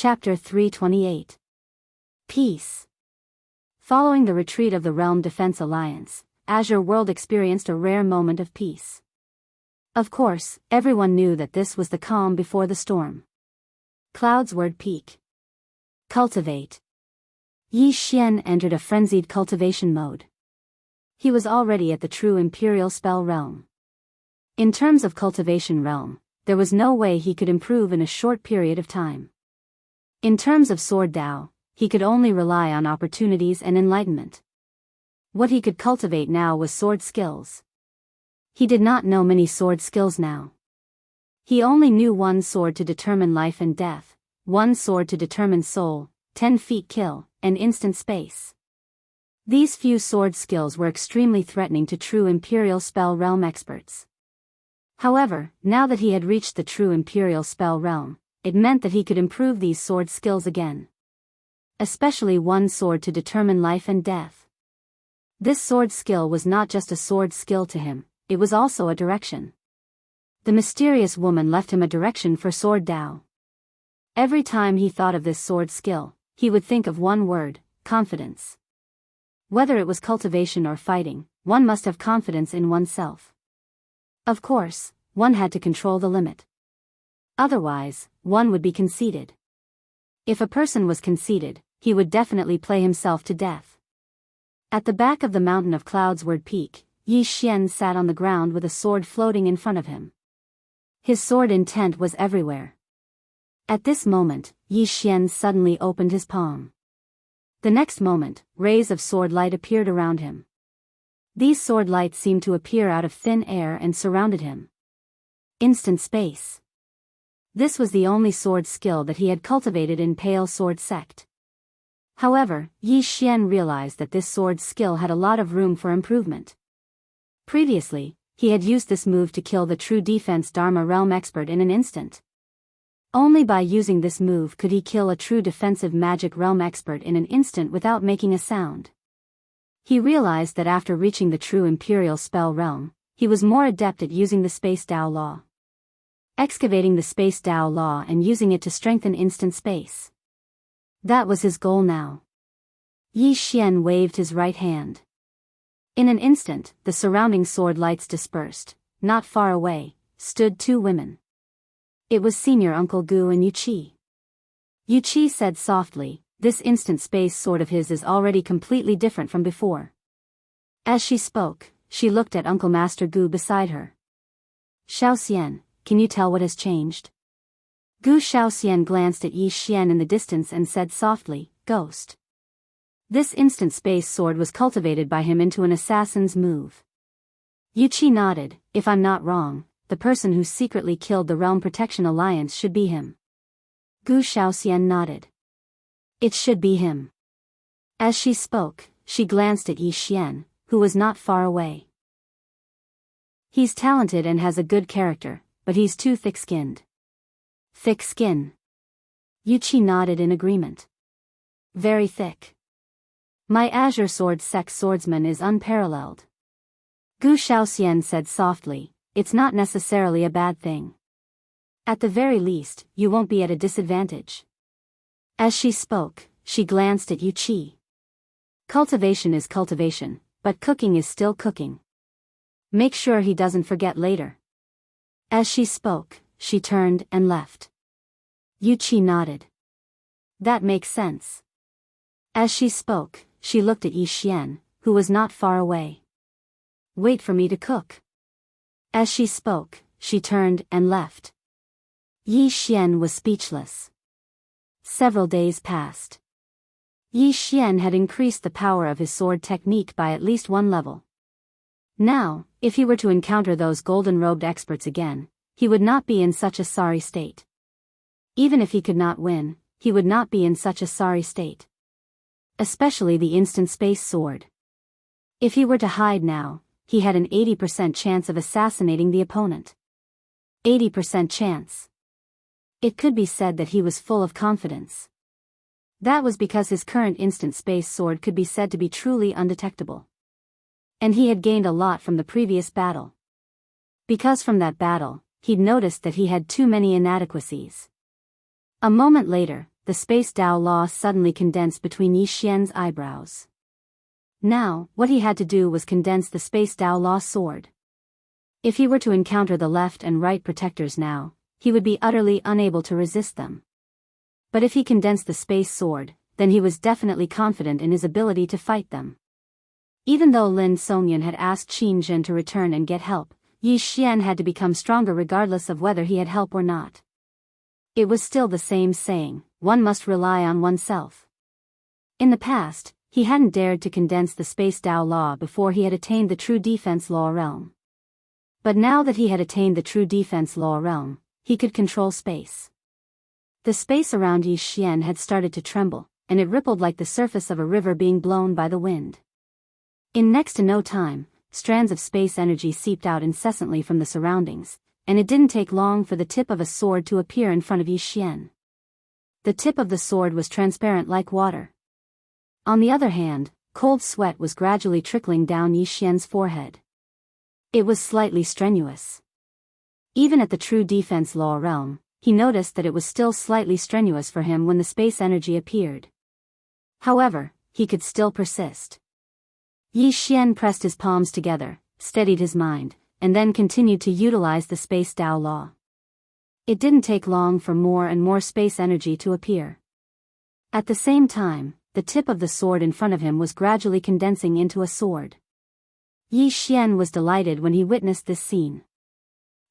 Chapter 328. Peace. Following the retreat of the Realm Defense Alliance, Azure World experienced a rare moment of peace. Of course, everyone knew that this was the calm before the storm. Cloud's word peak. Cultivate. Yi Xian entered a frenzied cultivation mode. He was already at the true Imperial Spell Realm. In terms of cultivation realm, there was no way he could improve in a short period of time. In terms of sword Dao, he could only rely on opportunities and enlightenment. What he could cultivate now was sword skills. He did not know many sword skills now. He only knew one sword to determine life and death, one sword to determine soul, 10 feet kill, and instant space. These few sword skills were extremely threatening to true Imperial Spell Realm experts. However, now that he had reached the true Imperial Spell Realm, it meant that he could improve these sword skills again. Especially one sword to determine life and death. This sword skill was not just a sword skill to him, it was also a direction. The mysterious woman left him a direction for sword Dao. Every time he thought of this sword skill, he would think of one word: confidence. Whether it was cultivation or fighting, one must have confidence in oneself. Of course, one had to control the limit. Otherwise, one would be conceited. If a person was conceited, he would definitely play himself to death. At the back of the mountain of Cloud's word peak, Yi Xian sat on the ground with a sword floating in front of him. His sword intent was everywhere. At this moment, Yi Xian suddenly opened his palm. The next moment, rays of sword light appeared around him. These sword lights seemed to appear out of thin air and surrounded him. Instant space. This was the only sword skill that he had cultivated in Pale Sword Sect. However, Yi Xian realized that this sword skill had a lot of room for improvement. Previously, he had used this move to kill the true defense Dharma Realm expert in an instant. Only by using this move could he kill a true defensive Magic Realm expert in an instant without making a sound. He realized that after reaching the true Imperial Spell Realm, he was more adept at using the Space Dao Law. Excavating the Space Dao Law and using it to strengthen instant space. That was his goal now. Yi Xian waved his right hand. In an instant, the surrounding sword lights dispersed. Not far away, stood two women. It was Senior Uncle Gu and Yuqi. Yuqi said softly, "This instant space sword of his is already completely different from before." As she spoke, she looked at Uncle Master Gu beside her. "Xiaoxian, can you tell what has changed?" Gu Xiaoxian glanced at Yi Xian in the distance and said softly, "Ghost." This instant space sword was cultivated by him into an assassin's move. Yuqi nodded. "If I'm not wrong, the person who secretly killed the Realm Protection Alliance should be him." Gu Xiaoxian nodded. "It should be him." As she spoke, she glanced at Yi Xian, who was not far away. "He's talented and has a good character, but he's too thick-skinned." "Thick skin?" Yuqi nodded in agreement. "Very thick. My Azure Sword Sect swordsman is unparalleled." Gu Xiaoxian said softly, "It's not necessarily a bad thing. At the very least, you won't be at a disadvantage." As she spoke, she glanced at Yuqi. "Cultivation is cultivation, but cooking is still cooking. Make sure he doesn't forget later." As she spoke, she turned and left. Yuqi nodded. "That makes sense." As she spoke, she looked at Yi Xian, who was not far away. "Wait for me to cook." As she spoke, she turned and left. Yi Xian was speechless. Several days passed. Yi Xian had increased the power of his sword technique by at least one level. Now, if he were to encounter those golden-robed experts again, he would not be in such a sorry state. Even if he could not win, he would not be in such a sorry state. Especially the instant space sword. If he were to hide now, he had an 80% chance of assassinating the opponent. 80% chance. It could be said that he was full of confidence. That was because his current instant space sword could be said to be truly undetectable. And he had gained a lot from the previous battle. Because from that battle, he'd noticed that he had too many inadequacies. A moment later, the space Tao law suddenly condensed between Yi Xian's eyebrows. Now, what he had to do was condense the space Tao law sword. If he were to encounter the left and right protectors now, he would be utterly unable to resist them. But if he condensed the space sword, then he was definitely confident in his ability to fight them. Even though Lin Songyan had asked Qin Zhen to return and get help, Yi Xian had to become stronger regardless of whether he had help or not. It was still the same saying, one must rely on oneself. In the past, he hadn't dared to condense the space Tao law before he had attained the true defense law realm. But now that he had attained the true defense law realm, he could control space. The space around Yi Xian had started to tremble, and it rippled like the surface of a river being blown by the wind. In next to no time, strands of space energy seeped out incessantly from the surroundings, and it didn't take long for the tip of a sword to appear in front of Yi Xian. The tip of the sword was transparent like water. On the other hand, cold sweat was gradually trickling down Yi Xian's forehead. It was slightly strenuous. Even at the true defense law realm, he noticed that it was still slightly strenuous for him when the space energy appeared. However, he could still persist. Yi Xian pressed his palms together, steadied his mind, and then continued to utilize the space Tao law. It didn't take long for more and more space energy to appear. At the same time, the tip of the sword in front of him was gradually condensing into a sword. Yi Xian was delighted when he witnessed this scene.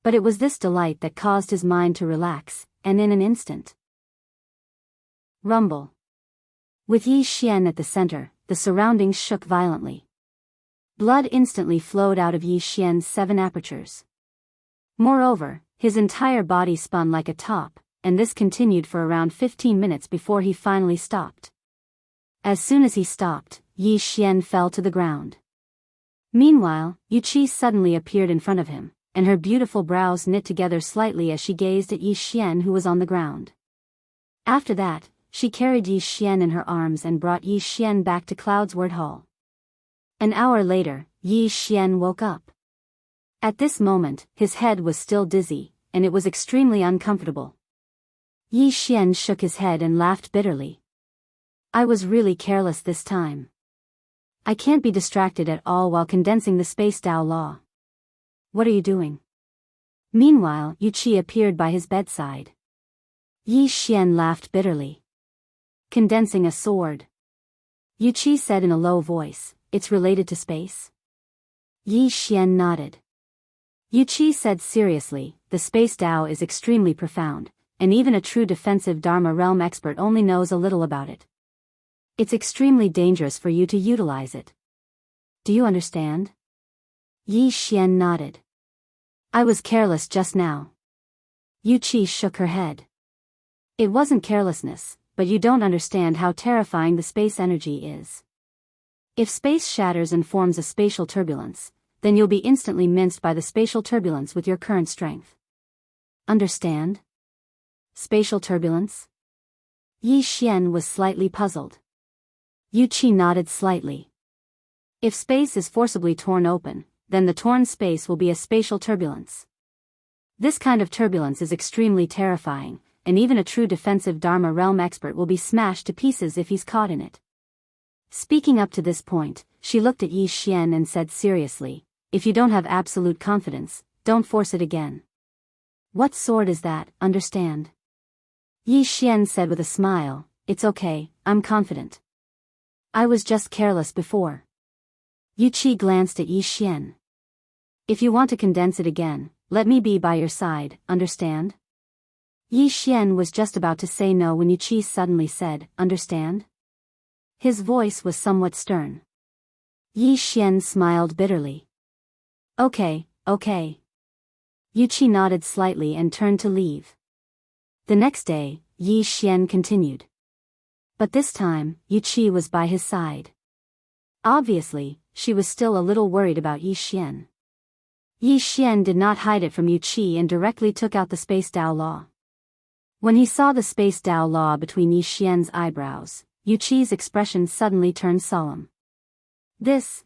But it was this delight that caused his mind to relax, and in an instant. Rumble. With Yi Xian at the center, the surroundings shook violently. Blood instantly flowed out of Yi Xian's 7 apertures. Moreover, his entire body spun like a top, and this continued for around 15 minutes before he finally stopped. As soon as he stopped, Yi Xian fell to the ground. Meanwhile, Yuqi suddenly appeared in front of him, and her beautiful brows knit together slightly as she gazed at Yi Xian who was on the ground. After that, she carried Yi Xian in her arms and brought Yi Xian back to Cloudsword Hall. An hour later, Yi Xian woke up. At this moment, his head was still dizzy, and it was extremely uncomfortable. Yi Xian shook his head and laughed bitterly. I was really careless this time. I can't be distracted at all while condensing the space Tao law. What are you doing? Meanwhile, Yuqi appeared by his bedside. Yi Xian laughed bitterly. Condensing a sword. Yuqi said in a low voice, it's related to space? Yi Xian nodded. Yuqi said seriously, the space Tao is extremely profound, and even a true defensive Dharma realm expert only knows a little about it. It's extremely dangerous for you to utilize it. Do you understand? Yi Xian nodded. I was careless just now. Yuqi shook her head. It wasn't carelessness, but you don't understand how terrifying the space energy is. If space shatters and forms a spatial turbulence, then you'll be instantly minced by the spatial turbulence with your current strength. Understand? Spatial turbulence? Yi Xian was slightly puzzled. Yuqi nodded slightly. If space is forcibly torn open, then the torn space will be a spatial turbulence. This kind of turbulence is extremely terrifying, and even a true defensive Dharma realm expert will be smashed to pieces if he's caught in it. Speaking up to this point, she looked at Yi Xian and said seriously, if you don't have absolute confidence, don't force it again. What sword is that, understand? Yi Xian said with a smile, it's okay, I'm confident. I was just careless before. Yuqi glanced at Yi Xian. If you want to condense it again, let me be by your side, understand? Yi Xian was just about to say no when Yuqi suddenly said, understand? His voice was somewhat stern. Yi Xian smiled bitterly. Okay, okay. Yuqi nodded slightly and turned to leave. The next day, Yi Xian continued. But this time, Yuqi was by his side. Obviously, she was still a little worried about Yi Xian. Yi Xian did not hide it from Yuqi and directly took out the space Tao law. When he saw the space Tao law between Yi Xian's eyebrows, Yuqi's expression suddenly turned solemn.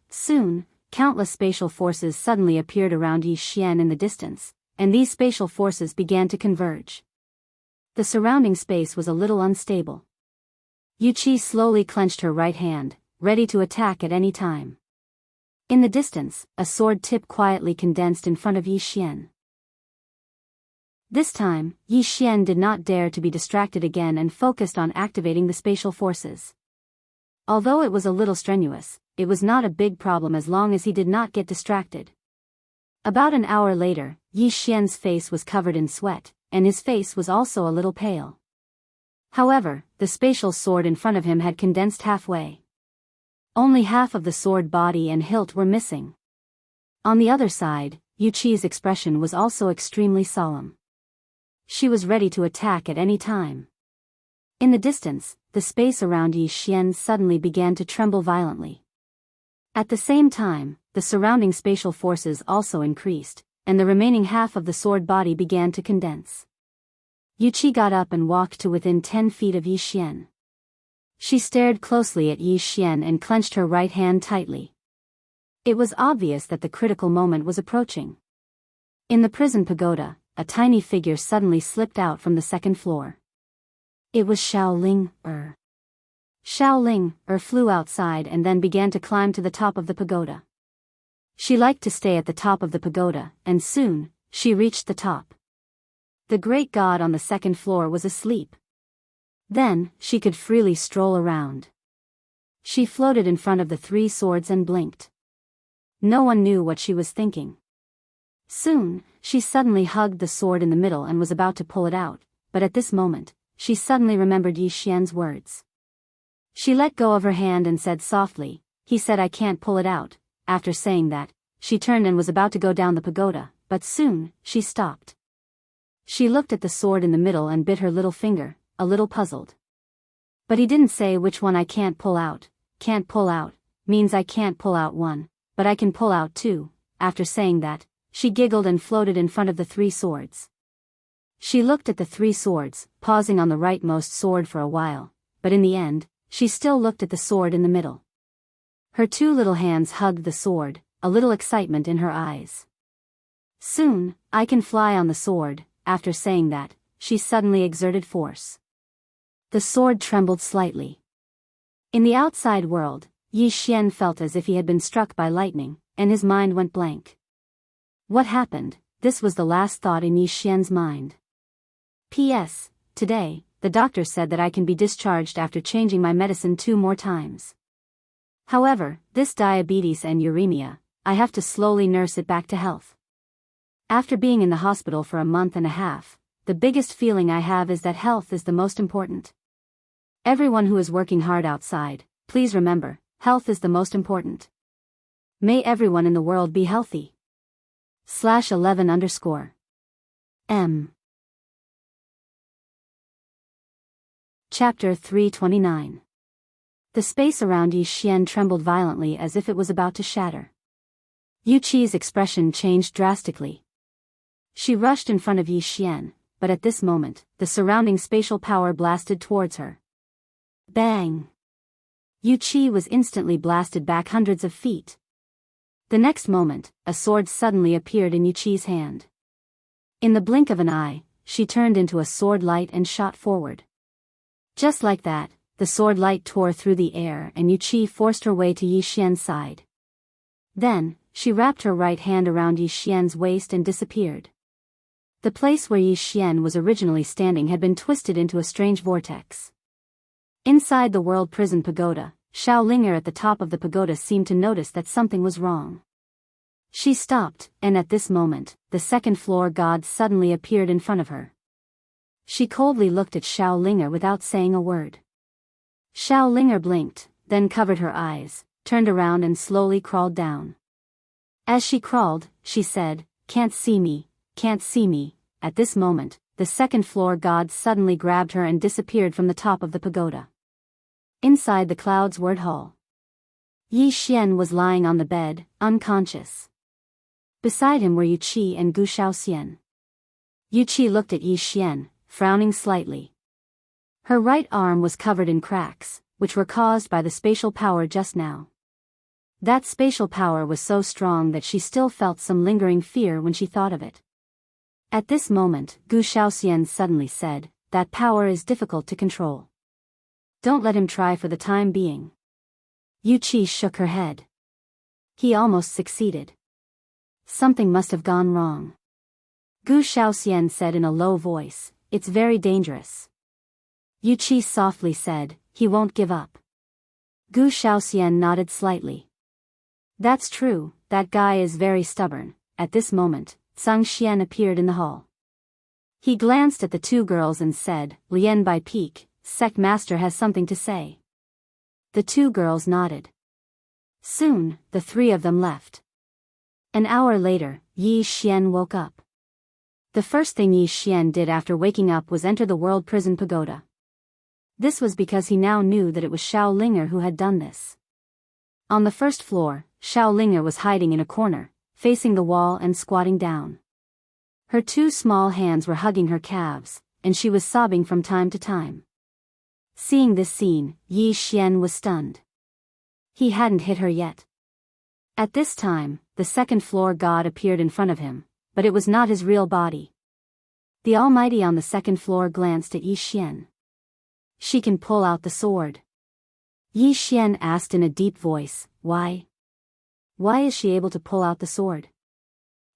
Soon, countless spatial forces suddenly appeared around Yi Xian in the distance, and these spatial forces began to converge. The surrounding space was a little unstable. Yuqi slowly clenched her right hand, ready to attack at any time. In the distance, a sword tip quietly condensed in front of Yi Xian. This time, Yi Xian did not dare to be distracted again and focused on activating the spatial forces. Although it was a little strenuous, it was not a big problem as long as he did not get distracted. About an hour later, Yi Xian's face was covered in sweat, and his face was also a little pale. However, the spatial sword in front of him had condensed halfway. Only half of the sword body and hilt were missing. On the other side, Yuqi's expression was also extremely solemn. She was ready to attack at any time. In the distance, the space around Yi Xian suddenly began to tremble violently. At the same time, the surrounding spatial forces also increased, and the remaining half of the sword body began to condense. Yuqi got up and walked to within 10 feet of Yi Xian. She stared closely at Yi Xian and clenched her right hand tightly. It was obvious that the critical moment was approaching. In the prison pagoda, a tiny figure suddenly slipped out from the second floor. It was Xiao Ling flew outside and then began to climb to the top of the pagoda. She liked to stay at the top of the pagoda, and soon, she reached the top. The great god on the second floor was asleep. Then, she could freely stroll around. She floated in front of the three swords and blinked. No one knew what she was thinking. Soon, she suddenly hugged the sword in the middle and was about to pull it out, but at this moment, she suddenly remembered Yi Xian's words. She let go of her hand and said softly, "He said I can't pull it out." After saying that, she turned and was about to go down the pagoda, but soon, she stopped. She looked at the sword in the middle and bit her little finger, a little puzzled. But he didn't say which one I can't pull out. Can't pull out means I can't pull out one, but I can pull out two. After saying that, she giggled and floated in front of the three swords. She looked at the three swords, pausing on the rightmost sword for a while, but in the end, she still looked at the sword in the middle. Her two little hands hugged the sword, a little excitement in her eyes. Soon, I can fly on the sword. After saying that, she suddenly exerted force. The sword trembled slightly. In the outside world, Yi Xian felt as if he had been struck by lightning, and his mind went blank. What happened? This was the last thought in Yi Xian's mind. P.S. Today, the doctor said that I can be discharged after changing my medicine 2 more times. However, this diabetes and uremia, I have to slowly nurse it back to health. After being in the hospital for a month and a half, the biggest feeling I have is that health is the most important. Everyone who is working hard outside, please remember, health is the most important. May everyone in the world be healthy. /11_M Chapter 329. The space around Yi Xian trembled violently as if it was about to shatter. Yuqi's expression changed drastically. She rushed in front of Yi Xian, but at this moment, the surrounding spatial power blasted towards her. Bang! Yuqi was instantly blasted back hundreds of feet. The next moment, a sword suddenly appeared in Yuqi's hand. In the blink of an eye, she turned into a sword light and shot forward. Just like that, the sword light tore through the air and Yuqi forced her way to Yi Xian's side. Then, she wrapped her right hand around Yi Xian's waist and disappeared. The place where Yi Xian was originally standing had been twisted into a strange vortex. Inside the world prison pagoda, Xiao at the top of the pagoda seemed to notice that something was wrong. She stopped, and at this moment, the second floor god suddenly appeared in front of her. She coldly looked at Xiao without saying a word. Xiao blinked, then covered her eyes, turned around and slowly crawled down. As she crawled, she said, "Can't see me, can't see me." At this moment, the second floor god suddenly grabbed her and disappeared from the top of the pagoda. Inside the clouds word hall, Yi Xian was lying on the bed, unconscious. Beside him were Yuqi and Gu Shaoxian. Yuqi looked at Yi Xian, frowning slightly. Her right arm was covered in cracks, which were caused by the spatial power just now. That spatial power was so strong that she still felt some lingering fear when she thought of it. At this moment, Gu Shaoxian suddenly said, that power is difficult to control. Don't let him try for the time being. Yu Qi shook her head. He almost succeeded. Something must have gone wrong. Gu Shaoxian said in a low voice, "It's very dangerous." Yu Qi softly said, "He won't give up." Gu Shaoxian nodded slightly. "That's true, that guy is very stubborn." At this moment, Zhang Xian appeared in the hall. He glanced at the two girls and said, "Lian Bai Peak, Sect Master has something to say." The two girls nodded. Soon, the three of them left. An hour later, Yi Xian woke up. The first thing Yi Xian did after waking up was enter the World Prison Pagoda. This was because he now knew that it was Xiao Linger who had done this. On the first floor, Xiao Linger was hiding in a corner, facing the wall and squatting down. Her two small hands were hugging her calves, and she was sobbing from time to time. Seeing this scene, Yi Xian was stunned. He hadn't hit her yet. At this time, the second-floor god appeared in front of him, but it was not his real body. The Almighty on the second floor glanced at Yi Xian. "She can pull out the sword." Yi Xian asked in a deep voice, "Why? Why is she able to pull out the sword?"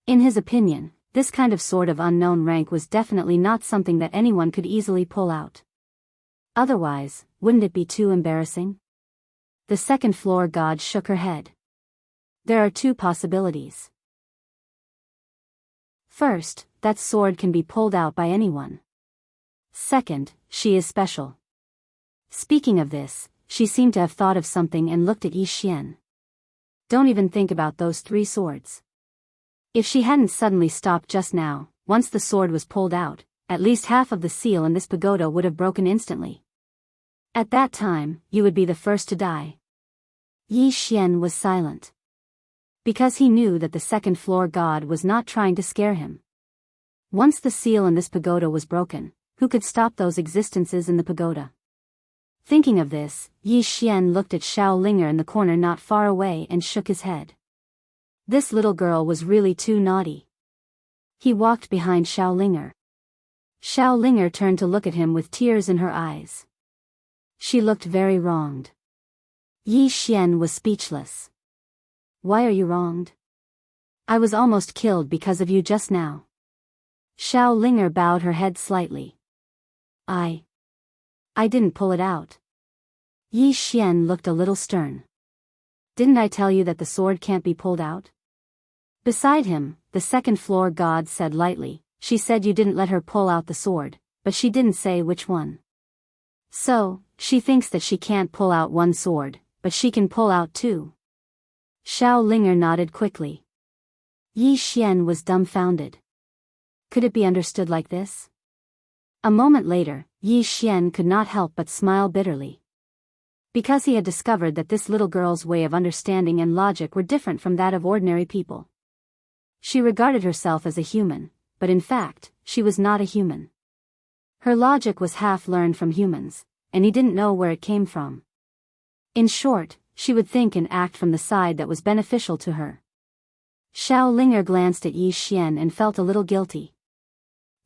In his opinion, this kind of sword of unknown rank was definitely not something that anyone could easily pull out. Otherwise, wouldn't it be too embarrassing? The second-floor god shook her head. There are two possibilities. First, that sword can be pulled out by anyone. Second, she is special. Speaking of this, she seemed to have thought of something and looked at Yi Xian. Don't even think about those three swords. If she hadn't suddenly stopped just now, once the sword was pulled out, at least half of the seal in this pagoda would have broken instantly. At that time, you would be the first to die. Yi Xian was silent. Because he knew that the second-floor god was not trying to scare him. Once the seal in this pagoda was broken, who could stop those existences in the pagoda? Thinking of this, Yi Xian looked at Xiao Linger in the corner not far away and shook his head. This little girl was really too naughty. He walked behind Xiao Linger. Xiao Linger turned to look at him with tears in her eyes. She looked very wronged. Yi Xian was speechless. "Why are you wronged? I was almost killed because of you just now." Xiao Linger bowed her head slightly. I didn't pull it out." Yi Xian looked a little stern. "Didn't I tell you that the sword can't be pulled out?" Beside him, the second-floor god said lightly, "She said you didn't let her pull out the sword, but she didn't say which one. So, she thinks that she can't pull out one sword, but she can pull out two." Xiao Linger nodded quickly. Yi Xian was dumbfounded. Could it be understood like this? A moment later, Yi Xian could not help but smile bitterly. Because he had discovered that this little girl's way of understanding and logic were different from that of ordinary people. She regarded herself as a human, but in fact, she was not a human. Her logic was half learned from humans, and he didn't know where it came from. In short, she would think and act from the side that was beneficial to her. Xiao Linger glanced at Yi Xian and felt a little guilty.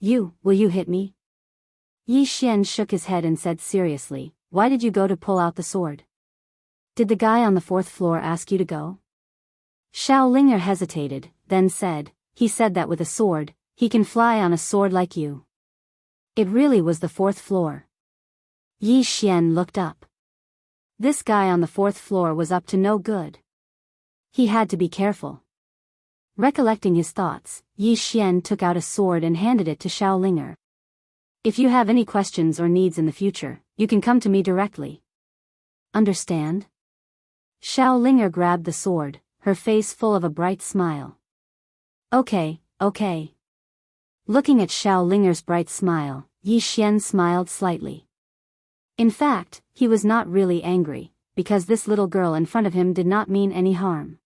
Will you hit me?" Yi Xian shook his head and said seriously, "Why did you go to pull out the sword? Did the guy on the fourth floor ask you to go?" Xiao Linger hesitated, then said, "He said that with a sword, he can fly on a sword like you." It really was the fourth floor. Yi Xian looked up. This guy on the fourth floor was up to no good. He had to be careful. Recollecting his thoughts, Yi Xian took out a sword and handed it to Xiao Linger. "If you have any questions or needs in the future, you can come to me directly. Understand?" Xiao Linger grabbed the sword, her face full of a bright smile. Okay. Looking at Xiao Linger's bright smile, Yi Xian smiled slightly. In fact, he was not really angry, because this little girl in front of him did not mean any harm.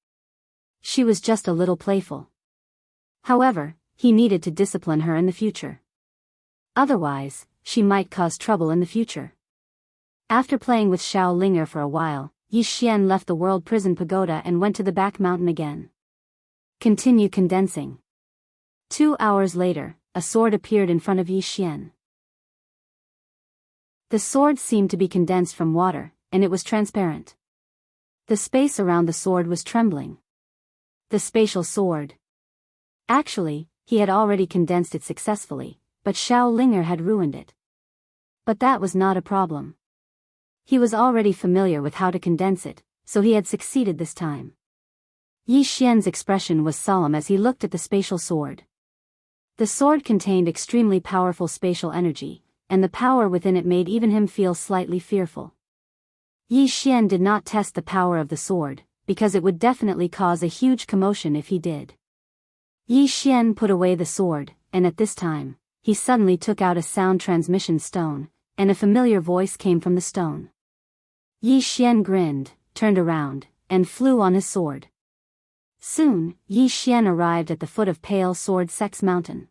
She was just a little playful. However, he needed to discipline her in the future. Otherwise, she might cause trouble in the future. After playing with Xiao Linger for a while, Yi Xian left the World Prison Pagoda and went to the back mountain again. Continue condensing. 2 hours later, a sword appeared in front of Yi Xian. The sword seemed to be condensed from water, and it was transparent. The space around the sword was trembling. The spatial sword. Actually, he had already condensed it successfully, but Xiao Linger had ruined it. But that was not a problem. He was already familiar with how to condense it, so he had succeeded this time. Yi Xian's expression was solemn as he looked at the spatial sword. The sword contained extremely powerful spatial energy, and the power within it made even him feel slightly fearful. Yi Xian did not test the power of the sword, because it would definitely cause a huge commotion if he did. Yi Xian put away the sword, and at this time, he suddenly took out a sound transmission stone, and a familiar voice came from the stone. Yi Xian grinned, turned around, and flew on his sword. Soon, Yi Xian arrived at the foot of Pale Sword Sex Mountain.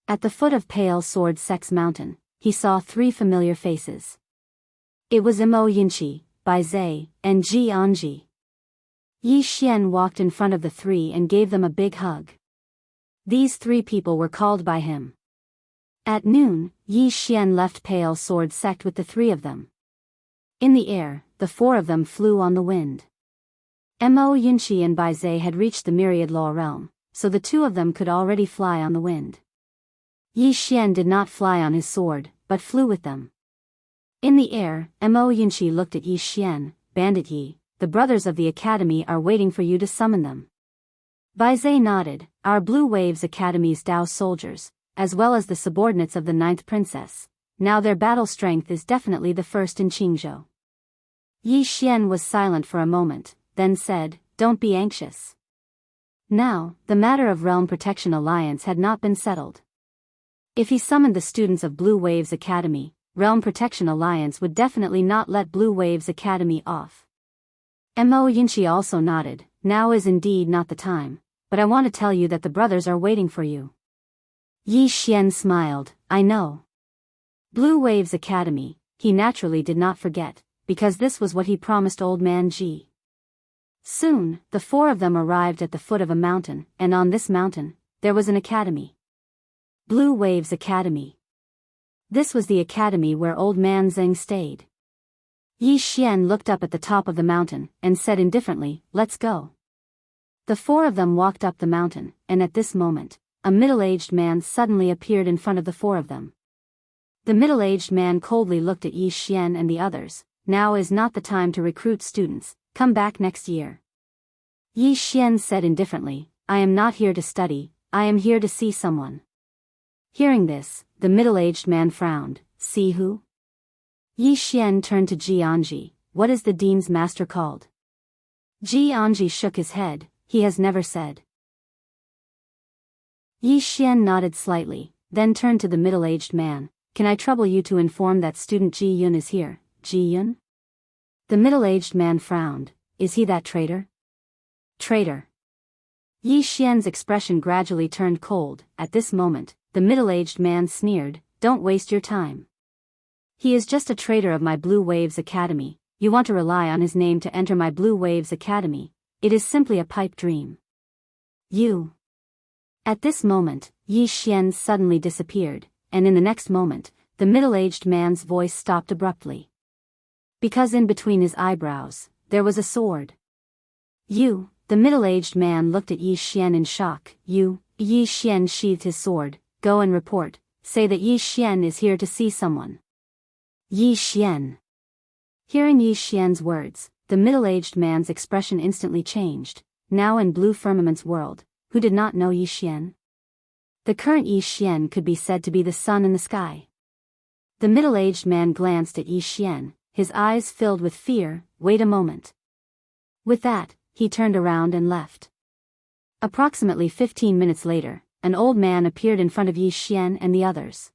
At the foot of Pale Sword Sex Mountain, he saw 3 familiar faces. It was Mo Yinqi, Bai Zai, and Ji Anji. Yi Xian walked in front of the 3 and gave them a big hug. These 3 people were called by him. At noon, Yi Xian left Pale Sword Sect with the 3 of them. In the air, the 4 of them flew on the wind. Mo Yinqi and Bai Zai had reached the Myriad Law realm, so the 2 of them could already fly on the wind. Yi Xian did not fly on his sword, but flew with them. In the air, Mo Yinqi looked at Yi Xian. Bandit Yi, the brothers of the academy are waiting for you to summon them. Bai Zai nodded. Our Blue Waves Academy's Dao soldiers, as well as the subordinates of the 9th princess. Now their battle strength is definitely the first in Qingzhou. Yi Xian was silent for a moment, then said, don't be anxious. Now, the matter of Realm Protection Alliance had not been settled. If he summoned the students of Blue Waves Academy, Realm Protection Alliance would definitely not let Blue Waves Academy off. Mo Yinqi also nodded. Now is indeed not the time, but I want to tell you that the brothers are waiting for you. Yi Xian smiled. I know. Blue Waves Academy, he naturally did not forget, because this was what he promised Old Man Ji. Soon, the 4 of them arrived at the foot of a mountain, and on this mountain, there was an academy. Blue Waves Academy. This was the academy where Old Man Zheng stayed. Yi Xian looked up at the top of the mountain, and said indifferently, let's go. The 4 of them walked up the mountain, and at this moment, a middle-aged man suddenly appeared in front of the 4 of them. The middle-aged man coldly looked at Yi Xian and the others. Now is not the time to recruit students, come back next year. Yi Xian said indifferently, I am not here to study, I am here to see someone. Hearing this, the middle-aged man frowned. See who? Yi Xian turned to Ji Anji. What is the dean's master called? Ji Anji shook his head. He has never said. Yi Xian nodded slightly, then turned to the middle-aged man. Can I trouble you to inform that student Ji Yun is here? Ji Yun? The middle-aged man frowned. Is he that traitor? Traitor. Yi Xian's expression gradually turned cold. At this moment, the middle-aged man sneered. Don't waste your time. He is just a traitor of my Blue Waves Academy. You want to rely on his name to enter my Blue Waves Academy. It is simply a pipe dream. You. At this moment, Yi Xian suddenly disappeared, and in the next moment, the middle-aged man's voice stopped abruptly. Because in between his eyebrows, there was a sword. You, the middle-aged man looked at Yi Xian in shock. You, Yi Xian sheathed his sword. Go and report, say that Yi Xian is here to see someone. Yi Xian. Hearing Yi Xian's words, the middle-aged man's expression instantly changed. Now in Blue Firmament's world, who did not know Yi Xian? The current Yi Xian could be said to be the sun in the sky. The middle-aged man glanced at Yi Xian, his eyes filled with fear. Wait a moment. With that, he turned around and left. Approximately 15 minutes later, an old man appeared in front of Yi Xian and the others.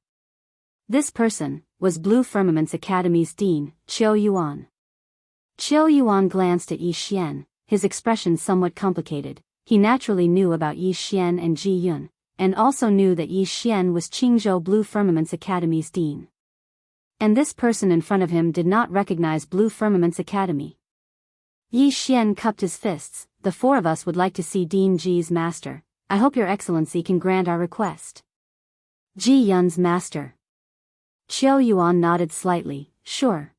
This person was Blue Firmament's Academy's dean, Qiu Yuan. Qiu Yuan glanced at Yi Xian, his expression somewhat complicated. He naturally knew about Yi Xian and Ji Yun, and also knew that Yi Xian was Qingzhou Blue Firmament's Academy's dean. And this person in front of him did not recognize Blue Firmament's Academy. Yi Xian cupped his fists. The 4 of us would like to see Dean Ji's master. I hope your excellency can grant our request. Ji Yun's master. Qiao Yuan nodded slightly, sure.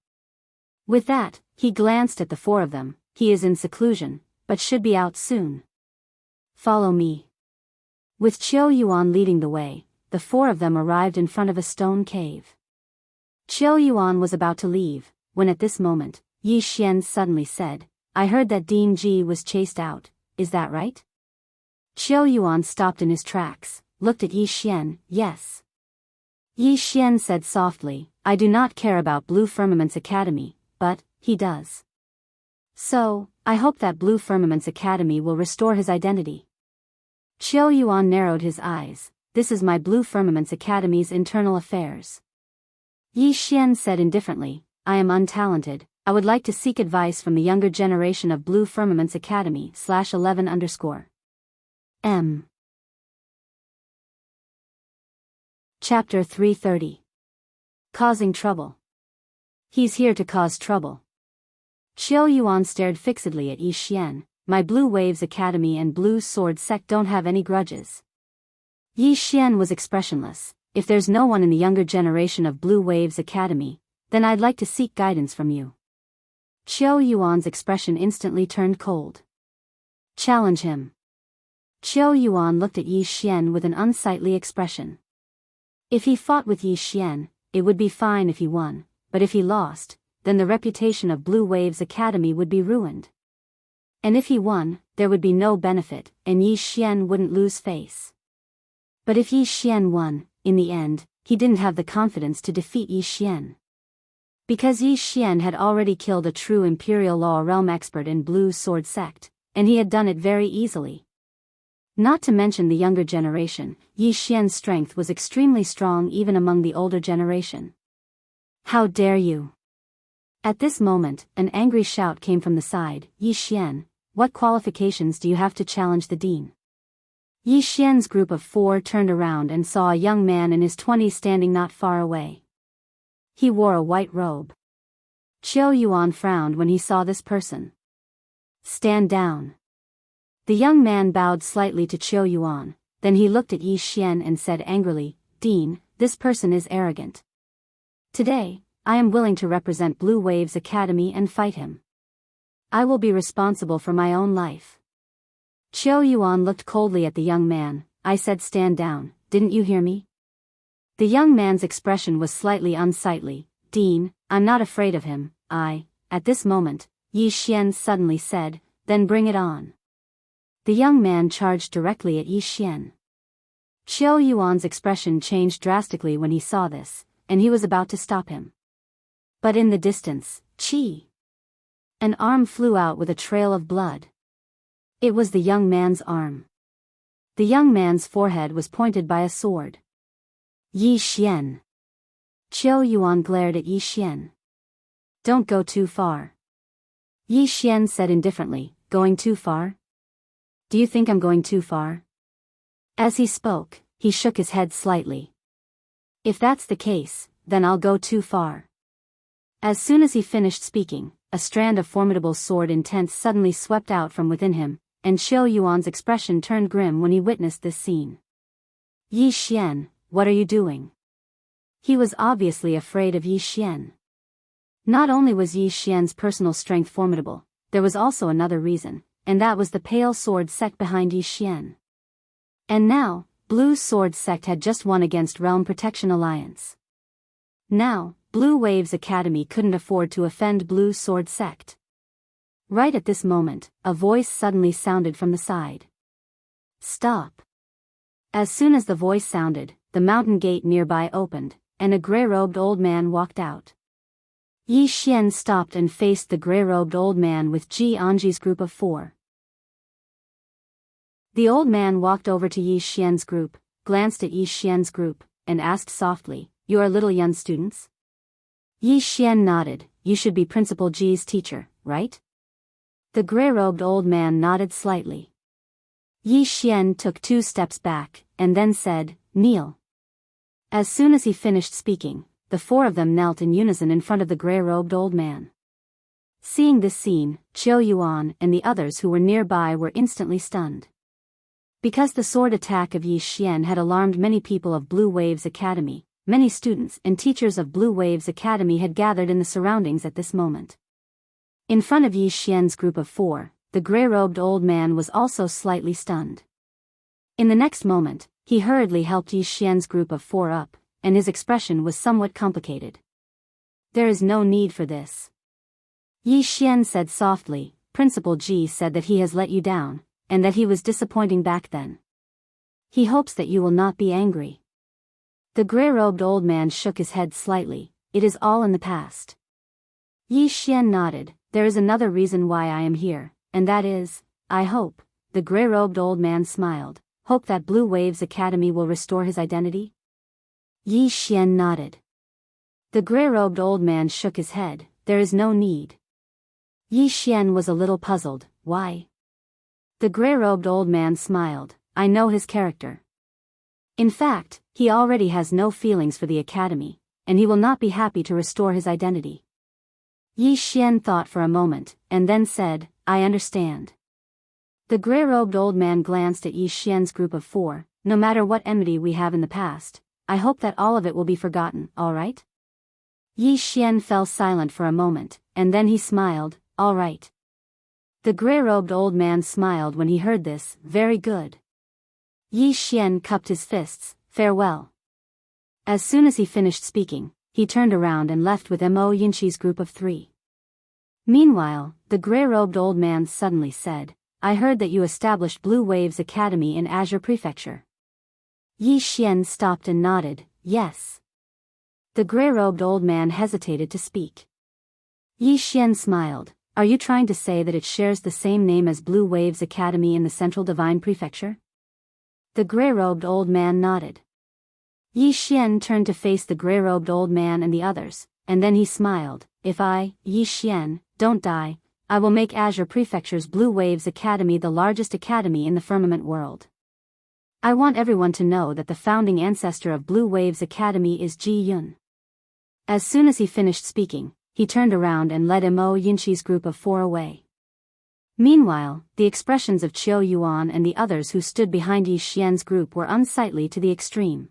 With that, he glanced at the four of them. He is in seclusion, but should be out soon. Follow me. With Qiao Yuan leading the way, the four of them arrived in front of a stone cave. Qiao Yuan was about to leave, when at this moment, Yi Xian suddenly said, I heard that Dean Ji was chased out, is that right? Qiao Yuan stopped in his tracks, looked at Yi Xian, yes. Yi Xian said softly, I do not care about Blue Firmament's Academy, but, he does. So, I hope that Blue Firmament's Academy will restore his identity. Qiao Yuan narrowed his eyes, this is my Blue Firmament's Academy's internal affairs. Yi Xian said indifferently, I am untalented, I would like to seek advice from the younger generation of Blue Firmament's Academy /11_M. Chapter 330. Causing trouble. He's here to cause trouble. Qiao Yuan stared fixedly at Yi Xian, my Blue Waves Academy and Blue Sword Sect don't have any grudges. Yi Xian was expressionless, if there's no one in the younger generation of Blue Waves Academy, then I'd like to seek guidance from you. Qiao Yuan's expression instantly turned cold. Challenge him. Qiao Yuan looked at Yi Xian with an unsightly expression. If he fought with Yi Xian, it would be fine if he won, but if he lost, then the reputation of Blue Waves Academy would be ruined. And if he won, there would be no benefit, and Yi Xian wouldn't lose face. But if Yi Xian won, in the end, he didn't have the confidence to defeat Yi Xian. Because Yi Xian had already killed a true Imperial Law Realm expert in Blue Sword Sect, and he had done it very easily. Not to mention the younger generation, Yi Xian's strength was extremely strong even among the older generation. How dare you! At this moment, an angry shout came from the side, Yi Xian, what qualifications do you have to challenge the dean? Yi Xian's group of four turned around and saw a young man in his 20s standing not far away. He wore a white robe. Qiao Yuan frowned when he saw this person. Stand down. The young man bowed slightly to Qiao Yuan, then he looked at Yi Xian and said angrily, Dean, this person is arrogant. Today, I am willing to represent Blue Waves Academy and fight him. I will be responsible for my own life. Qiao Yuan looked coldly at the young man, I said stand down, didn't you hear me? The young man's expression was slightly unsightly, Dean, I'm not afraid of him, at this moment, Yi Xian suddenly said, then bring it on. The young man charged directly at Yi Xian. Qiao Yuan's expression changed drastically when he saw this, and he was about to stop him. But in the distance, Qi! An arm flew out with a trail of blood. It was the young man's arm. The young man's forehead was pointed by a sword. Yi Xian. Qiao Yuan glared at Yi Xian. Don't go too far. Yi Xian said indifferently, going too far? Do you think I'm going too far? As he spoke, he shook his head slightly. If that's the case, then I'll go too far. As soon as he finished speaking, a strand of formidable sword intent suddenly swept out from within him, and Qiao Yuan's expression turned grim when he witnessed this scene. Yi Xian, what are you doing? He was obviously afraid of Yi Xian. Not only was Yi Xian's personal strength formidable, there was also another reason, and that was the Pale Sword Sect behind Yi Xian. And now, Blue Sword Sect had just won against Realm Protection Alliance. Now, Blue Waves Academy couldn't afford to offend Blue Sword Sect. Right at this moment, a voice suddenly sounded from the side. Stop. As soon as the voice sounded, the mountain gate nearby opened, and a grey-robed old man walked out. Yi Xian stopped and faced the grey-robed old man with Ji Anji's group of four. The old man walked over to Yi Xian's group, glanced at Yi Xian's group, and asked softly, You are little young students? Yi Xian nodded, You should be Principal Ji's teacher, right? The grey-robed old man nodded slightly. Yi Xian took 2 steps back, and then said, Kneel. As soon as he finished speaking, the 4 of them knelt in unison in front of the grey-robed old man. Seeing this scene, Qiao Yuan and the others who were nearby were instantly stunned. Because the sword attack of Yi Xian had alarmed many people of Blue Waves Academy, many students and teachers of Blue Waves Academy had gathered in the surroundings at this moment. In front of Yi Xian's group of 4, the gray-robed old man was also slightly stunned. In the next moment, he hurriedly helped Yi Xian's group of 4 up, and his expression was somewhat complicated. "There is no need for this," Yi Xian said softly. "Principal Ji said that he has let you down, and that he was disappointing back then. He hopes that you will not be angry." The gray-robed old man shook his head slightly. "It is all in the past." Yi Xian nodded. "There is another reason why I am here, and that is, I hope," the gray-robed old man smiled, "hope that Blue Waves Academy will restore his identity?" Yi Xian nodded. The gray-robed old man shook his head. "There is no need." Yi Xian was a little puzzled. "Why?" The gray-robed old man smiled. "I know his character. In fact, he already has no feelings for the academy, and he will not be happy to restore his identity." Yi Xian thought for a moment, and then said, "I understand." The gray-robed old man glanced at Yi Xian's group of 4. "No matter what enmity we have in the past, I hope that all of it will be forgotten, all right?" Yi Xian fell silent for a moment, and then he smiled. "All right." The gray-robed old man smiled when he heard this. "Very good." Yi Xian cupped his fists. "Farewell." As soon as he finished speaking, he turned around and left with Mo Yinqi's group of 3. Meanwhile, the gray-robed old man suddenly said, "I heard that you established Blue Waves Academy in Azure Prefecture." Yi Xian stopped and nodded. "Yes." The gray-robed old man hesitated to speak. Yi Xian smiled. "Are you trying to say that it shares the same name as Blue Waves Academy in the Central Divine Prefecture?" The gray-robed old man nodded. Yi Xian turned to face the gray-robed old man and the others, and then he smiled. "If I, Yi Xian, don't die, I will make Azure Prefecture's Blue Waves Academy the largest academy in the firmament world. I want everyone to know that the founding ancestor of Blue Waves Academy is Ji Yun." As soon as he finished speaking, he turned around and led Mo Yinqi's group of 4 away. Meanwhile, the expressions of Qiu Yuan and the others who stood behind Yi Xian's group were unsightly to the extreme.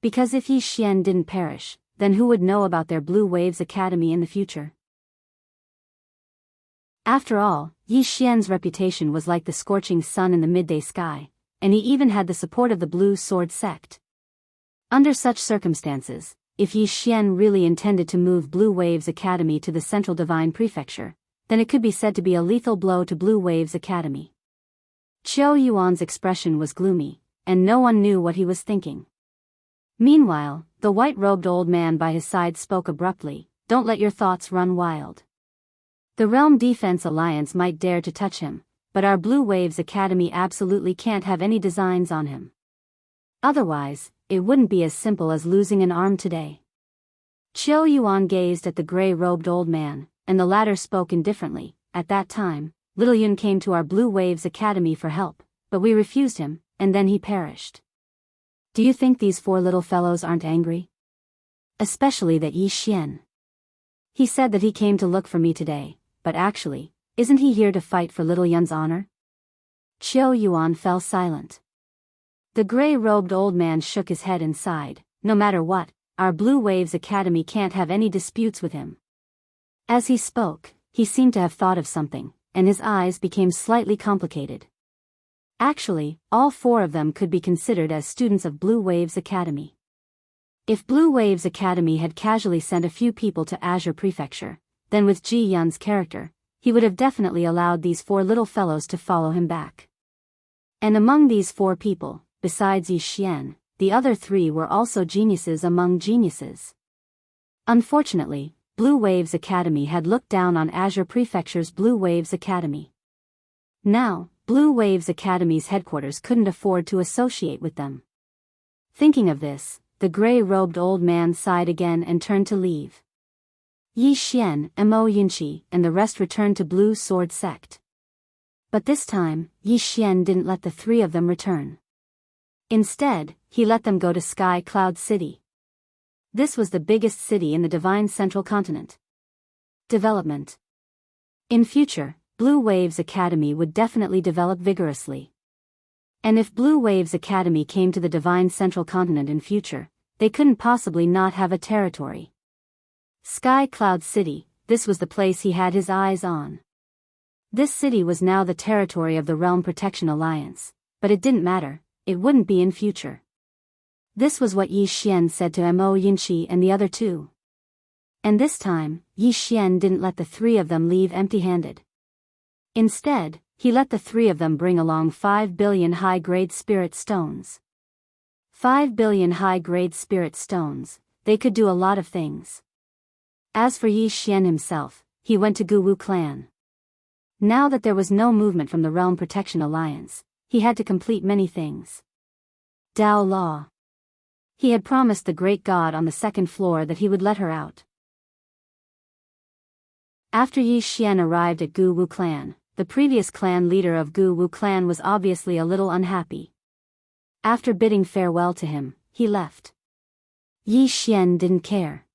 Because if Yi Xian didn't perish, then who would know about their Blue Waves Academy in the future? After all, Yi Xian's reputation was like the scorching sun in the midday sky, and he even had the support of the Blue Sword sect. Under such circumstances, if Yi Xian really intended to move Blue Waves Academy to the Central Divine Prefecture, then it could be said to be a lethal blow to Blue Waves Academy. Qiu Yuan's expression was gloomy, and no one knew what he was thinking. Meanwhile, the white-robed old man by his side spoke abruptly. "Don't let your thoughts run wild. The Realm Defense Alliance might dare to touch him, but our Blue Waves Academy absolutely can't have any designs on him. Otherwise, it wouldn't be as simple as losing an arm today." Qiu Yuan gazed at the gray-robed old man, and the latter spoke indifferently. "At that time, Little Yun came to our Blue Waves Academy for help, but we refused him, and then he perished. Do you think these 4 little fellows aren't angry? Especially that Yi Xian. He said that he came to look for me today, but actually, isn't he here to fight for Little Yun's honor?" Qiu Yuan fell silent. The gray-robed old man shook his head and sighed. "No matter what, our Blue Waves Academy can't have any disputes with him." As he spoke, he seemed to have thought of something, and his eyes became slightly complicated. Actually, all 4 of them could be considered as students of Blue Waves Academy. If Blue Waves Academy had casually sent a few people to Azure Prefecture, then with Ji Yun's character, he would have definitely allowed these 4 little fellows to follow him back. And among these 4 people, besides Yi Xian, the other 3 were also geniuses among geniuses. Unfortunately, Blue Waves Academy had looked down on Azure Prefecture's Blue Waves Academy. Now, Blue Waves Academy's headquarters couldn't afford to associate with them. Thinking of this, the gray-robed old man sighed again and turned to leave. Yi Xian, Mo Yinqi, and the rest returned to Blue Sword sect. But this time, Yi Xian didn't let the 3 of them return. Instead, he let them go to Sky Cloud City. This was the biggest city in the Divine Central Continent. Development. In future, Blue Waves Academy would definitely develop vigorously. And if Blue Waves Academy came to the Divine Central Continent in future, they couldn't possibly not have a territory. Sky Cloud City, this was the place he had his eyes on. This city was now the territory of the Realm Protection Alliance, but it didn't matter, it wouldn't be in future. This was what Yi Xian said to Mo Yinchi and the other two. And this time, Yi Xian didn't let the three of them leave empty-handed. Instead, he let the three of them bring along 5 billion high-grade spirit stones. 5 billion high-grade spirit stones, they could do a lot of things. As for Yi Xian himself, he went to Guwu clan. Now that there was no movement from the Realm Protection Alliance, he had to complete many things. Dao Law. He had promised the great god on the second floor that he would let her out. After Yi Xian arrived at Guwu clan, the previous clan leader of Guwu clan was obviously a little unhappy. After bidding farewell to him, he left. Yi Xian didn't care.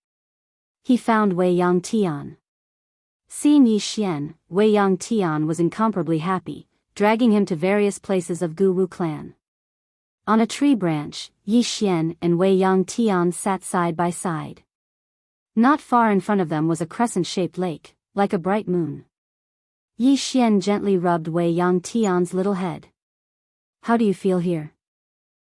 He found Wei Yang Tian. Seeing Yi Xian, Wei Yang Tian was incomparably happy, dragging him to various places of Guwu clan. On a tree branch, Yi Xian and Wei Yang Tian sat side by side. Not far in front of them was a crescent-shaped lake, like a bright moon. Yi Xian gently rubbed Wei Yang Tian's little head. "How do you feel here?"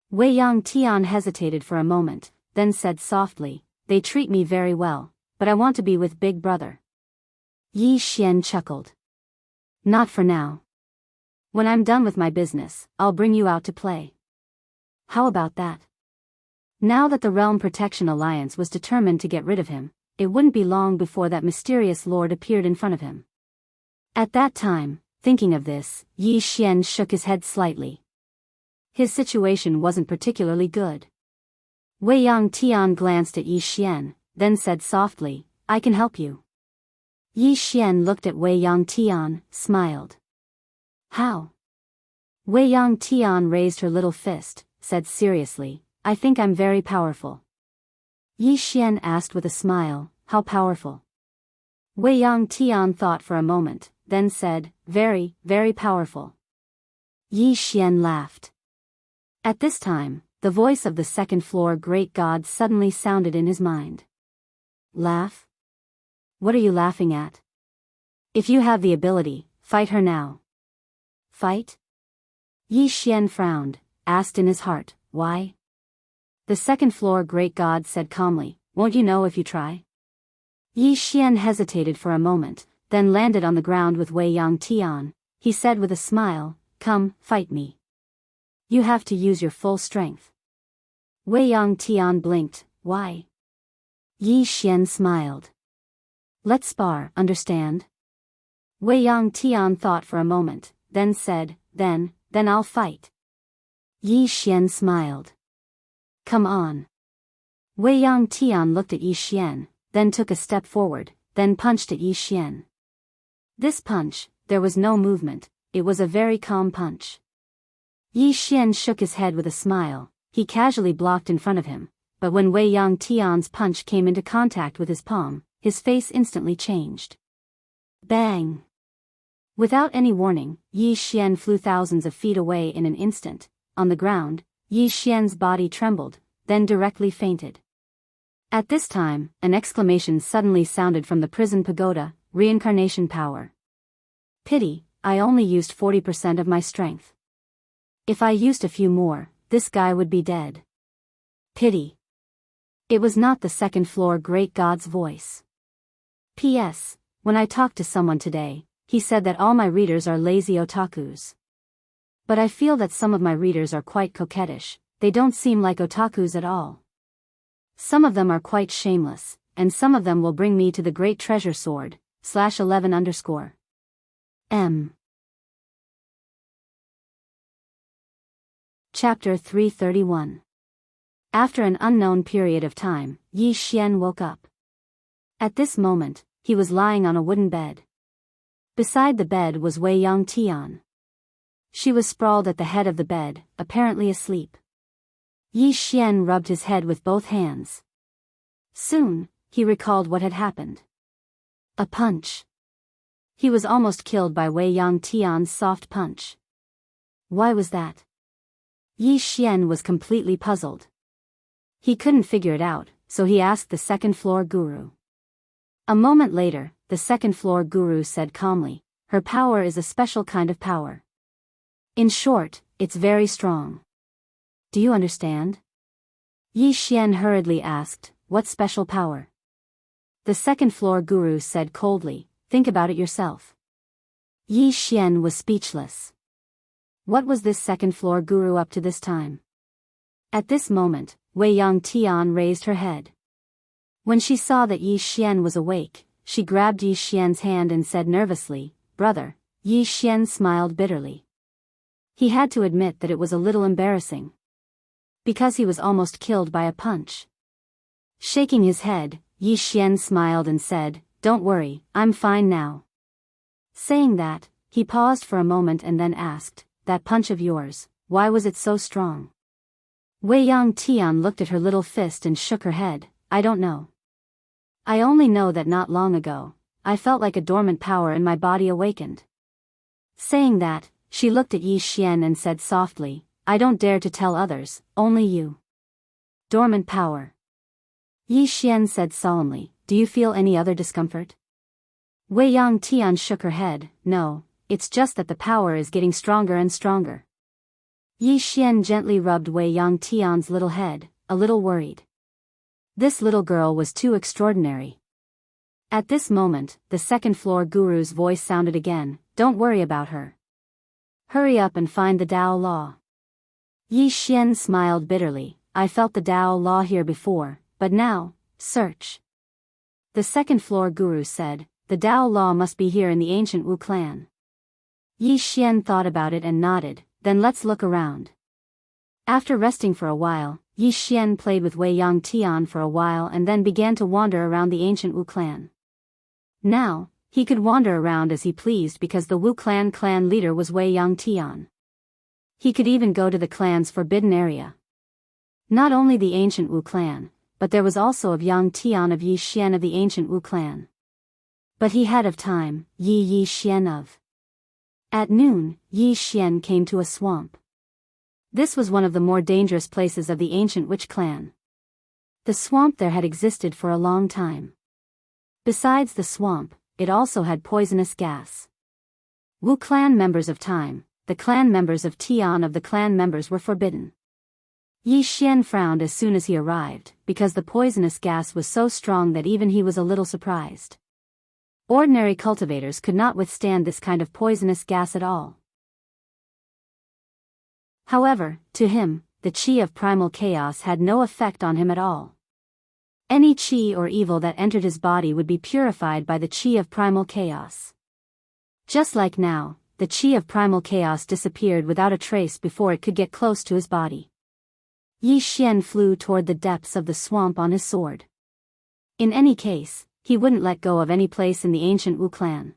Wei Yang Tian hesitated for a moment, then said softly, "They treat me very well, but I want to be with Big Brother." Yi Xian chuckled. "Not for now. When I'm done with my business, I'll bring you out to play. How about that?" Now that the Realm Protection Alliance was determined to get rid of him, it wouldn't be long before that mysterious lord appeared in front of him. At that time, thinking of this, Yi Xian shook his head slightly. His situation wasn't particularly good. Wei Yang Tian glanced at Yi Xian, then said softly, "I can help you." Yi Xian looked at Wei Yang Tian, smiled. "How?" Wei Yang Tian raised her little fist, said seriously, "I think I'm very powerful." Yi Xian asked with a smile, "How powerful?" Wei Yang Tian thought for a moment, then said, "Very, very powerful." Yi Xian laughed. At this time, the voice of the second-floor great god suddenly sounded in his mind. "Laugh? What are you laughing at? If you have the ability, fight her now." "Fight?" Yi Xian frowned, asked in his heart, "Why?" The second-floor great god said calmly, "Won't you know if you try?" Yi Xian hesitated for a moment, then landed on the ground with Wei Yang Tian. He said with a smile, "Come, fight me. You have to use your full strength." Wei Yang Tian blinked, "Why?" Yi Xian smiled. "Let's spar, understand?" Wei Yang Tian thought for a moment, then said, Then I'll fight." Yi Xian smiled. "Come on." Wei Yang Tian looked at Yi Xian, then took a step forward, then punched at Yi Xian. This punch, there was no movement, it was a very calm punch. Yi Xian shook his head with a smile, he casually blocked in front of him, but when Wei Yang Tian's punch came into contact with his palm, his face instantly changed. Bang! Without any warning, Yi Xian flew thousands of feet away in an instant. On the ground, Yi Xian's body trembled, then directly fainted. At this time, an exclamation suddenly sounded from the prison pagoda, "Reincarnation power." "Pity, I only used 40% of my strength. If I used a few more, this guy would be dead. Pity." It was not the second-floor great god's voice. P.S. When I talked to someone today, he said that all my readers are lazy otakus. But I feel that some of my readers are quite coquettish, they don't seem like otakus at all. Some of them are quite shameless, and some of them will bring me to the great treasure sword, /11_. Chapter 331. After an unknown period of time, Yi Xian woke up. At this moment, he was lying on a wooden bed. Beside the bed was Wei Yang Tian. She was sprawled at the head of the bed, apparently asleep. Yi Xian rubbed his head with both hands. Soon, he recalled what had happened. A punch. He was almost killed by Wei Yang Tian's soft punch. Why was that? Yi Xian was completely puzzled. He couldn't figure it out, so he asked the second-floor guru. A moment later, the second-floor guru said calmly, "Her power is a special kind of power. In short, it's very strong. Do you understand?" Yi Xian hurriedly asked, "What special power?" The second-floor guru said coldly, "Think about it yourself." Yi Xian was speechless. What was this second-floor guru up to this time? At this moment, Wei Yangtian raised her head. When she saw that Yi Xian was awake, she grabbed Yi Xian's hand and said nervously, "Brother." Yi Xian smiled bitterly. He had to admit that it was a little embarrassing. Because he was almost killed by a punch. Shaking his head, Yi Xian smiled and said, "Don't worry, I'm fine now." Saying that, he paused for a moment and then asked, "That punch of yours, why was it so strong?" Wei Yangtian looked at her little fist and shook her head, "I don't know. I only know that not long ago, I felt like a dormant power in my body awakened." Saying that, she looked at Yi Xian and said softly, "I don't dare to tell others, only you." Dormant power. Yi Xian said solemnly, "Do you feel any other discomfort?" Wei Yangtian shook her head, "No, it's just that the power is getting stronger and stronger." Yi Xian gently rubbed Wei Yangtian's little head, a little worried. This little girl was too extraordinary. At this moment, the second-floor guru's voice sounded again, "Don't worry about her. Hurry up and find the Tao Law." Yi Xian smiled bitterly, "I felt the Tao Law here before, but now, search." The second-floor guru said, "The Tao Law must be here in the ancient Wu clan." Yi Xian thought about it and nodded, "Then let's look around." After resting for a while, Yi Xian played with Wei Yangtian for a while and then began to wander around the ancient Wu clan. Now, he could wander around as he pleased because the Wu clan leader was Wei Yangtian. He could even go to the clan's forbidden area. Not only the ancient Wu clan, but there was also of Yangtian of Yi Xian of the ancient Wu clan. But he had of time, Yi Xian of. At noon, Yi Xian came to a swamp. This was one of the more dangerous places of the ancient witch clan. The swamp there had existed for a long time. Besides the swamp, it also had poisonous gas. Wu clan members of time, the clan members of Tian of the clan members were forbidden. Yi Xian frowned as soon as he arrived, because the poisonous gas was so strong that even he was a little surprised. Ordinary cultivators could not withstand this kind of poisonous gas at all. However, to him, the qi of primal chaos had no effect on him at all. Any qi or evil that entered his body would be purified by the qi of primal chaos. Just like now, the qi of primal chaos disappeared without a trace before it could get close to his body. Yi Xian flew toward the depths of the swamp on his sword. In any case, he wouldn't let go of any place in the ancient Wu clan.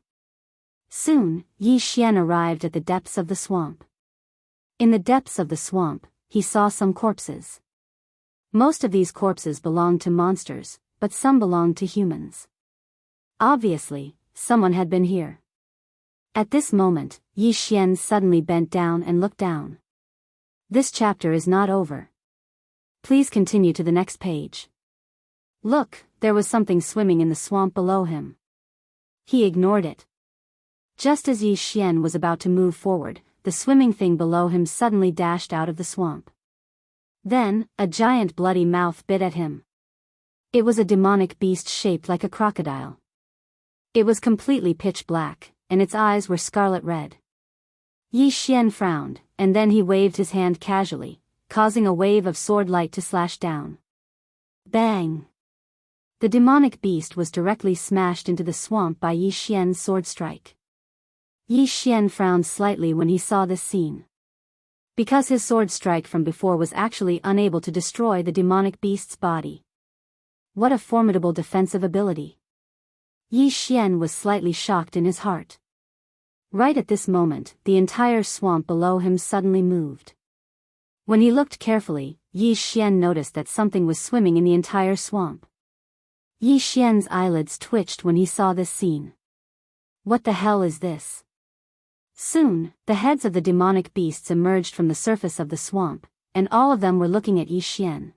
Soon, Yi Xian arrived at the depths of the swamp. In the depths of the swamp, he saw some corpses. Most of these corpses belonged to monsters, but some belonged to humans. Obviously, someone had been here. At this moment, Yi Xian suddenly bent down and looked down. This chapter is not over. Please continue to the next page. Look, there was something swimming in the swamp below him. He ignored it. Just as Yi Xian was about to move forward, the swimming thing below him suddenly dashed out of the swamp. Then, a giant bloody mouth bit at him. It was a demonic beast shaped like a crocodile. It was completely pitch black, and its eyes were scarlet red. Yi Xian frowned, and then he waved his hand casually, causing a wave of sword light to slash down. Bang! The demonic beast was directly smashed into the swamp by Yi Xian's sword strike. Yi Xian frowned slightly when he saw this scene. Because his sword strike from before was actually unable to destroy the demonic beast's body. What a formidable defensive ability. Yi Xian was slightly shocked in his heart. Right at this moment, the entire swamp below him suddenly moved. When he looked carefully, Yi Xian noticed that something was swimming in the entire swamp. Yi Xian's eyelids twitched when he saw this scene. What the hell is this? Soon, the heads of the demonic beasts emerged from the surface of the swamp, and all of them were looking at Yi Xian.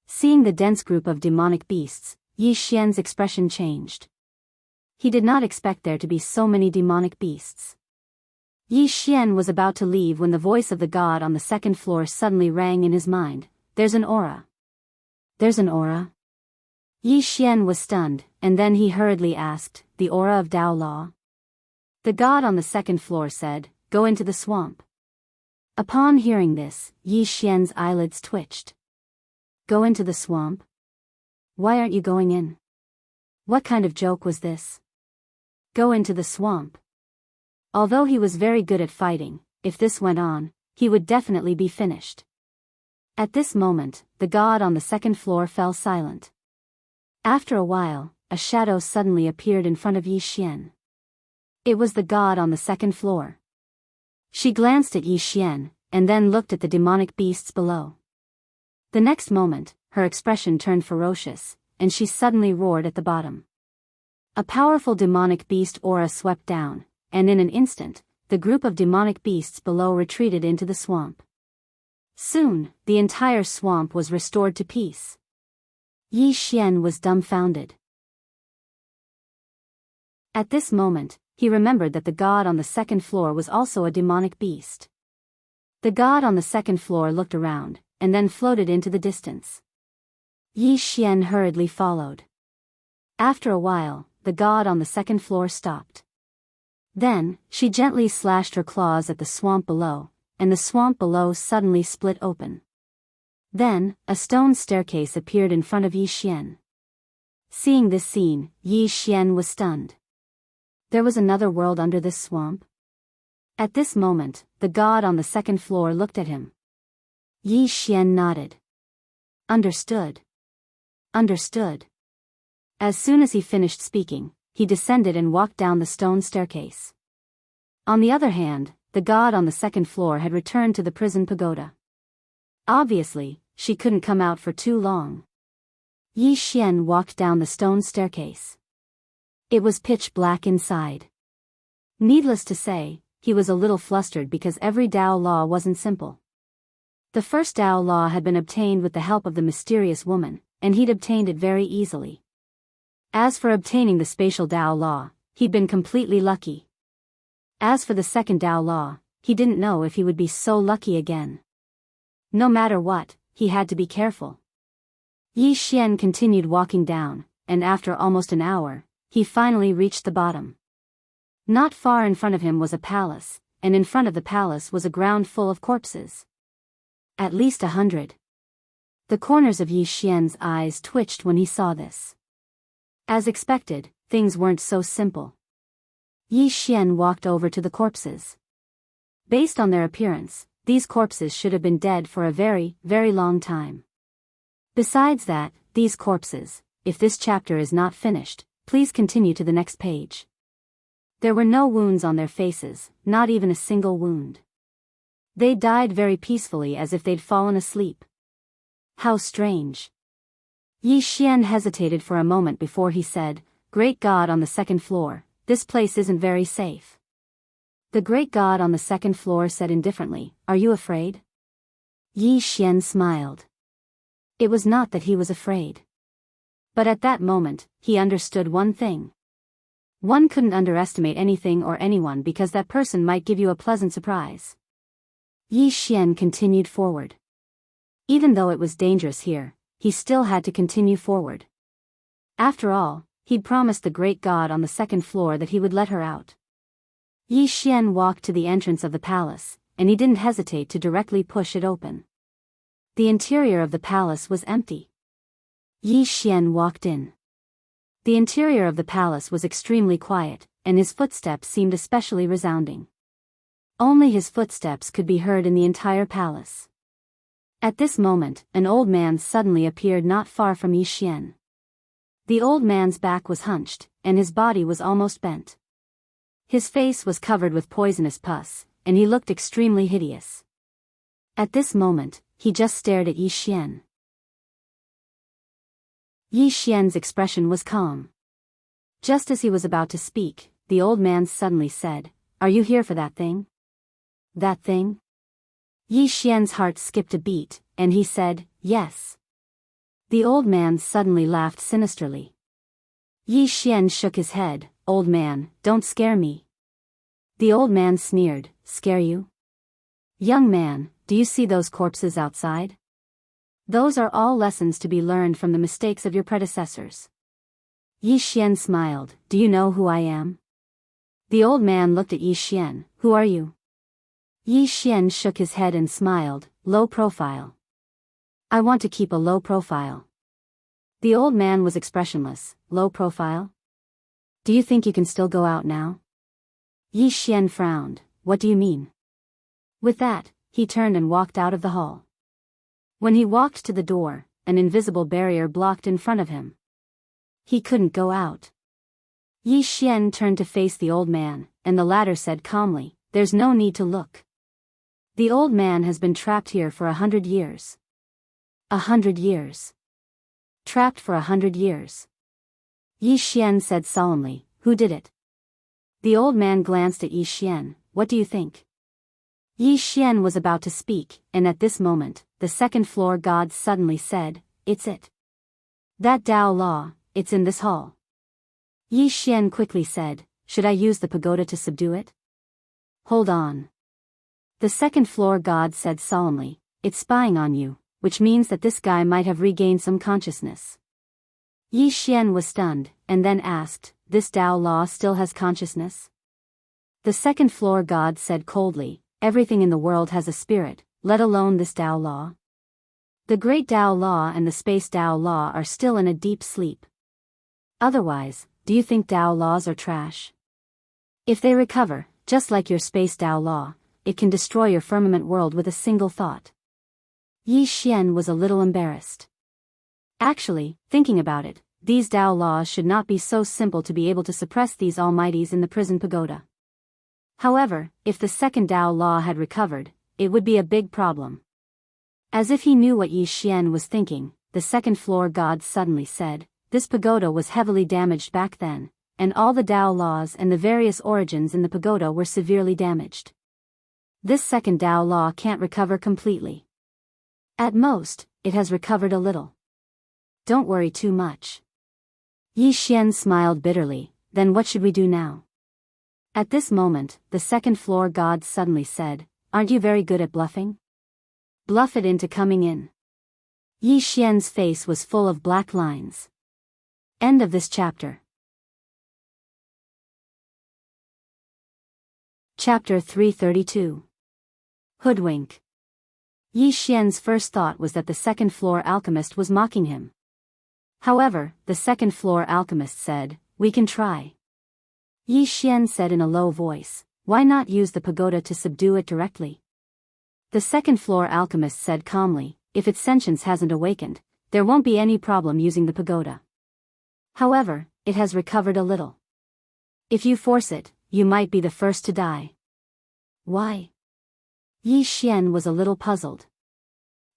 Seeing the dense group of demonic beasts, Yi Xian's expression changed. He did not expect there to be so many demonic beasts. Yi Xian was about to leave when the voice of the god on the second floor suddenly rang in his mind. There's an aura. There's an aura? Yi Xian was stunned, and then he hurriedly asked, the aura of Dao Law? The god on the second floor said, go into the swamp. Upon hearing this, Yi Xian's eyelids twitched. Go into the swamp? Why aren't you going in? What kind of joke was this? Go into the swamp. Although he was very good at fighting, if this went on, he would definitely be finished. At this moment, the god on the second floor fell silent. After a while, a shadow suddenly appeared in front of Yi Xian. It was the god on the second floor. She glanced at Yi Xian, and then looked at the demonic beasts below. The next moment, her expression turned ferocious, and she suddenly roared at the bottom. A powerful demonic beast aura swept down, and in an instant, the group of demonic beasts below retreated into the swamp. Soon, the entire swamp was restored to peace. Yi Xian was dumbfounded. At this moment, he remembered that the god on the second floor was also a demonic beast. The god on the second floor looked around, and then floated into the distance. Yi Xian hurriedly followed. After a while, the god on the second floor stopped. Then, she gently slashed her claws at the swamp below, and the swamp below suddenly split open. Then, a stone staircase appeared in front of Yi Xian. Seeing this scene, Yi Xian was stunned. There was another world under this swamp? At this moment, the god on the second floor looked at him. Yi Xian nodded. Understood. Understood. As soon as he finished speaking, he descended and walked down the stone staircase. On the other hand, the god on the second floor had returned to the prison pagoda. Obviously, she couldn't come out for too long. Yi Xian walked down the stone staircase. It was pitch black inside. Needless to say, he was a little flustered because every Dao law wasn't simple. The first Dao law had been obtained with the help of the mysterious woman, and he'd obtained it very easily. As for obtaining the spatial Dao law, he'd been completely lucky. As for the second Dao law, he didn't know if he would be so lucky again. No matter what, he had to be careful. Yi Xian continued walking down, and after almost an hour, he finally reached the bottom. Not far in front of him was a palace, and in front of the palace was a ground full of corpses. At least 100. The corners of Yi Xian's eyes twitched when he saw this. As expected, things weren't so simple. Yi Xian walked over to the corpses. Based on their appearance, these corpses should have been dead for a very, very long time. Besides that, these corpses, if this chapter is not finished, please continue to the next page. There were no wounds on their faces, not even a single wound. They died very peacefully as if they'd fallen asleep. How strange. Yi Xian hesitated for a moment before he said, Great God on the second floor, this place isn't very safe. The great god on the second floor said indifferently, Are you afraid? Yi Xian smiled. It was not that he was afraid. But at that moment, he understood one thing. One couldn't underestimate anything or anyone because that person might give you a pleasant surprise. Yi Xian continued forward. Even though it was dangerous here, he still had to continue forward. After all, he'd promised the great god on the second floor that he would let her out. Yi Xian walked to the entrance of the palace, and he didn't hesitate to directly push it open. The interior of the palace was empty. Yi Xian walked in. The interior of the palace was extremely quiet, and his footsteps seemed especially resounding. Only his footsteps could be heard in the entire palace. At this moment, an old man suddenly appeared not far from Yi Xian. The old man's back was hunched, and his body was almost bent. His face was covered with poisonous pus, and he looked extremely hideous. At this moment, he just stared at Yi Xian. Yi Xian's expression was calm. Just as he was about to speak, the old man suddenly said, Are you here for that thing? That thing? Yi Xian's heart skipped a beat, and he said, Yes. The old man suddenly laughed sinisterly. Yi Xian shook his head. Old man, don't scare me. The old man sneered. Scare you? Young man, do you see those corpses outside? Those are all lessons to be learned from the mistakes of your predecessors. Yi Xian smiled. Do you know who I am? The old man looked at Yi Xian. Who are you? Yi Xian shook his head and smiled. Low profile. I want to keep a low profile. The old man was expressionless. Low profile? Do you think you can still go out now? Yi Xian frowned. What do you mean? With that, he turned and walked out of the hall. When he walked to the door, an invisible barrier blocked in front of him. He couldn't go out. Yi Xian turned to face the old man, and the latter said calmly, There's no need to look. The old man has been trapped here for 100 years. 100 years. Trapped for 100 years. Yi Xian said solemnly, Who did it? The old man glanced at Yi Xian. What do you think? Yi Xian was about to speak, and at this moment, the second-floor god suddenly said, It's it. That Dao law, it's in this hall. Yi Xian quickly said, Should I use the pagoda to subdue it? Hold on. The second-floor god said solemnly, It's spying on you, which means that this guy might have regained some consciousness. Yi Xian was stunned, and then asked, This Dao law still has consciousness? The second-floor god said coldly, Everything in the world has a spirit, let alone this Dao law. The Great Dao law and the Space Dao law are still in a deep sleep. Otherwise, do you think Dao laws are trash? If they recover, just like your Space Dao law, it can destroy your firmament world with a single thought. Yi Xian was a little embarrassed. Actually, thinking about it, these Dao laws should not be so simple to be able to suppress these almighties in the prison pagoda. However, if the second Dao law had recovered, it would be a big problem. As if he knew what Yi Xian was thinking, the second-floor god suddenly said, This pagoda was heavily damaged back then, and all the Dao laws and the various origins in the pagoda were severely damaged. This second Dao law can't recover completely. At most, it has recovered a little. Don't worry too much. Yi Xian smiled bitterly. Then what should we do now? At this moment, the second-floor god suddenly said, Aren't you very good at bluffing? Bluff it into coming in. Yi Xian's face was full of black lines. End of this chapter. Chapter 332. Hoodwink. Yi Xian's first thought was that the second-floor alchemist was mocking him. However, the second-floor alchemist said, We can try. Yi Xian said in a low voice, Why not use the pagoda to subdue it directly? The second-floor alchemist said calmly, If its sentience hasn't awakened, there won't be any problem using the pagoda. However, it has recovered a little. If you force it, you might be the first to die. Why? Yi Xian was a little puzzled.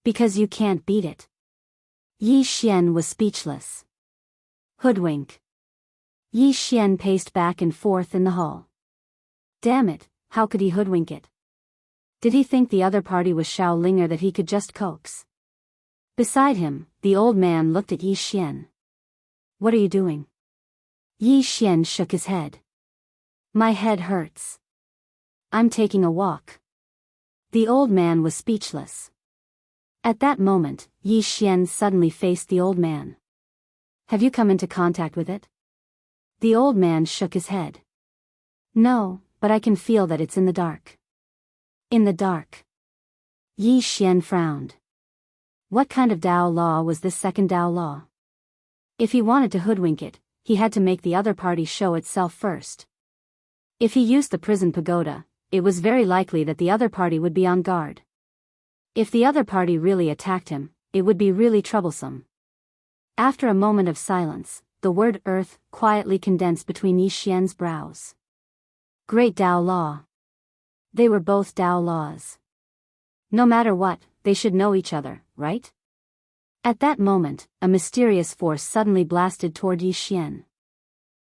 Because you can't beat it. Yi Xian was speechless. Hoodwink. Yi Xian paced back and forth in the hall. Damn it, how could he hoodwink it? Did he think the other party was Shaoling or that he could just coax? Beside him, the old man looked at Yi Xian. What are you doing? Yi Xian shook his head. My head hurts. I'm taking a walk. The old man was speechless. At that moment, Yi Xian suddenly faced the old man. Have you come into contact with it? The old man shook his head. No, but I can feel that it's in the dark. In the dark. Yi Xian frowned. What kind of Dao law was this second Dao law? If he wanted to hoodwink it, he had to make the other party show itself first. If he used the prison pagoda, it was very likely that the other party would be on guard. If the other party really attacked him, it would be really troublesome. After a moment of silence, the word earth quietly condensed between Yi Xian's brows. Great Dao law. They were both Dao laws. No matter what, they should know each other, right? At that moment, a mysterious force suddenly blasted toward Yi Xian.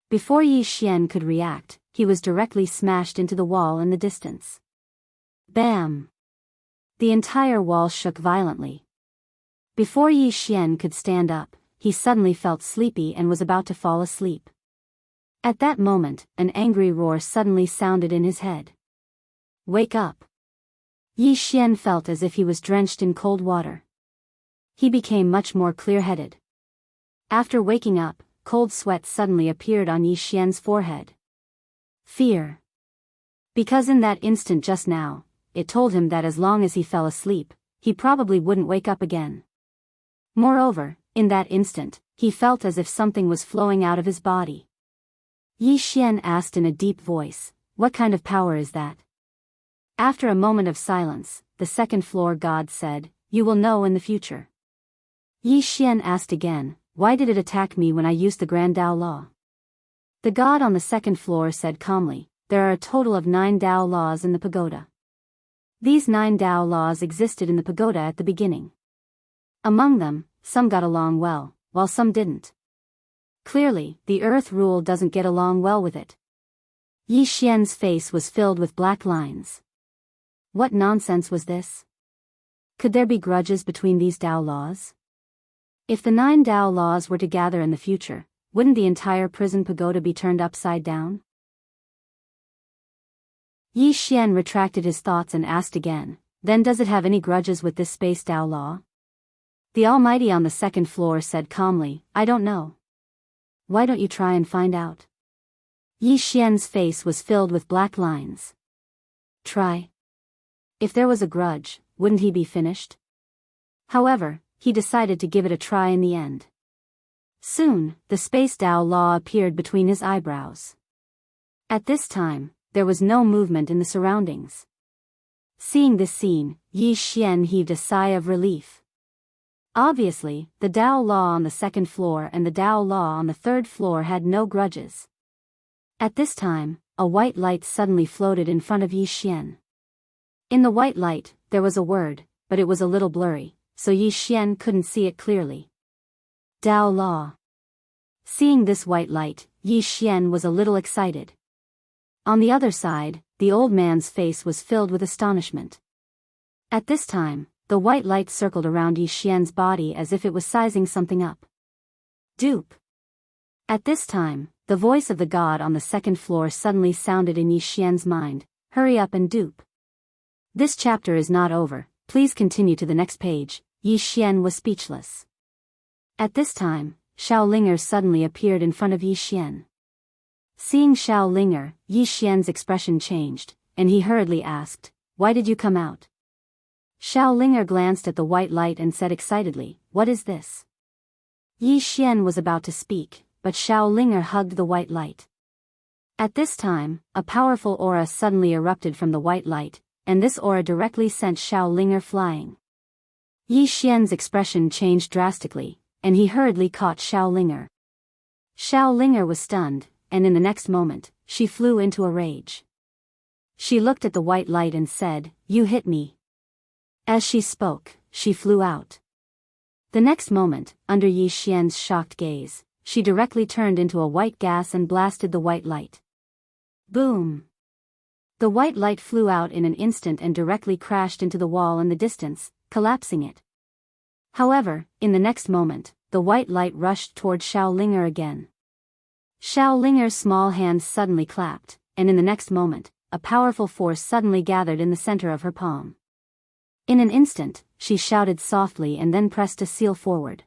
Before Yi Xian could react, he was directly smashed into the wall in the distance. Bam! The entire wall shook violently. Before Yi Xian could stand up, he suddenly felt sleepy and was about to fall asleep. At that moment, an angry roar suddenly sounded in his head. "Wake up!" Yi Xian felt as if he was drenched in cold water. He became much more clear-headed. After waking up, cold sweat suddenly appeared on Yi Xian's forehead. Fear. Because in that instant just now, it told him that as long as he fell asleep, he probably wouldn't wake up again. Moreover, in that instant, he felt as if something was flowing out of his body. Yi Xian asked in a deep voice, "What kind of power is that?" After a moment of silence, the second-floor god said, "You will know in the future." Yi Xian asked again, "Why did it attack me when I used the Grand Dao Law?" The god on the second floor said calmly, "There are a total of 9 Dao laws in the pagoda. These 9 Dao laws existed in the pagoda at the beginning. Among them, some got along well, while some didn't. Clearly, the earth rule doesn't get along well with it." Yi Xian's face was filled with black lines. What nonsense was this? Could there be grudges between these Dao laws? If the 9 Dao laws were to gather in the future, wouldn't the entire prison pagoda be turned upside down? Yi Xian retracted his thoughts and asked again, "Then does it have any grudges with this space Dao law?" The Almighty on the second floor said calmly, "I don't know. Why don't you try and find out?" Yi Xian's face was filled with black lines. Try? If there was a grudge, wouldn't he be finished? However, he decided to give it a try in the end. Soon, the space Dao law appeared between his eyebrows. At this time, there was no movement in the surroundings. Seeing this scene, Yi Xian heaved a sigh of relief. Obviously, the Dao law on the second floor and the Dao law on the third floor had no grudges. At this time, a white light suddenly floated in front of Yi Xian. In the white light, there was a word, but it was a little blurry, so Yi Xian couldn't see it clearly. Dao law. Seeing this white light, Yi Xian was a little excited. On the other side, the old man's face was filled with astonishment. At this time, the white light circled around Yi Xian's body as if it was sizing something up. Dupe. At this time, the voice of the god on the second floor suddenly sounded in Yi Xian's mind, "Hurry up and dupe." This chapter is not over, please continue to the next page. Yi Xian was speechless. At this time, Shaolinger suddenly appeared in front of Yi Xian. Seeing Shaolinger, Yi Xian's expression changed, and he hurriedly asked, "Why did you come out?" Shaolinger glanced at the white light and said excitedly, "What is this?" Yi Xian was about to speak, but Shaolinger hugged the white light. At this time, a powerful aura suddenly erupted from the white light, and this aura directly sent Shaolinger flying. Yi Xian's expression changed drastically, and he hurriedly caught Shaolinger. Shaolinger was stunned, and in the next moment, she flew into a rage. She looked at the white light and said, "You hit me." As she spoke, she flew out. The next moment, under Yi Xian's shocked gaze, she directly turned into a white gas and blasted the white light. Boom! The white light flew out in an instant and directly crashed into the wall in the distance, collapsing it. However, in the next moment, the white light rushed toward Shaolinger again. Shaolinger's small hands suddenly clapped, and in the next moment, a powerful force suddenly gathered in the center of her palm. In an instant, she shouted softly and then pressed a seal forward.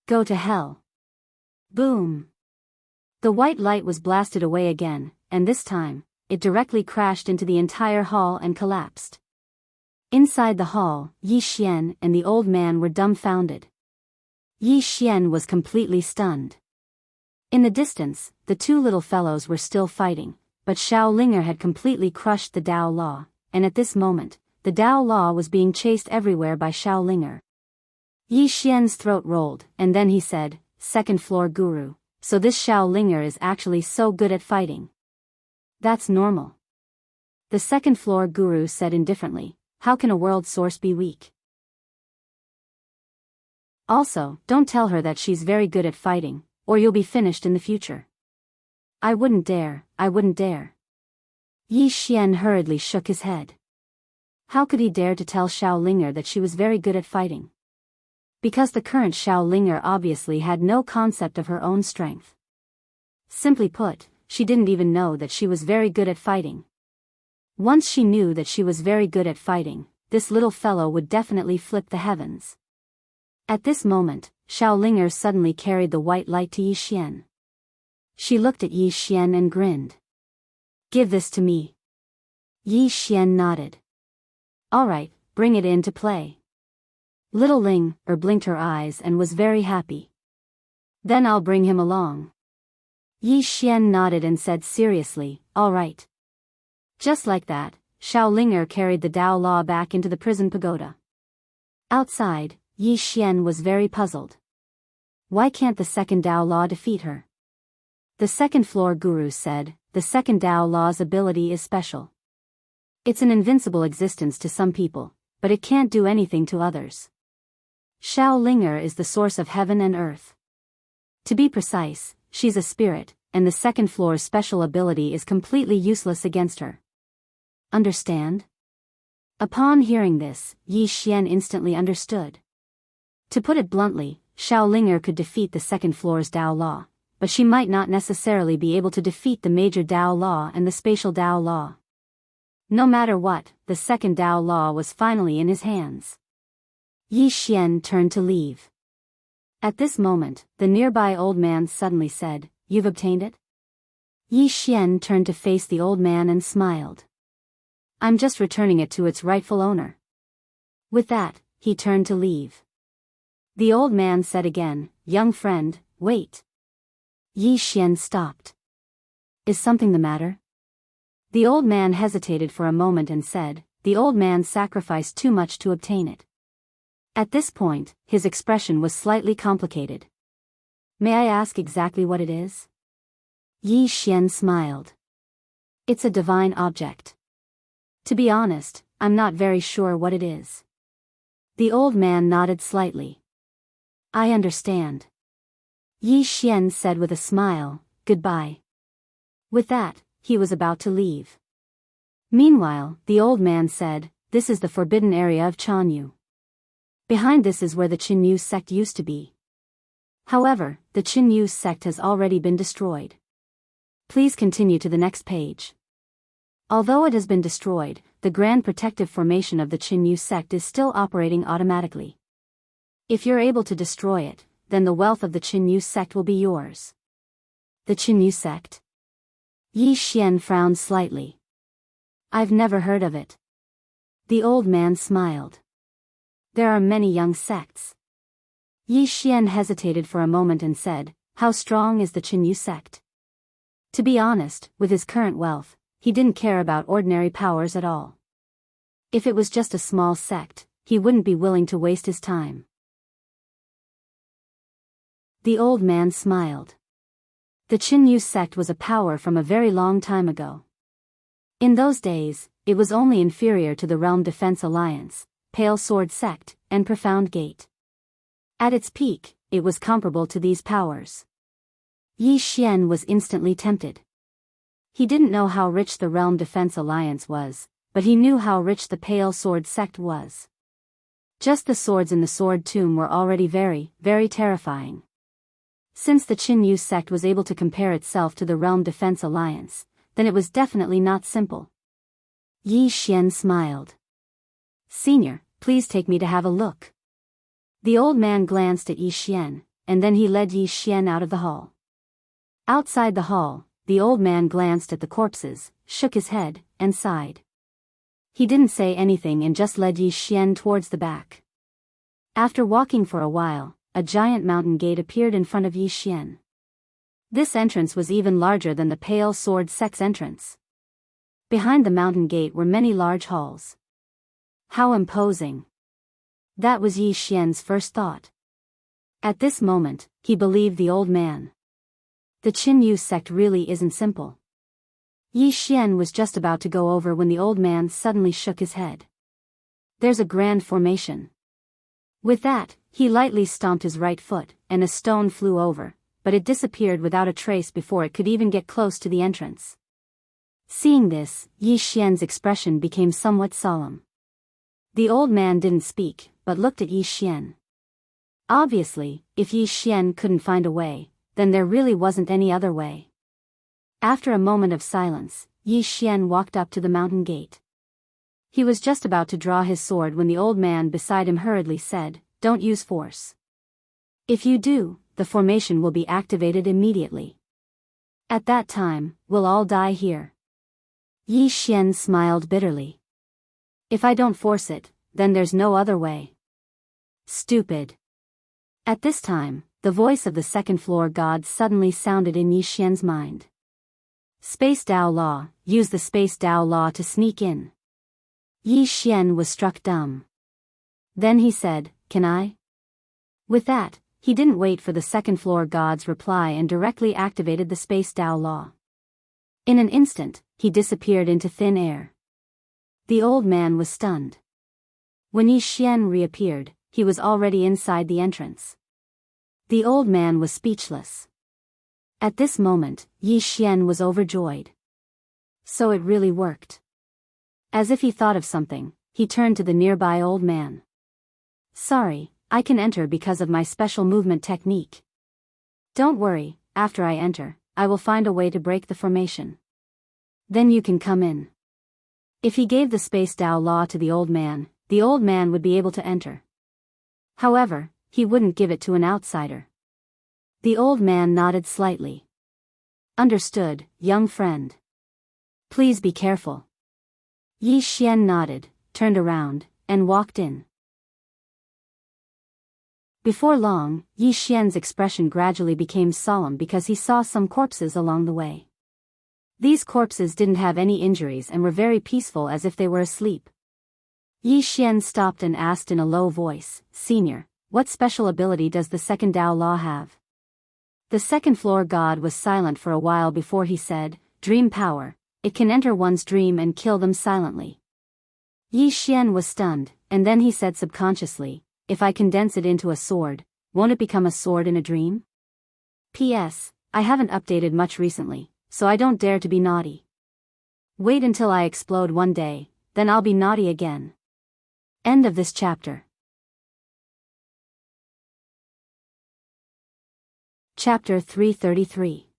"Go to hell." Boom! The white light was blasted away again, and this time, it directly crashed into the entire hall and collapsed. Inside the hall, Yi Xian and the old man were dumbfounded. Yi Xian was completely stunned. In the distance, the two little fellows were still fighting, but Shaolinger had completely crushed the Dao Law, and at this moment, the Dao Law was being chased everywhere by Shaolinger. Yi Xian's throat rolled, and then he said, "Second floor guru, so this Shaolinger is actually so good at fighting." "That's normal." The second floor guru said indifferently, "How can a world source be weak? Also, don't tell her that she's very good at fighting, or you'll be finished in the future." I wouldn't dare. Yi Xian hurriedly shook his head. How could he dare to tell Shaolinger that she was very good at fighting? Because the current Shaolinger obviously had no concept of her own strength. Simply put, she didn't even know that she was very good at fighting. Once she knew that she was very good at fighting, this little fellow would definitely flip the heavens. At this moment, Shaolinger suddenly carried the white light to Yi Xian. She looked at Yi Xian and grinned. "Give this to me." Yi Xian nodded. "All right, bring it into play." Little Ling blinked her eyes and was very happy. "Then I'll bring him along." Yi Xian nodded and said seriously, "All right." Just like that, Shaolinger carried the Tao Law back into the prison pagoda. Outside, Yi Xian was very puzzled. Why can't the second Tao Law defeat her? The second floor guru said, the second Tao Law's ability is special. It's an invincible existence to some people, but it can't do anything to others. Shaolinger is the source of heaven and earth. To be precise, she's a spirit, and the second floor's special ability is completely useless against her. Understand? Upon hearing this, Yi Xian instantly understood. To put it bluntly, Shaolinger could defeat the second floor's Tao Law, but she might not necessarily be able to defeat the major Tao Law and the spatial Tao Law. No matter what, the second Tao Law was finally in his hands. Yi Xian turned to leave. At this moment, the nearby old man suddenly said, "You've obtained it?" Yi Xian turned to face the old man and smiled. "I'm just returning it to its rightful owner." With that, he turned to leave. The old man said again, "Young friend, wait." Yi Xian stopped. "Is something the matter?" The old man hesitated for a moment and said, "The old man sacrificed too much to obtain it." At this point, his expression was slightly complicated. "May I ask exactly what it is?" Yi Xian smiled. "It's a divine object. To be honest, I'm not very sure what it is." The old man nodded slightly. "I understand." Yi Xian said with a smile, "Goodbye." With that, he was about to leave. Meanwhile, the old man said, "This is the forbidden area of Jianghu. Behind this is where the Qinyu sect used to be. However, the Qinyu sect has already been destroyed. Please continue to the next page." Although it has been destroyed, the grand protective formation of the Qinyu sect is still operating automatically. If you're able to destroy it, then the wealth of the Qinyu sect will be yours. The Qinyu sect? Yi Xian frowned slightly. "I've never heard of it." The old man smiled. "There are many young sects." Yi Xian hesitated for a moment and said, "How strong is the Qinyu sect?" To be honest, with his current wealth, he didn't care about ordinary powers at all. If it was just a small sect, he wouldn't be willing to waste his time. The old man smiled. The Qinyu sect was a power from a very long time ago. In those days, it was only inferior to the Realm Defense Alliance, Pale Sword Sect, and Profound Gate. At its peak, it was comparable to these powers. Yi Xian was instantly tempted. He didn't know how rich the Realm Defense Alliance was, but he knew how rich the Pale Sword Sect was. Just the swords in the Sword Tomb were already very, very terrifying. Since the Qinyu sect was able to compare itself to the Realm Defense Alliance, then it was definitely not simple. Yi Xian smiled. "Senior, please take me to have a look." The old man glanced at Yi Xian, and then he led Yi Xian out of the hall. Outside the hall, the old man glanced at the corpses, shook his head, and sighed. He didn't say anything and just led Yi Xian towards the back. After walking for a while, a giant mountain gate appeared in front of Yi Xian. This entrance was even larger than the Pale Sword Sect's entrance. Behind the mountain gate were many large halls. How imposing! That was Yi Xian's first thought. At this moment, he believed the old man. The Qinyu sect really isn't simple. Yi Xian was just about to go over when the old man suddenly shook his head. "There's a grand formation." With that, he lightly stomped his right foot, and a stone flew over, but it disappeared without a trace before it could even get close to the entrance. Seeing this, Yi Xian's expression became somewhat solemn. The old man didn't speak, but looked at Yi Xian. Obviously, if Yi Xian couldn't find a way, then there really wasn't any other way. After a moment of silence, Yi Xian walked up to the mountain gate. He was just about to draw his sword when the old man beside him hurriedly said, "Don't use force. If you do, the formation will be activated immediately. At that time, we'll all die here." Yi Xian smiled bitterly. "If I don't force it, then there's no other way." Stupid. At this time, the voice of the second-floor god suddenly sounded in Yi Xian's mind. "Space Dao Law, use the Space Dao Law to sneak in." Yi Xian was struck dumb. Then he said, "Can I?" With that, he didn't wait for the second-floor god's reply and directly activated the Space Dao Law. In an instant, he disappeared into thin air. The old man was stunned. When Yi Xian reappeared, he was already inside the entrance. The old man was speechless. At this moment, Yi Xian was overjoyed. So it really worked. As if he thought of something, he turned to the nearby old man. "Sorry, I can enter because of my special movement technique. Don't worry, after I enter, I will find a way to break the formation. Then you can come in." If he gave the Space Dao Law to the old man would be able to enter. However, he wouldn't give it to an outsider. The old man nodded slightly. "Understood, young friend. Please be careful." Yi Xian nodded, turned around, and walked in. Before long, Yi Xian's expression gradually became solemn because he saw some corpses along the way. These corpses didn't have any injuries and were very peaceful as if they were asleep. Yi Xian stopped and asked in a low voice, "Senior, what special ability does the second Dao Law have?" The second-floor god was silent for a while before he said, "Dream power. It can enter one's dream and kill them silently." Yi Xian was stunned, and then he said subconsciously, "If I condense it into a sword, won't it become a sword in a dream? P.S. I haven't updated much recently, so I don't dare to be naughty. Wait until I explode one day, then I'll be naughty again." End of this chapter. Chapter 333.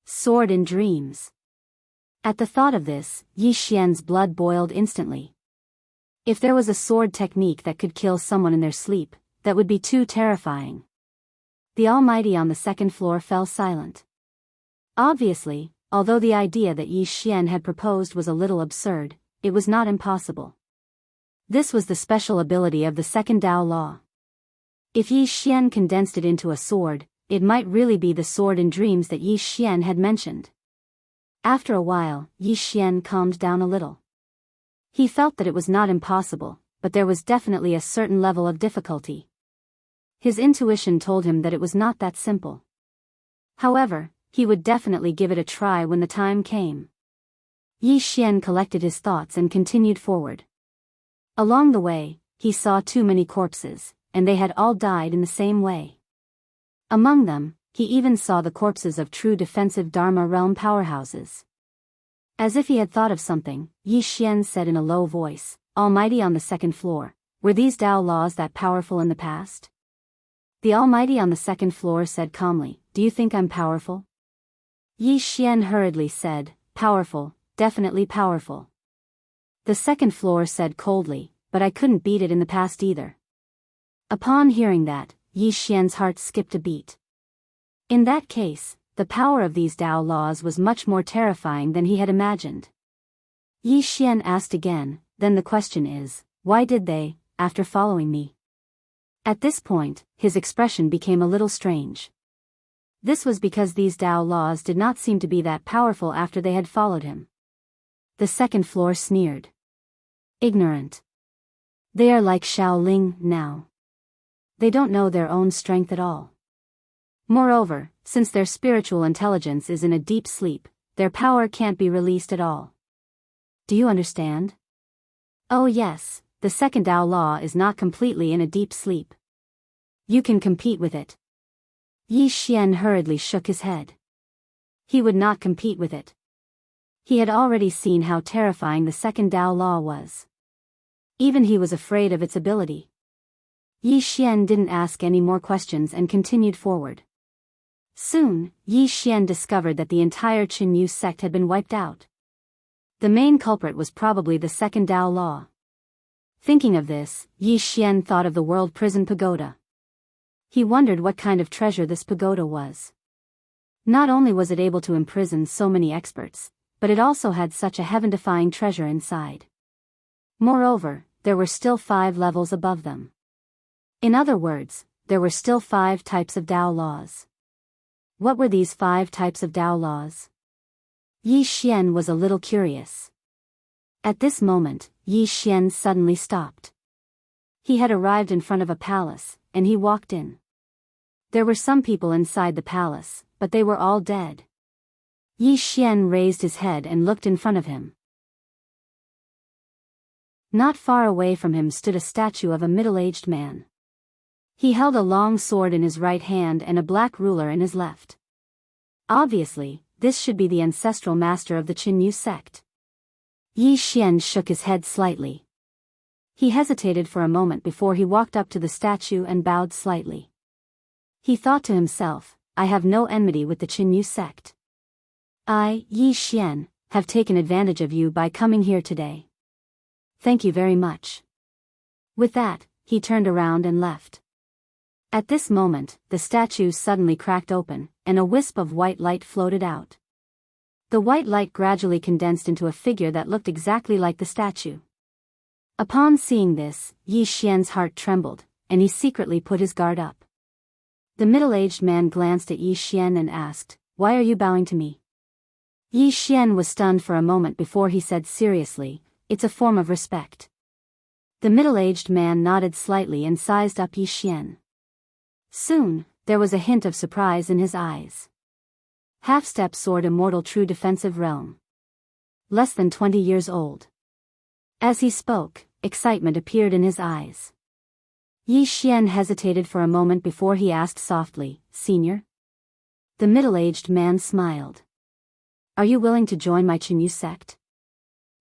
Sword in Dreams. At the thought of this, Yi Xian's blood boiled instantly. If there was a sword technique that could kill someone in their sleep, that would be too terrifying. The Almighty on the second floor fell silent. Obviously, although the idea that Yi Xian had proposed was a little absurd, it was not impossible. This was the special ability of the second Dao Law. If Yi Xian condensed it into a sword, it might really be the sword in dreams that Yi Xian had mentioned. After a while, Yi Xian calmed down a little. He felt that it was not impossible, but there was definitely a certain level of difficulty. His intuition told him that it was not that simple. However, he would definitely give it a try when the time came. Yi Xian collected his thoughts and continued forward. Along the way, he saw too many corpses, and they had all died in the same way. Among them, he even saw the corpses of true defensive Dharma realm powerhouses. As if he had thought of something, Yi Xian said in a low voice, "Almighty on the second floor, were these Dao laws that powerful in the past?" The Almighty on the second floor said calmly, "Do you think I'm powerful?" Yi Xian hurriedly said, "Powerful, definitely powerful." The second floor said coldly, "But I couldn't beat it in the past either." Upon hearing that, Yi Xian's heart skipped a beat. In that case, the power of these Dao laws was much more terrifying than he had imagined. Yi Xian asked again, "Then the question is, why did they, after following me?" At this point, his expression became a little strange. This was because these Dao laws did not seem to be that powerful after they had followed him. The second floor sneered. "Ignorant. They are like Shaolin now. They don't know their own strength at all. Moreover, since their spiritual intelligence is in a deep sleep, their power can't be released at all. Do you understand?" "Oh yes, the second Dao law is not completely in a deep sleep. You can compete with it." Yi Xian hurriedly shook his head. He would not compete with it. He had already seen how terrifying the second Dao law was. Even he was afraid of its ability. Yi Xian didn't ask any more questions and continued forward. Soon, Yi Xian discovered that the entire Qinyu sect had been wiped out. The main culprit was probably the second Dao law. Thinking of this, Yi Xian thought of the world prison pagoda. He wondered what kind of treasure this pagoda was. Not only was it able to imprison so many experts, but it also had such a heaven-defying treasure inside. Moreover, there were still 5 levels above them. In other words, there were still 5 types of Dao laws. What were these 5 types of Dao laws? Yi Xian was a little curious. At this moment, Yi Xian suddenly stopped. He had arrived in front of a palace, and he walked in. There were some people inside the palace, but they were all dead. Yi Xian raised his head and looked in front of him. Not far away from him stood a statue of a middle-aged man. He held a long sword in his right hand and a black ruler in his left. Obviously, this should be the ancestral master of the Qinyu sect. Yi Xian shook his head slightly. He hesitated for a moment before he walked up to the statue and bowed slightly. He thought to himself, I have no enmity with the Qinyu sect. I, Yi Xian, have taken advantage of you by coming here today. Thank you very much. With that, he turned around and left. At this moment, the statue suddenly cracked open, and a wisp of white light floated out. The white light gradually condensed into a figure that looked exactly like the statue. Upon seeing this, Yi Xian's heart trembled, and he secretly put his guard up. The middle-aged man glanced at Yi Xian and asked, Why are you bowing to me? Yi Xian was stunned for a moment before he said seriously, It's a form of respect. The middle-aged man nodded slightly and sized up Yi Xian. Soon, there was a hint of surprise in his eyes. Half-step sword Immortal true defensive realm. Less than 20 years old. As he spoke, excitement appeared in his eyes. Yi Xian hesitated for a moment before he asked softly, Senior? The middle-aged man smiled. Are you willing to join my Qinyu sect?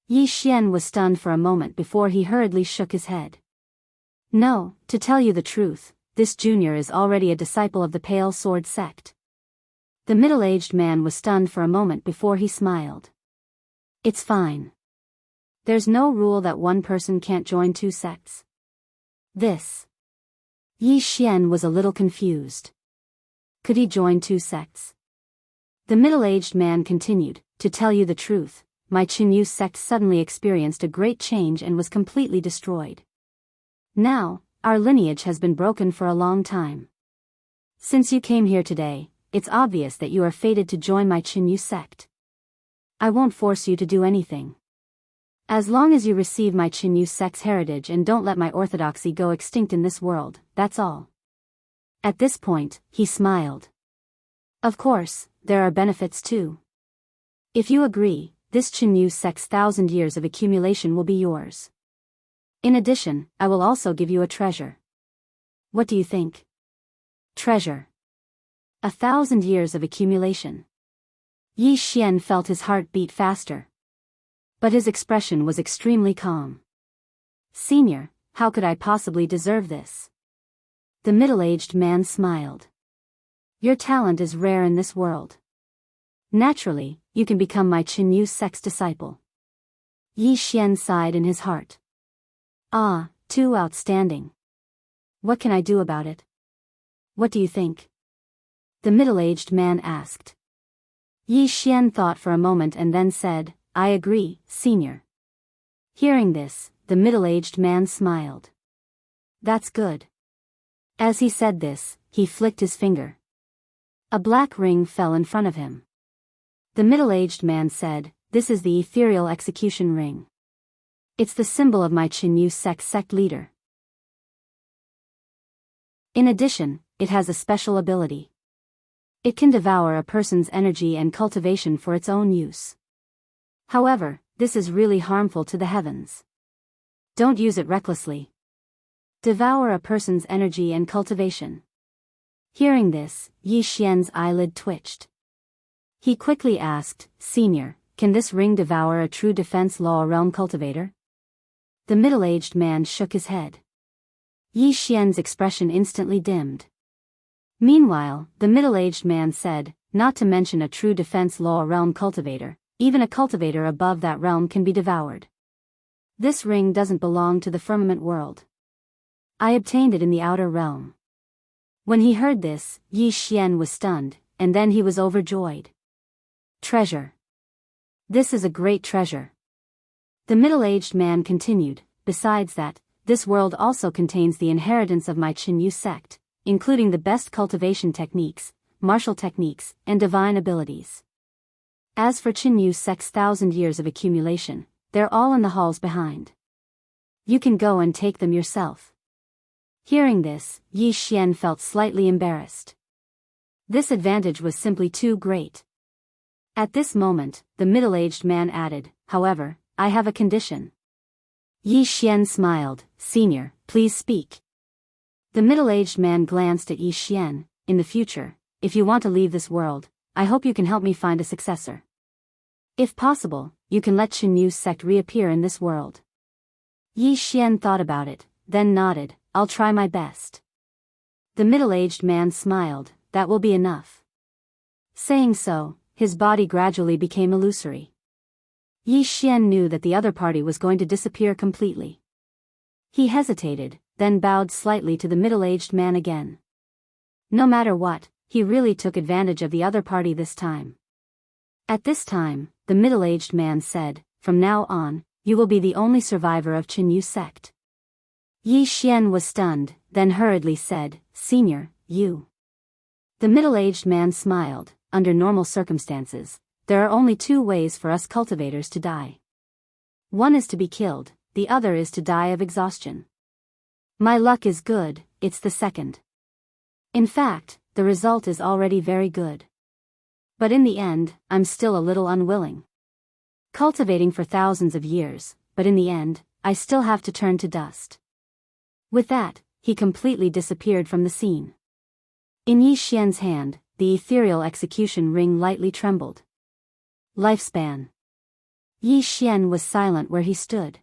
Yi Xian was stunned for a moment before he hurriedly shook his head. No, to tell you the truth, this junior is already a disciple of the Pale Sword sect. The middle-aged man was stunned for a moment before he smiled. It's fine. There's no rule that one person can't join 2 sects. This. Yi Xian was a little confused. Could he join 2 sects? The middle-aged man continued, To tell you the truth, my Qinyu sect suddenly experienced a great change and was completely destroyed. Now, our lineage has been broken for a long time. Since you came here today, it's obvious that you are fated to join my Qinyu sect. I won't force you to do anything. As long as you receive my Qinyu sect's heritage and don't let my orthodoxy go extinct in this world, that's all. At this point, he smiled. Of course, there are benefits too. If you agree, this Qinyu sect's 1,000 years of accumulation will be yours. In addition, I will also give you a treasure. What do you think? Treasure. 1,000 years of accumulation. Yi Xian felt his heart beat faster. But his expression was extremely calm. Senior, how could I possibly deserve this? The middle-aged man smiled. Your talent is rare in this world. Naturally, you can become my Qinyu sect's disciple. Yi Xian sighed in his heart. Ah, too outstanding. What can I do about it? What do you think? The middle-aged man asked. Yi Xian thought for a moment and then said, I agree, Senior. Hearing this, the middle-aged man smiled. That's good. As he said this, he flicked his finger. A black ring fell in front of him. The middle-aged man said, This is the ethereal execution ring. It's the symbol of my Qinyu sect leader. In addition, it has a special ability. It can devour a person's energy and cultivation for its own use. However, this is really harmful to the heavens. Don't use it recklessly. Devour a person's energy and cultivation. Hearing this, Yi Xian's eyelid twitched. He quickly asked, Senior, can this ring devour a true defense law realm cultivator? The middle-aged man shook his head. Yi Xian's expression instantly dimmed. Meanwhile, the middle-aged man said, not to mention a true defense law realm cultivator, even a cultivator above that realm can be devoured. This ring doesn't belong to the firmament world. I obtained it in the outer realm. When he heard this, Yi Xian was stunned, and then he was overjoyed. Treasure. This is a great treasure. The middle-aged man continued, besides that, this world also contains the inheritance of my Jianghu sect, including the best cultivation techniques, martial techniques, and divine abilities. As for Jianghu sect's 1,000 years of accumulation, they're all in the halls behind. You can go and take them yourself. Hearing this, Yi Xian felt slightly embarrassed. This advantage was simply too great. At this moment, the middle-aged man added, however, I have a condition. Yi Xian smiled, Senior, please speak. The middle-aged man glanced at Yi Xian. In the future, if you want to leave this world, I hope you can help me find a successor. If possible, you can let Jianghu sect reappear in this world. Yi Xian thought about it, then nodded, I'll try my best. The middle-aged man smiled, that will be enough. Saying so, his body gradually became illusory. Yi Xian knew that the other party was going to disappear completely. He hesitated, then bowed slightly to the middle-aged man again. No matter what, he really took advantage of the other party this time. At this time, the middle-aged man said, from now on, you will be the only survivor of Jianghu sect. Yi Xian was stunned, then hurriedly said, Senior, you. The middle-aged man smiled, under normal circumstances, there are only two ways for us cultivators to die. One is to be killed, the other is to die of exhaustion. My luck is good, it's the second. In fact, the result is already very good. But in the end, I'm still a little unwilling. Cultivating for thousands of years, but in the end, I still have to turn to dust. With that, he completely disappeared from the scene. In Yi Xian's hand, the ethereal execution ring lightly trembled. Lifespan. Yi Xian was silent where he stood.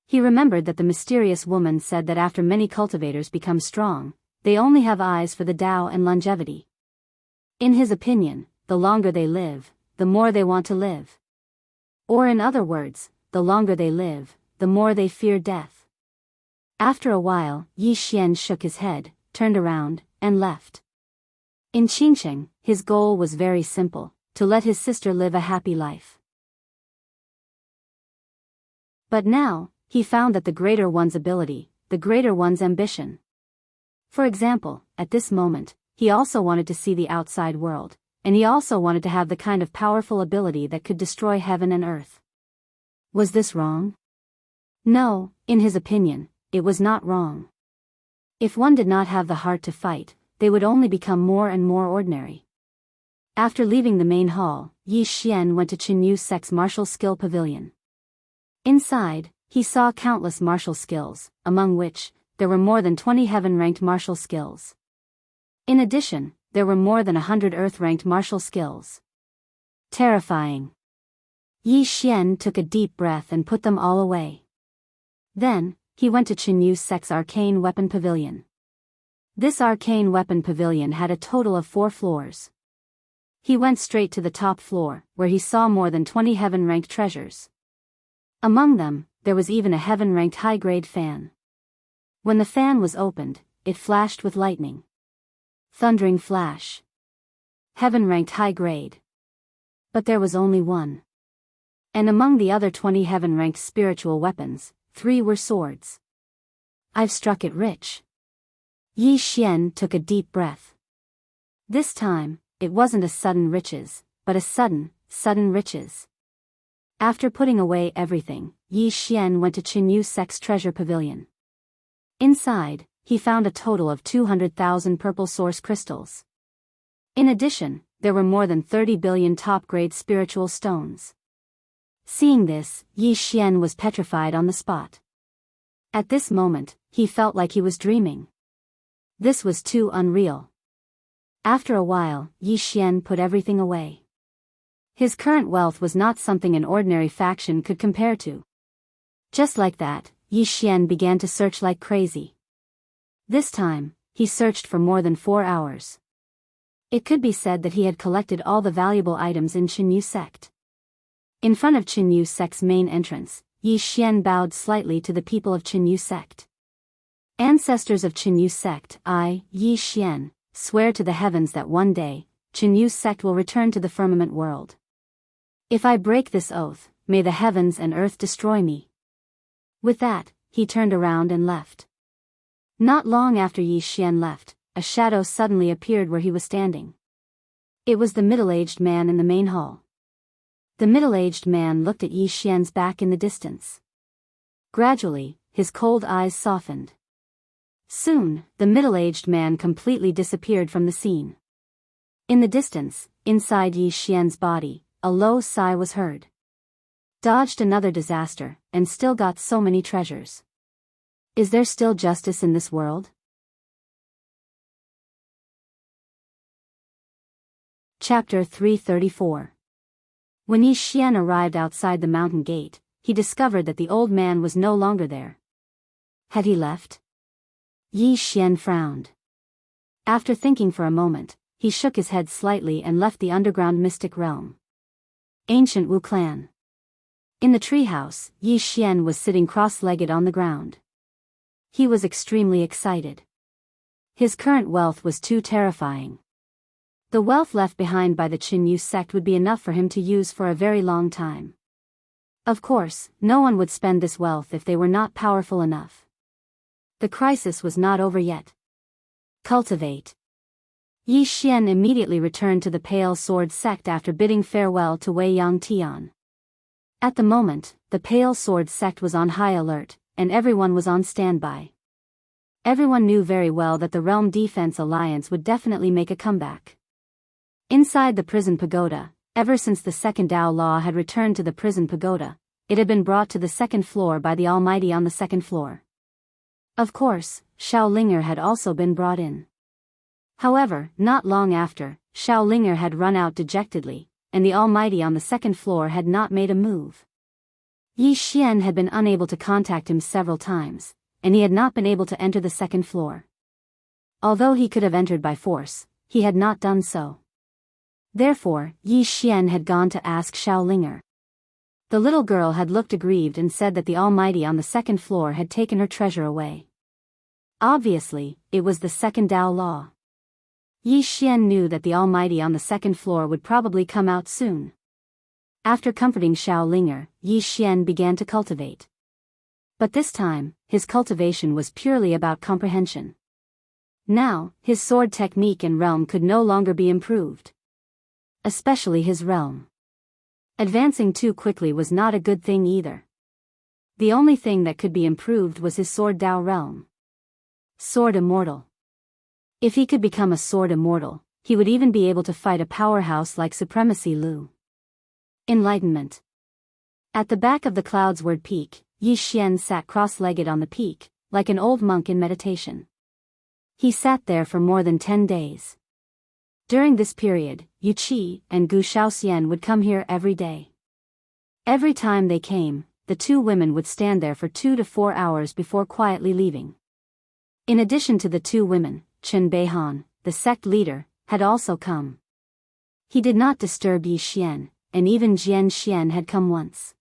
He remembered that the mysterious woman said that after many cultivators become strong, they only have eyes for the Tao and longevity. In his opinion, the longer they live, the more they want to live. Or in other words, the longer they live, the more they fear death. After a while, Yi Xian shook his head, turned around, and left. In Qingsheng, his goal was very simple, to let his sister live a happy life. But now, he found that the greater one's ability, the greater one's ambition. For example, at this moment, he also wanted to see the outside world, and he also wanted to have the kind of powerful ability that could destroy heaven and earth. Was this wrong? No, in his opinion, it was not wrong. If one did not have the heart to fight, they would only become more and more ordinary. After leaving the main hall, Yi Xian went to Jianghu sect's martial skill pavilion. Inside, he saw countless martial skills, among which, there were more than 20 heaven-ranked martial skills. In addition, there were more than 100 earth-ranked martial skills. Terrifying. Yi Xian took a deep breath and put them all away. Then, he went to Jianghu sect's arcane weapon pavilion. This arcane weapon pavilion had a total of 4 floors. He went straight to the top floor, where he saw more than 20 heaven-ranked treasures. Among them, there was even a heaven-ranked high-grade fan. When the fan was opened, it flashed with lightning. Thundering flash. Heaven-ranked high-grade. But there was only one. And among the other 20 heaven-ranked spiritual weapons, 3 were swords. I've struck it rich. Yi Xian took a deep breath. This time, it wasn't a sudden riches, but a sudden riches. After putting away everything, Yi Xian went to Jianghu sect's treasure pavilion. Inside, he found a total of 200,000 purple source crystals. In addition, there were more than 30 billion top-grade spiritual stones. Seeing this, Yi Xian was petrified on the spot. At this moment, he felt like he was dreaming. This was too unreal. After a while, Yi Xian put everything away. His current wealth was not something an ordinary faction could compare to. Just like that, Yi Xian began to search like crazy. This time, he searched for more than 4 hours. It could be said that he had collected all the valuable items in Qinyu sect. In front of Qinyu sect's main entrance, Yi Xian bowed slightly to the people of Qinyu sect. Ancestors of Qinyu sect, I, Yi Xian, swear to the heavens that one day, Qinyu sect will return to the firmament world. If I break this oath, may the heavens and earth destroy me. With that, he turned around and left. Not long after Yi Xian left, a shadow suddenly appeared where he was standing. It was the middle-aged man in the main hall. The middle-aged man looked at Yi Xian's back in the distance. Gradually, his cold eyes softened. Soon, the middle-aged man completely disappeared from the scene. In the distance, inside Yi Xian's body, a low sigh was heard. Dodged another disaster, and still got so many treasures. Is there still justice in this world? Chapter 334. When Yi Xian arrived outside the mountain gate, he discovered that the old man was no longer there. Had he left? Yi Xian frowned. After thinking for a moment, he shook his head slightly and left the underground mystic realm. Ancient Wu clan. In the treehouse, Yi Xian was sitting cross-legged on the ground. He was extremely excited. His current wealth was too terrifying. The wealth left behind by the Qinyu sect would be enough for him to use for a very long time. Of course, no one would spend this wealth if they were not powerful enough. The crisis was not over yet. Cultivate. Yi Xian immediately returned to the Pale Sword sect after bidding farewell to Wei Yang Tian. At the moment, the Pale Sword sect was on high alert, and everyone was on standby. Everyone knew very well that the Realm Defense Alliance would definitely make a comeback. Inside the prison pagoda, ever since the second Dao Law had returned to the prison pagoda, it had been brought to the second floor by the Almighty on the second floor. Of course, Shaolinger had also been brought in. However, not long after, Shaolinger had run out dejectedly, and the Almighty on the second floor had not made a move. Yi Xian had been unable to contact him several times, and he had not been able to enter the second floor. Although he could have entered by force, he had not done so. Therefore, Yi Xian had gone to ask Shaolinger. The little girl had looked aggrieved and said that the Almighty on the second floor had taken her treasure away. Obviously, it was the second Dao Law. Yi Xian knew that the Almighty on the second floor would probably come out soon. After comforting Shaolinger, Yi Xian began to cultivate. But this time, his cultivation was purely about comprehension. Now, his sword technique and realm could no longer be improved. Especially his realm. Advancing too quickly was not a good thing either. The only thing that could be improved was his sword Dao realm. Sword Immortal. If he could become a sword immortal, he would even be able to fight a powerhouse like Supremacy Lu. Enlightenment. At the back of the cloudsward peak, Yi Xian sat cross-legged on the peak, like an old monk in meditation. He sat there for more than 10 days. During this period, Yu Qi and Gu Shaoxian would come here every day. Every time they came, the two women would stand there for 2 to 4 hours before quietly leaving. In addition to the two women, Chen Beihan, the sect leader, had also come. He did not disturb Yi Xian, and even Jian Xian had come once.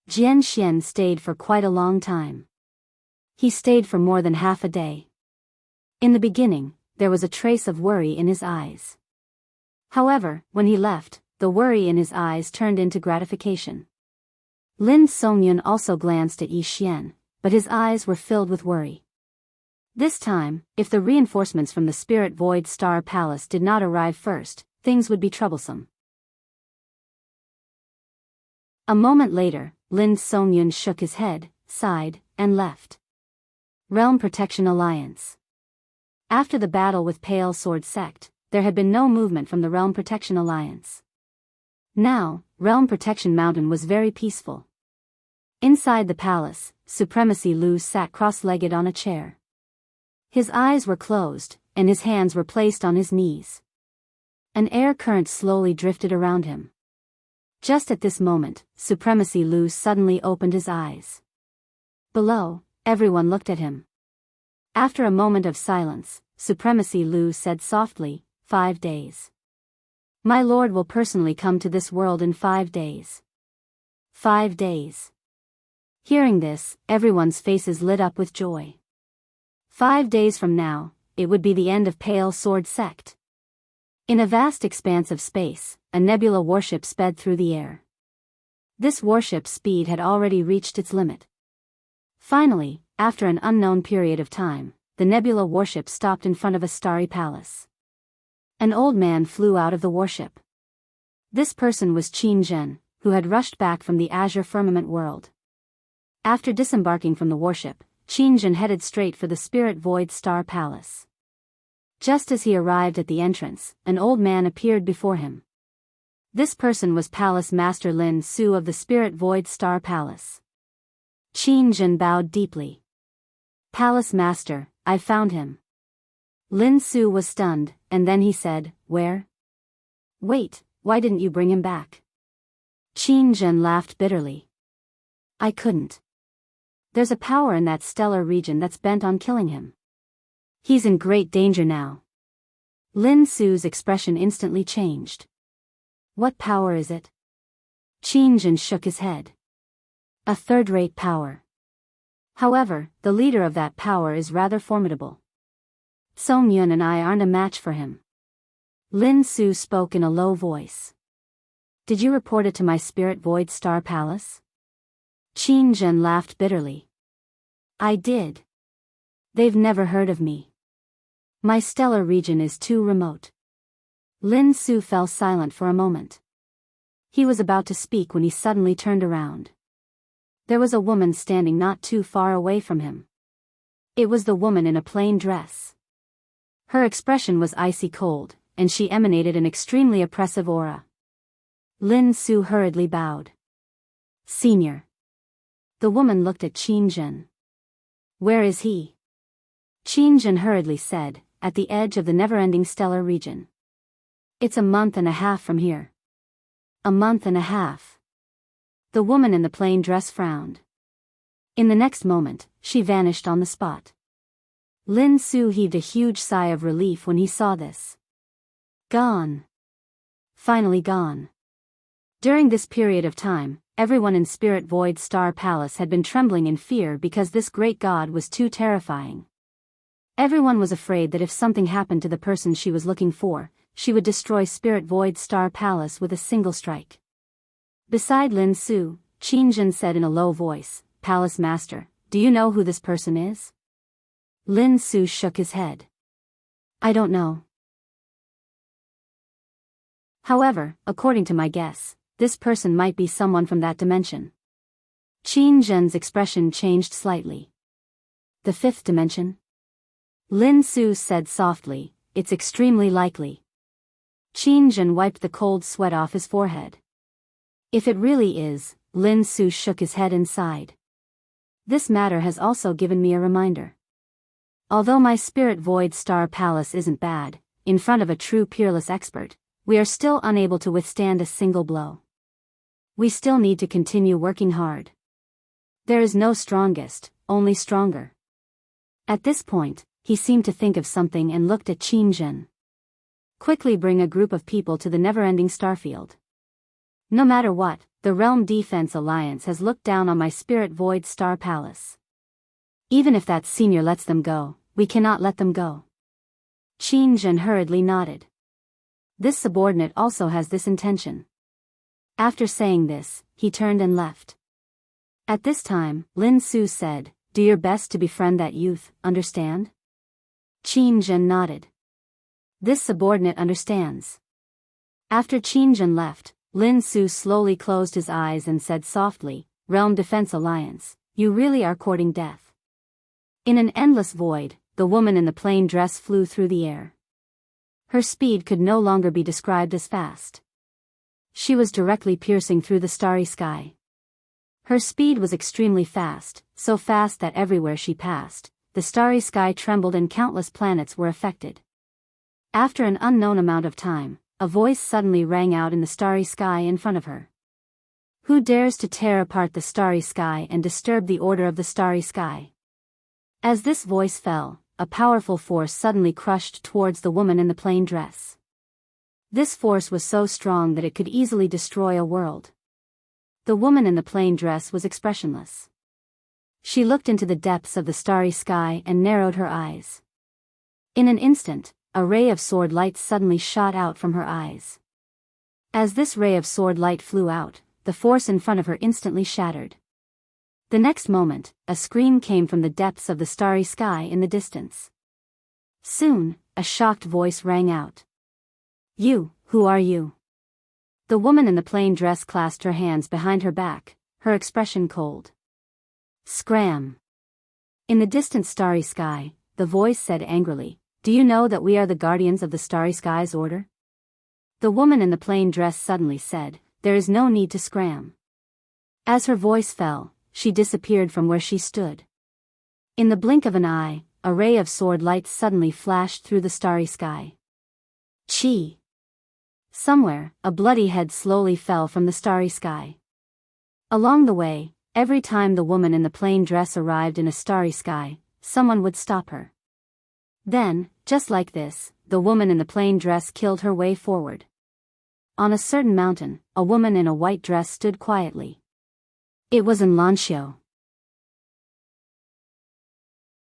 Jian Xian stayed for quite a long time. He stayed for more than half a day. In the beginning, there was a trace of worry in his eyes. However, when he left, the worry in his eyes turned into gratification. Lin Songyun also glanced at Yi Xian, but his eyes were filled with worry. This time, if the reinforcements from the Spirit Void Star Palace did not arrive first, things would be troublesome. A moment later, Lin Songyun shook his head, sighed, and left. Realm Protection Alliance. After the battle with Pale Sword Sect, there had been no movement from the Realm Protection Alliance. Now, Realm Protection Mountain was very peaceful. Inside the palace, Supremacy Lu sat cross-legged on a chair. His eyes were closed, and his hands were placed on his knees. An air current slowly drifted around him. Just at this moment, Supremacy Lu suddenly opened his eyes. Below, everyone looked at him. After a moment of silence, Supremacy Lu said softly, 5 days. My lord will personally come to this world in 5 days. 5 days. Hearing this, everyone's faces lit up with joy. 5 days from now, it would be the end of Pale Sword Sect. In a vast expanse of space, a nebula warship sped through the air. This warship's speed had already reached its limit. Finally, after an unknown period of time, the nebula warship stopped in front of a starry palace. An old man flew out of the warship. This person was Qin Zhen, who had rushed back from the azure firmament world. After disembarking from the warship, Qin Zhen headed straight for the Spirit Void Star Palace. Just as he arrived at the entrance, an old man appeared before him. This person was Palace Master Lin Su of the Spirit Void Star Palace. Qin Zhen bowed deeply. Palace Master, I've found him. Lin Su was stunned, and then he said, Where? Wait, why didn't you bring him back? Qin Zhen laughed bitterly. I couldn't. There's a power in that stellar region that's bent on killing him. He's in great danger now. Lin Su's expression instantly changed. What power is it? Qin Zhen shook his head. A third-rate power. However, the leader of that power is rather formidable. Song Yun and I aren't a match for him. Lin Su spoke in a low voice. Did you report it to my Spirit Void Star Palace? Qin Zhen laughed bitterly. I did. They've never heard of me. My stellar region is too remote. Lin Su fell silent for a moment. He was about to speak when he suddenly turned around. There was a woman standing not too far away from him. It was the woman in a plain dress. Her expression was icy cold, and she emanated an extremely oppressive aura. Lin Su hurriedly bowed. Senior. The woman looked at Qin Zhen. Where is he? Qin Zhen hurriedly said, at the edge of the never-ending stellar region. It's a month and a half from here. A month and a half. The woman in the plain dress frowned. In the next moment, she vanished on the spot. Lin Su heaved a huge sigh of relief when he saw this. Gone. Finally gone. During this period of time, everyone in Spirit Void Star Palace had been trembling in fear because this great god was too terrifying. Everyone was afraid that if something happened to the person she was looking for, she would destroy Spirit Void Star Palace with a single strike. Beside Lin Su, Qin Zhen said in a low voice, Palace Master, do you know who this person is? Lin Su shook his head. I don't know. However, according to my guess, this person might be someone from that dimension. Qin Zhen's expression changed slightly. The fifth dimension? Lin Su said softly, it's extremely likely. Qin Zhen wiped the cold sweat off his forehead. If it really is, Lin Su shook his head and sighed. This matter has also given me a reminder. Although my Spirit Void Star Palace isn't bad, in front of a true peerless expert, we are still unable to withstand a single blow. We still need to continue working hard. There is no strongest, only stronger. At this point, he seemed to think of something and looked at Qin Zhen. Quickly bring a group of people to the never-ending starfield. No matter what, the Realm Defense Alliance has looked down on my Spirit Void Star Palace. Even if that senior lets them go, we cannot let them go. Qin Zhen hurriedly nodded. This subordinate also has this intention. After saying this, he turned and left. At this time, Lin Su said, do your best to befriend that youth, understand? Qin Zhen nodded. This subordinate understands. After Qin Zhen left, Lin Su slowly closed his eyes and said softly, Realm Defense Alliance, you really are courting death. In an endless void, the woman in the plain dress flew through the air. Her speed could no longer be described as fast. She was directly piercing through the starry sky. Her speed was extremely fast, so fast that everywhere she passed, the starry sky trembled and countless planets were affected. After an unknown amount of time, a voice suddenly rang out in the starry sky in front of her. Who dares to tear apart the starry sky and disturb the order of the starry sky? As this voice fell, a powerful force suddenly crushed towards the woman in the plain dress. This force was so strong that it could easily destroy a world. The woman in the plain dress was expressionless. She looked into the depths of the starry sky and narrowed her eyes. In an instant, a ray of sword light suddenly shot out from her eyes. As this ray of sword light flew out, the force in front of her instantly shattered. The next moment, a scream came from the depths of the starry sky in the distance. Soon, a shocked voice rang out. "You, who are you?" The woman in the plain dress clasped her hands behind her back, her expression cold. "Scram!" In the distant starry sky, the voice said angrily, "Do you know that we are the guardians of the starry sky's order?" The woman in the plain dress suddenly said, "There is no need to scram." As her voice fell, she disappeared from where she stood. In the blink of an eye, a ray of sword light suddenly flashed through the starry sky. Chi! Somewhere, a bloody head slowly fell from the starry sky. Along the way, every time the woman in the plain dress arrived in a starry sky, someone would stop her. Then, just like this, the woman in the plain dress killed her way forward. On a certain mountain, a woman in a white dress stood quietly. It was Lanxiao.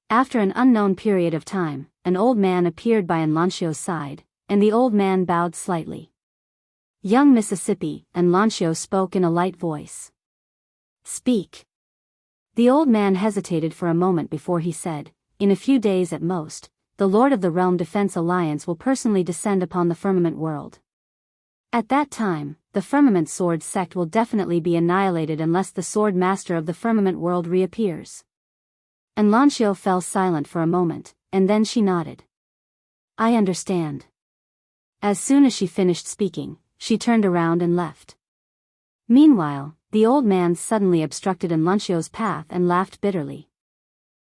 After an unknown period of time, an old man appeared by Lanxiao's side, and the old man bowed slightly. "Young Mississippi," Lanxiao spoke in a light voice. "Speak." The old man hesitated for a moment before he said, "In a few days at most, the Lord of the Realm Defense Alliance will personally descend upon the firmament world. At that time, the Firmament Sword sect will definitely be annihilated unless the Sword Master of the firmament world reappears." And Lanxiao fell silent for a moment, and then she nodded. "I understand." As soon as she finished speaking, she turned around and left. Meanwhile, the old man suddenly obstructed Lanxiao's path and laughed bitterly.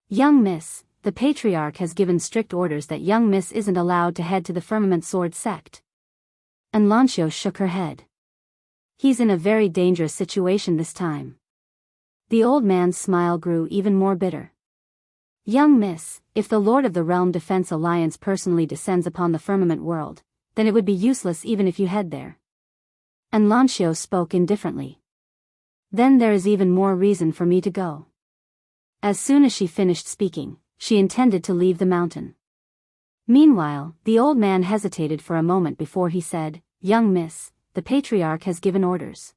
"Young Miss, the Patriarch has given strict orders that young Miss isn't allowed to head to the Firmament Sword sect." And Lanxiao shook her head. "He's in a very dangerous situation this time." The old man's smile grew even more bitter. "Young Miss, if the Lord of the Realm Defense Alliance personally descends upon the firmament world, then it would be useless even if you head there." And Lanxiao spoke indifferently. "Then there is even more reason for me to go." As soon as she finished speaking, she intended to leave the mountain. Meanwhile, the old man hesitated for a moment before he said, "Young Miss, the Patriarch has given orders.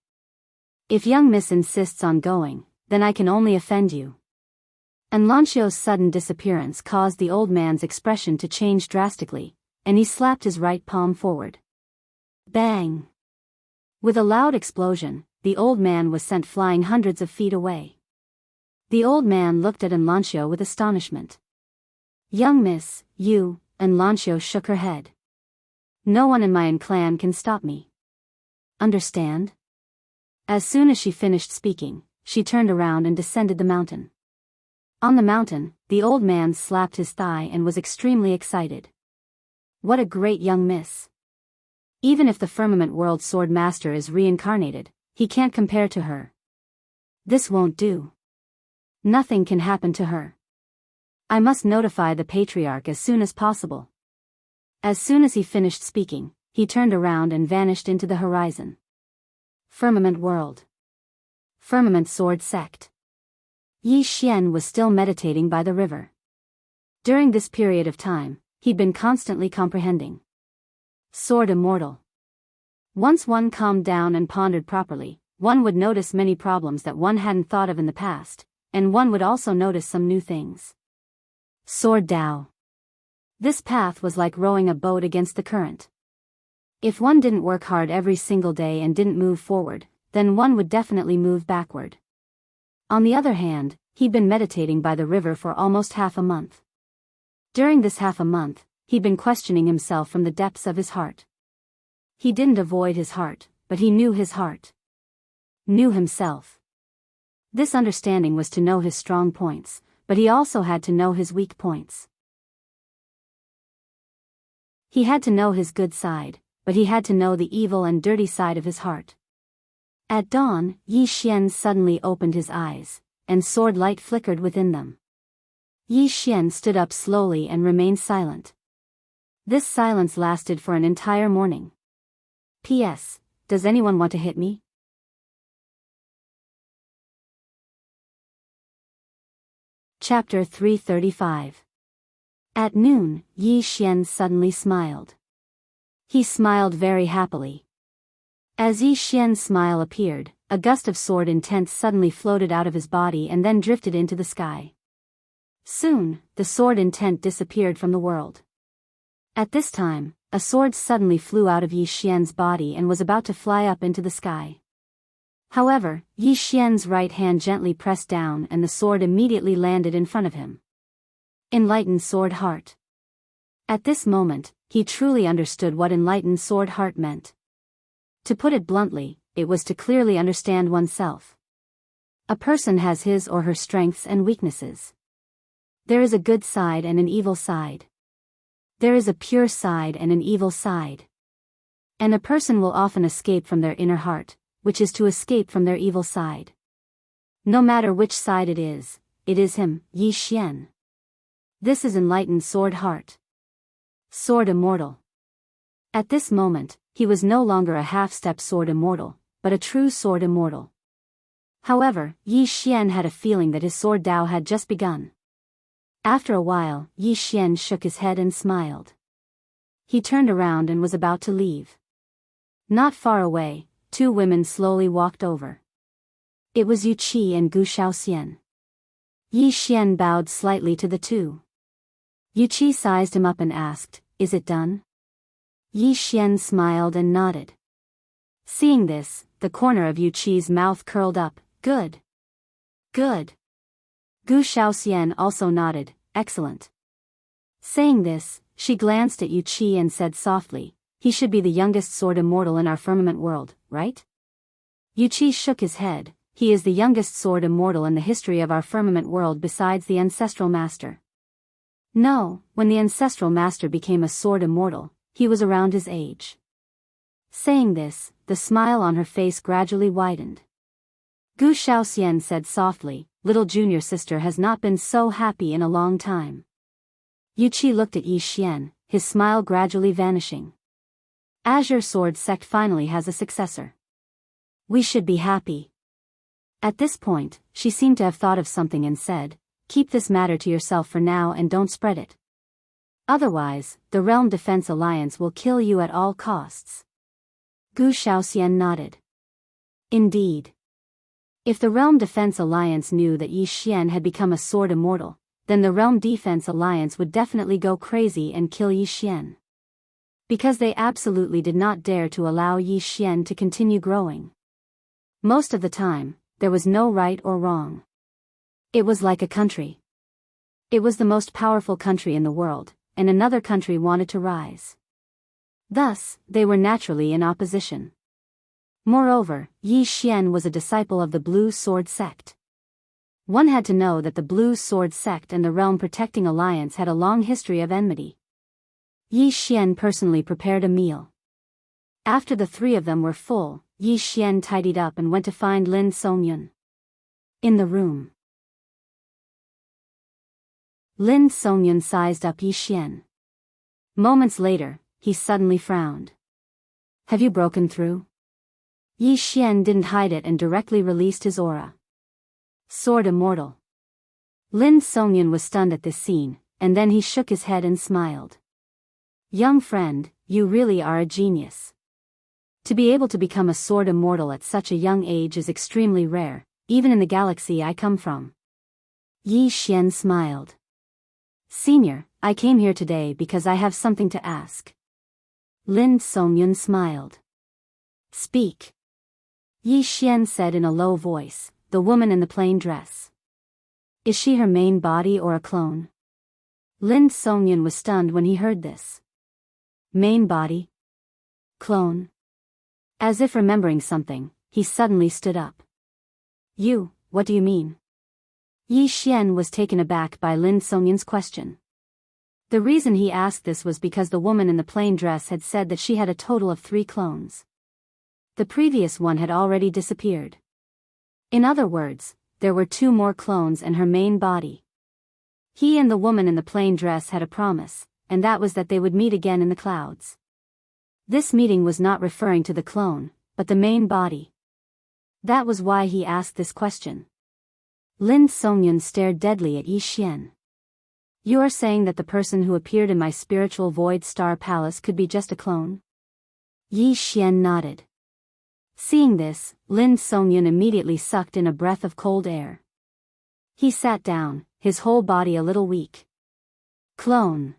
If young Miss insists on going, then I can only offend you." And Lanxiao's sudden disappearance caused the old man's expression to change drastically, and he slapped his right palm forward. Bang! With a loud explosion, the old man was sent flying hundreds of feet away. The old man looked at Lanxiao with astonishment. "Young Miss, you," Lanxiao shook her head. "No one in my clan can stop me. Understand?" As soon as she finished speaking, she turned around and descended the mountain. On the mountain, the old man slapped his thigh and was extremely excited. "What a great young miss! Even if the Firmament World Sword Master is reincarnated, he can't compare to her. This won't do. Nothing can happen to her. I must notify the Patriarch as soon as possible." As soon as he finished speaking, he turned around and vanished into the horizon. Firmament World. Firmament Sword Sect. Yi Xian was still meditating by the river. During this period of time, he'd been constantly comprehending. Sword Immortal. Once one calmed down and pondered properly, one would notice many problems that one hadn't thought of in the past, and one would also notice some new things. Sword Dao. This path was like rowing a boat against the current. If one didn't work hard every single day and didn't move forward, then one would definitely move backward. On the other hand, he'd been meditating by the river for almost half a month. During this half a month, he'd been questioning himself from the depths of his heart. He didn't avoid his heart, but he knew his heart. Knew himself. This understanding was to know his strong points, but he also had to know his weak points. He had to know his good side, but he had to know the evil and dirty side of his heart. At dawn, Yi Xian suddenly opened his eyes, and sword light flickered within them. Yi Xian stood up slowly and remained silent. This silence lasted for an entire morning. P.S. Does anyone want to hit me? Chapter 335. At noon, Yi Xian suddenly smiled. He smiled very happily. As Yi Xian's smile appeared, a gust of sword intent suddenly floated out of his body and then drifted into the sky. Soon, the sword intent disappeared from the world. At this time, a sword suddenly flew out of Yi Xian's body and was about to fly up into the sky. However, Yi Xian's right hand gently pressed down and the sword immediately landed in front of him. Enlightened Sword Heart. At this moment, he truly understood what Enlightened Sword Heart meant. To put it bluntly, it was to clearly understand oneself. A person has his or her strengths and weaknesses. There is a good side and an evil side. There is a pure side and an evil side. And a person will often escape from their inner heart, which is to escape from their evil side. No matter which side it is him, Yi Xian. This is Enlightened Sword Heart. Sword Immortal. At this moment, he was no longer a half-step Sword Immortal, but a true Sword Immortal. However, Yi Xian had a feeling that his sword Dao had just begun. After a while, Yi Xian shook his head and smiled. He turned around and was about to leave. Not far away, two women slowly walked over. It was Yu Qi and Gu Shaoxian. Yi Xian bowed slightly to the two. Yu Qi sized him up and asked, "Is it done?" Yi Xian smiled and nodded. Seeing this, the corner of Yu Qi's mouth curled up. Good. Good. Gu Shaoxian also nodded. Excellent. Saying this, she glanced at Yu Qi and said softly, "He should be the youngest sword immortal in our firmament world, right?" Yu Qi shook his head. "He is the youngest sword immortal in the history of our firmament world besides the ancestral master." No, when the ancestral master became a sword immortal, he was around his age. Saying this, the smile on her face gradually widened. Gu Shaoxian said softly, "Little junior sister has not been so happy in a long time." Yu Qi looked at Yi Xian, his smile gradually vanishing. Azure Sword Sect finally has a successor. We should be happy. At this point, she seemed to have thought of something and said, "Keep this matter to yourself for now and don't spread it. Otherwise, the Realm Defense Alliance will kill you at all costs." Gu Shaoxian nodded. Indeed. If the Realm Defense Alliance knew that Yi Xian had become a sword immortal, then the Realm Defense Alliance would definitely go crazy and kill Yi Xian. Because they absolutely did not dare to allow Yi Xian to continue growing. Most of the time, there was no right or wrong. It was like a country. It was the most powerful country in the world, and another country wanted to rise. Thus, they were naturally in opposition. Moreover, Yi Xian was a disciple of the Blue Sword Sect. One had to know that the Blue Sword Sect and the Realm Protecting Alliance had a long history of enmity. Yi Xian personally prepared a meal. After the three of them were full, Yi Xian tidied up and went to find Lin Songyun. In the room. Lin Songyun sized up Yi Xian. Moments later, he suddenly frowned. "Have you broken through?" Yi Xian didn't hide it and directly released his aura. Sword Immortal. Lin Songyun was stunned at this scene, and then he shook his head and smiled. "Young friend, you really are a genius. To be able to become a sword immortal at such a young age is extremely rare, even in the galaxy I come from." Yi Xian smiled. "Senior, I came here today because I have something to ask." Lin Songyun smiled. "Speak." Yi Xian said in a low voice, "The woman in the plain dress. Is she her main body or a clone?" Lin Songyun was stunned when he heard this. Main body? Clone? As if remembering something, he suddenly stood up. What do you mean?" Yi Xian was taken aback by Lin Songyun's question. The reason he asked this was because the woman in the plain dress had said that she had a total of 3 clones. The previous one had already disappeared. In other words, there were 2 more clones and her main body. He and the woman in the plain dress had a promise, and that was that they would meet again in the clouds. This meeting was not referring to the clone, but the main body. That was why he asked this question. Lin Songyun stared deadly at Yi Xian. You are saying that the person who appeared in my spiritual void star palace could be just a clone? Yi Xian nodded. Seeing this, Lin Songyun immediately sucked in a breath of cold air. He sat down, his whole body a little weak. Clone.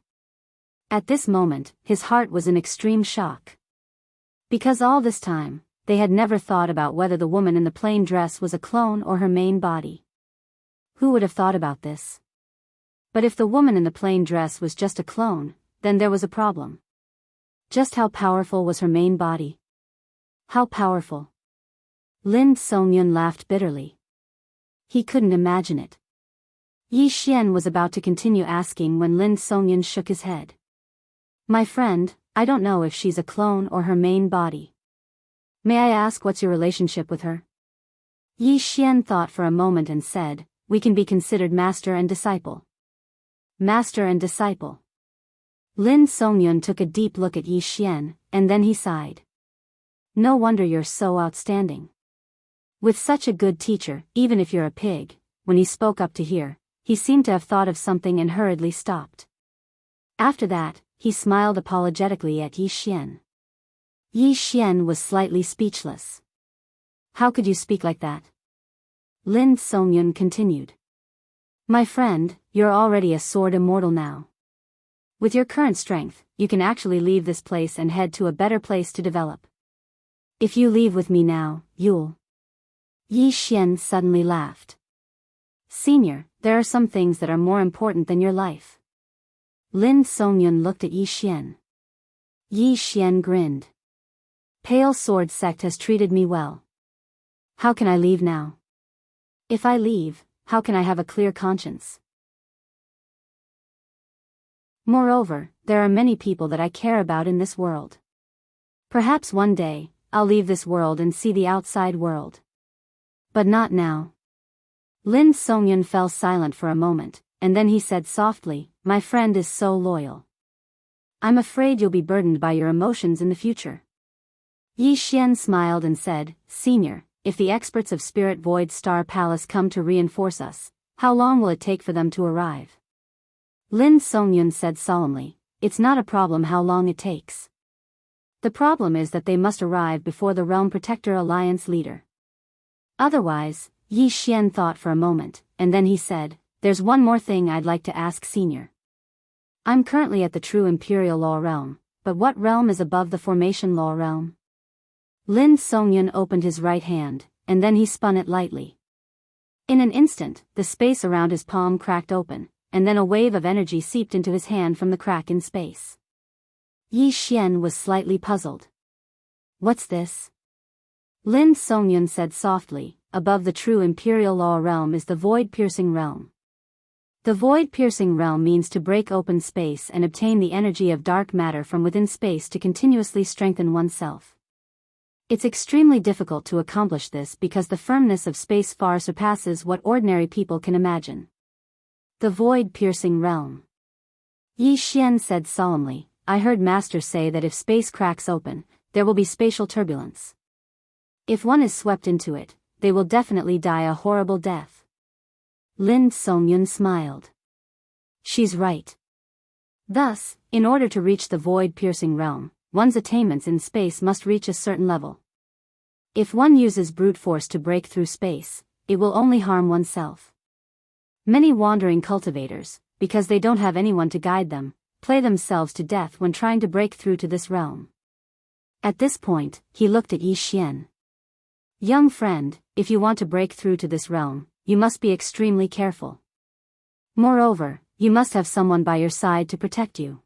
At this moment, his heart was in extreme shock. Because all this time, they had never thought about whether the woman in the plain dress was a clone or her main body. Who would have thought about this? But if the woman in the plain dress was just a clone, then there was a problem. Just how powerful was her main body? How powerful? Lin Songyun laughed bitterly. He couldn't imagine it. Yi Xian was about to continue asking when Lin Songyun shook his head. My friend, I don't know if she's a clone or her main body. May I ask what's your relationship with her? Yi Xian thought for a moment and said, we can be considered master and disciple. Master and disciple. Lin Songyun took a deep look at Yi Xian, and then he sighed. No wonder you're so outstanding. With such a good teacher, even if you're a pig, when he spoke up to hear, he seemed to have thought of something and hurriedly stopped. After that, he smiled apologetically at Yi Xian. Yi Xian was slightly speechless. How could you speak like that? Lin Songyun continued. My friend, you're already a sword immortal now. With your current strength, you can actually leave this place and head to a better place to develop. If you leave with me now, you'll... Yi Xian suddenly laughed. Senior, there are some things that are more important than your life. Lin Songyun looked at Yi Xian. Yi Xian grinned. Pale Sword Sect has treated me well. How can I leave now? If I leave, how can I have a clear conscience? Moreover, there are many people that I care about in this world. Perhaps one day, I'll leave this world and see the outside world. But not now. Lin Songyun fell silent for a moment, and then he said softly, my friend is so loyal. I'm afraid you'll be burdened by your emotions in the future. Yi Xian smiled and said, Senior, if the experts of Spirit Void Star Palace come to reinforce us, how long will it take for them to arrive? Lin Songyun said solemnly, it's not a problem how long it takes. The problem is that they must arrive before the Realm Protector Alliance leader. Otherwise, Yi Xian thought for a moment, and then he said, there's one more thing I'd like to ask Senior. I'm currently at the true Imperial Law Realm, but what realm is above the Formation Law Realm? Lin Songyun opened his right hand, and then he spun it lightly. In an instant, the space around his palm cracked open, and then a wave of energy seeped into his hand from the crack in space. Yi Xian was slightly puzzled. What's this? Lin Songyun said softly, above the true Imperial Law Realm is the Void-Piercing Realm. The Void-Piercing Realm means to break open space and obtain the energy of dark matter from within space to continuously strengthen oneself. It's extremely difficult to accomplish this because the firmness of space far surpasses what ordinary people can imagine. The Void-Piercing Realm. Yi Xian said solemnly, I heard Master say that if space cracks open, there will be spatial turbulence. If one is swept into it, they will definitely die a horrible death. Lin Songyun smiled. She's right. Thus, in order to reach the Void-Piercing Realm, one's attainments in space must reach a certain level. If one uses brute force to break through space, it will only harm oneself. Many wandering cultivators, because they don't have anyone to guide them, play themselves to death when trying to break through to this realm. At this point, he looked at Yi Xian. Young friend, if you want to break through to this realm, you must be extremely careful. Moreover, you must have someone by your side to protect you.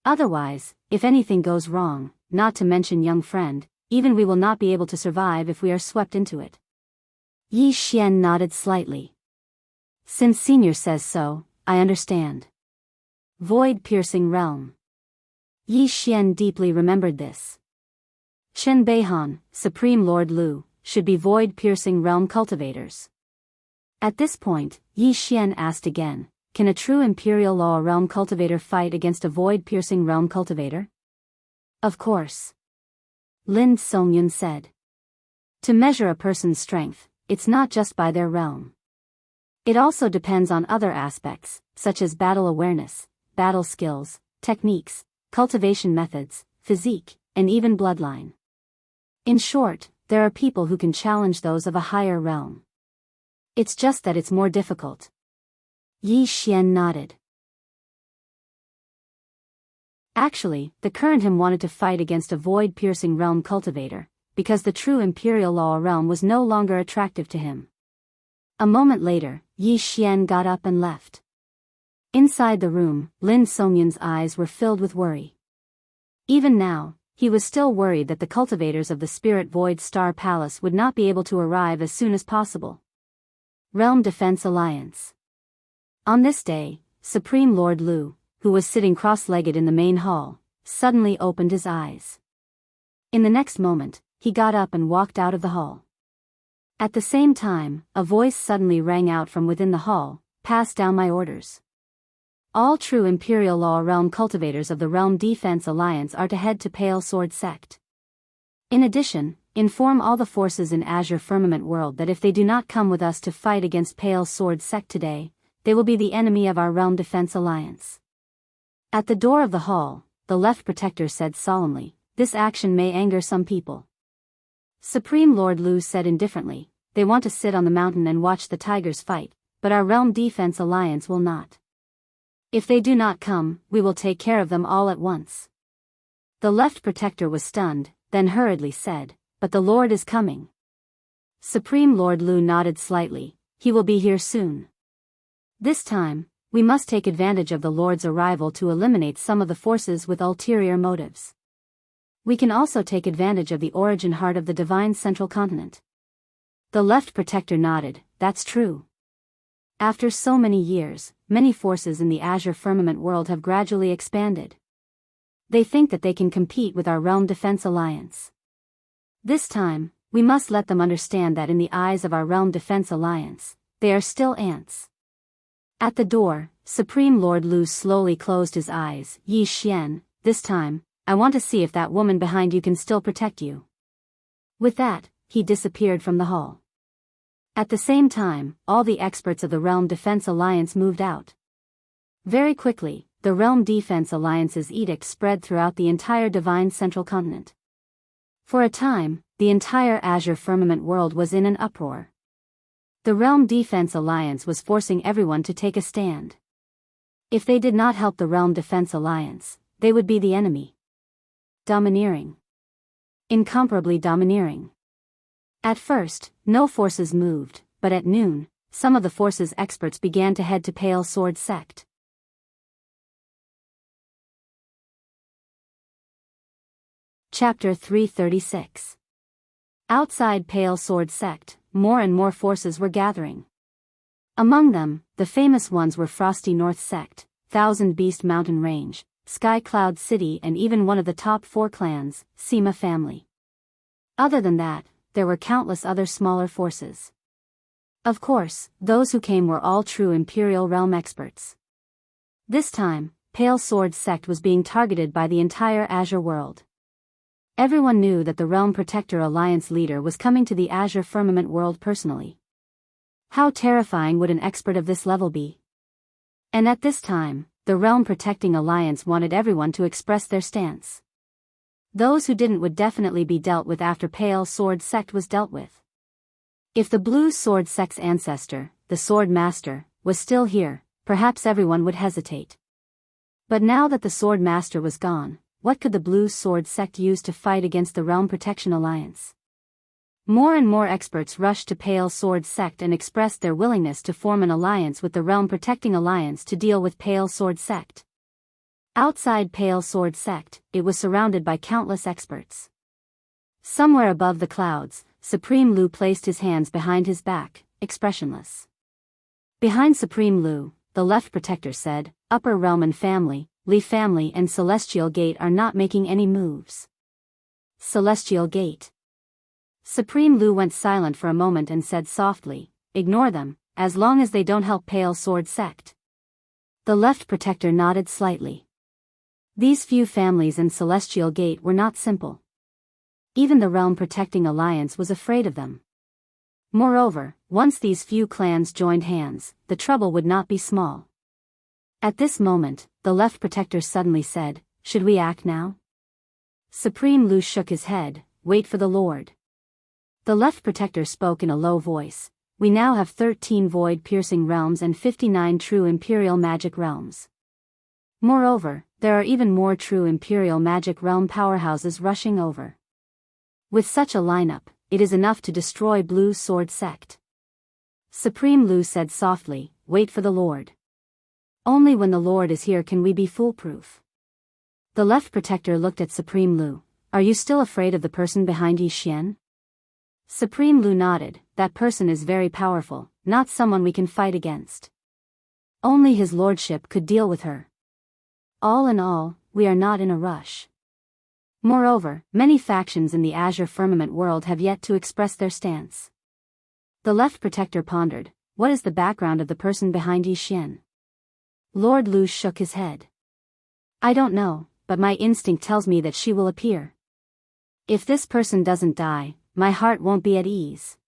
Otherwise, if anything goes wrong, not to mention young friend, even we will not be able to survive if we are swept into it. Yi Xian nodded slightly. Since Senior says so, I understand. Void-Piercing Realm. Yi Xian deeply remembered this. Chen Beihan, Supreme Lord Lu, should be Void-Piercing Realm cultivators. At this point, Yi Xian asked again, can a true Imperial Law Realm cultivator fight against a void-piercing realm cultivator? Of course. Lin Songyun said. To measure a person's strength, it's not just by their realm. It also depends on other aspects, such as battle awareness, battle skills, techniques, cultivation methods, physique, and even bloodline. In short, there are people who can challenge those of a higher realm. It's just that it's more difficult. Yi Xian nodded. Actually, the current him wanted to fight against a void-piercing realm cultivator, because the true Imperial Law realm was no longer attractive to him. A moment later, Yi Xian got up and left. Inside the room, Lin Songyun's eyes were filled with worry. Even now, he was still worried that the cultivators of the Spirit Void Star Palace would not be able to arrive as soon as possible. Realm Defense Alliance. On this day, Supreme Lord Lu, who was sitting cross-legged in the main hall, suddenly opened his eyes. In the next moment, he got up and walked out of the hall. At the same time, a voice suddenly rang out from within the hall, "Pass down my orders. All true Imperial Law realm cultivators of the Realm Defense Alliance are to head to Pale Sword Sect. In addition, inform all the forces in Azure Firmament World that if they do not come with us to fight against Pale Sword Sect today, they will be the enemy of our Realm Defense Alliance." At the door of the hall, the Left Protector said solemnly, "This action may anger some people." Supreme Lord Lu said indifferently, "They want to sit on the mountain and watch the tigers fight, but our Realm Defense Alliance will not. If they do not come, we will take care of them all at once." The Left Protector was stunned, then hurriedly said, "But the Lord is coming." Supreme Lord Lu nodded slightly, "He will be here soon. This time, we must take advantage of the Lord's arrival to eliminate some of the forces with ulterior motives. We can also take advantage of the origin heart of the Divine Central Continent." The Left Protector nodded, "That's true. After so many years, many forces in the Azure Firmament World have gradually expanded. They think that they can compete with our Realm Defense Alliance. This time, we must let them understand that in the eyes of our Realm Defense Alliance, they are still ants." At the door, Supreme Lord Lu slowly closed his eyes. "Yi Xian, this time, I want to see if that woman behind you can still protect you." With that, he disappeared from the hall. At the same time, all the experts of the Realm Defense Alliance moved out. Very quickly, the Realm Defense Alliance's edict spread throughout the entire Divine Central Continent. For a time, the entire Azure Firmament World was in an uproar. The Realm Defense Alliance was forcing everyone to take a stand. If they did not help the Realm Defense Alliance, they would be the enemy. Domineering. Incomparably domineering. At first, no forces moved, but at noon, some of the forces experts began to head to Pale Sword Sect. Chapter 336. Outside Pale Sword Sect, more and more forces were gathering. Among them, the famous ones were Frosty North Sect, Thousand Beast Mountain Range, Sky Cloud City, and even one of the top 4 clans, Sima family. Other than that, there were countless other smaller forces. Of course, those who came were all true Imperial Realm experts. This time, Pale Sword Sect was being targeted by the entire Azure world. Everyone knew that the Realm Protector Alliance leader was coming to the Azure Firmament World personally. How terrifying would an expert of this level be? And at this time, the Realm Protecting Alliance wanted everyone to express their stance. Those who didn't would definitely be dealt with after Pale Sword Sect was dealt with. If the Blue Sword Sect's ancestor, the Sword Master, was still here, perhaps everyone would hesitate. But now that the Sword Master was gone, what could the Blue Sword Sect use to fight against the Realm Protection Alliance? More and more experts rushed to Pale Sword Sect and expressed their willingness to form an alliance with the Realm Protecting Alliance to deal with Pale Sword Sect. Outside Pale Sword Sect, it was surrounded by countless experts. Somewhere above the clouds, Supreme Lu placed his hands behind his back, expressionless. Behind Supreme Lu, the Left Protector said, "Upper Realm and Family, Li Family and Celestial Gate are not making any moves." Celestial Gate. Supreme Lu went silent for a moment and said softly, "Ignore them, as long as they don't help Pale Sword Sect." The left protector nodded slightly. These few families and Celestial Gate were not simple. Even the realm protecting alliance was afraid of them. Moreover, once these few clans joined hands, the trouble would not be small. At this moment, the left protector suddenly said, "Should we act now?" Supreme Lu shook his head, "Wait for the Lord." The left protector spoke in a low voice, "We now have 13 void-piercing realms and 59 true imperial magic realms. Moreover, there are even more true imperial magic realm powerhouses rushing over. With such a lineup, it is enough to destroy Blue Sword Sect." Supreme Lu said softly, "Wait for the Lord. Only when the Lord is here can we be foolproof." The left protector looked at Supreme Lu. "Are you still afraid of the person behind Yi Xian?" Supreme Lu nodded. "That person is very powerful, not someone we can fight against. Only his lordship could deal with her. All in all, we are not in a rush. Moreover, many factions in the Azure Firmament world have yet to express their stance." The left protector pondered, "What is the background of the person behind Yi Xian?" Lord Lu shook his head. "I don't know, but my instinct tells me that she will appear. If this person doesn't die, my heart won't be at ease."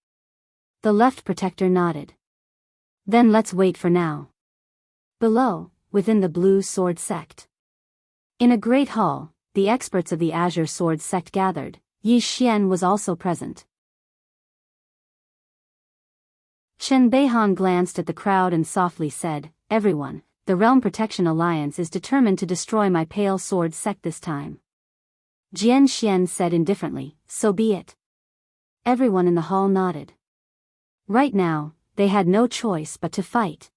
The left protector nodded. "Then let's wait for now." Below, within the Blue Sword Sect. In a great hall, the experts of the Azure Sword Sect gathered. Yi Xian was also present. Chen Beihan glanced at the crowd and softly said, "Everyone, the Realm Protection Alliance is determined to destroy my Pale Sword Sect this time." Jian Xian said indifferently, "So be it." Everyone in the hall nodded. Right now, they had no choice but to fight.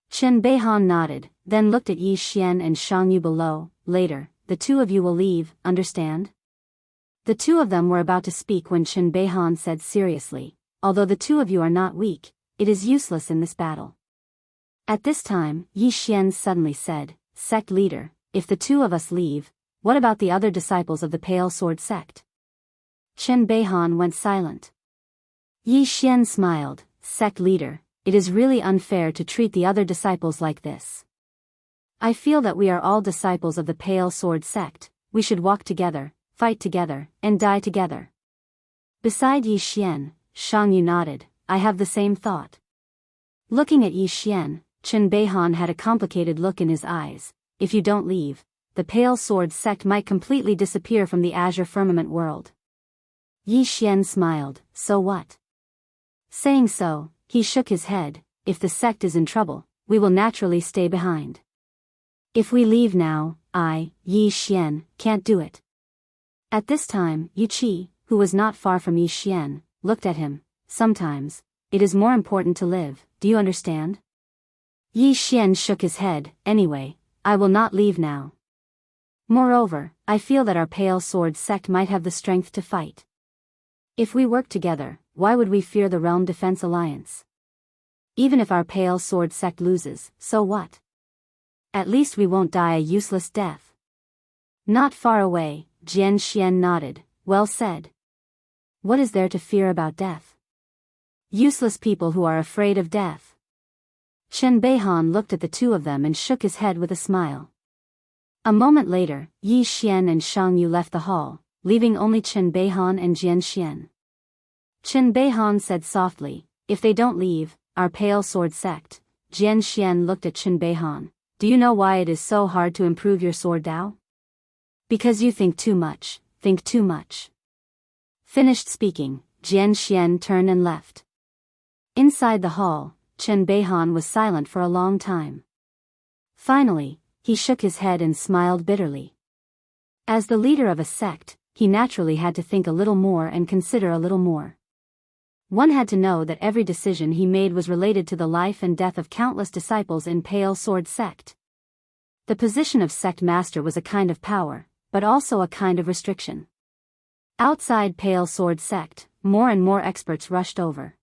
Chen Beihan nodded, then looked at Yi Xian and Shang Yu below. "Later, the two of you will leave, understand?" The two of them were about to speak when Chen Beihan said seriously, "Although the two of you are not weak, it is useless in this battle." At this time, Yi Xian suddenly said, "Sect leader, if the two of us leave, what about the other disciples of the Pale Sword Sect?" Chen Beihan went silent. Yi Xian smiled, "Sect leader, it is really unfair to treat the other disciples like this. I feel that we are all disciples of the Pale Sword Sect, we should walk together, fight together, and die together." Beside Yi Xian, Shang Yu nodded, "I have the same thought." Looking at Yi Xian, Chen Beihan had a complicated look in his eyes. "If you don't leave, the Pale Sword Sect might completely disappear from the Azure Firmament world." Yi Xian smiled, "So what?" Saying so, he shook his head, "If the sect is in trouble, we will naturally stay behind. If we leave now, I, Yi Xian, can't do it." At this time, Yu Qi, who was not far from Yi Xian, looked at him. "Sometimes, it is more important to live, do you understand?" Yi Xian shook his head, "Anyway, I will not leave now. Moreover, I feel that our Pale Sword Sect might have the strength to fight. If we work together, why would we fear the Realm Defense Alliance? Even if our Pale Sword Sect loses, so what? At least we won't die a useless death." Not far away, Jian Xian nodded, "Well said. What is there to fear about death? Useless people who are afraid of death." Chen Beihan looked at the two of them and shook his head with a smile. A moment later, Yi Xian and Shang Yu left the hall, leaving only Chen Beihan and Jian Xian. Chen Beihan said softly, "If they don't leave, our Pale Sword Sect." Jian Xian looked at Chen Beihan. "Do you know why it is so hard to improve your sword Dao? Because you think too much, think too much." Finished speaking, Jian Xian turned and left. Inside the hall, Chen Beihan was silent for a long time. Finally, he shook his head and smiled bitterly. As the leader of a sect, he naturally had to think a little more and consider a little more. One had to know that every decision he made was related to the life and death of countless disciples in Pale Sword Sect. The position of sect master was a kind of power, but also a kind of restriction. Outside Pale Sword Sect, more and more experts rushed over.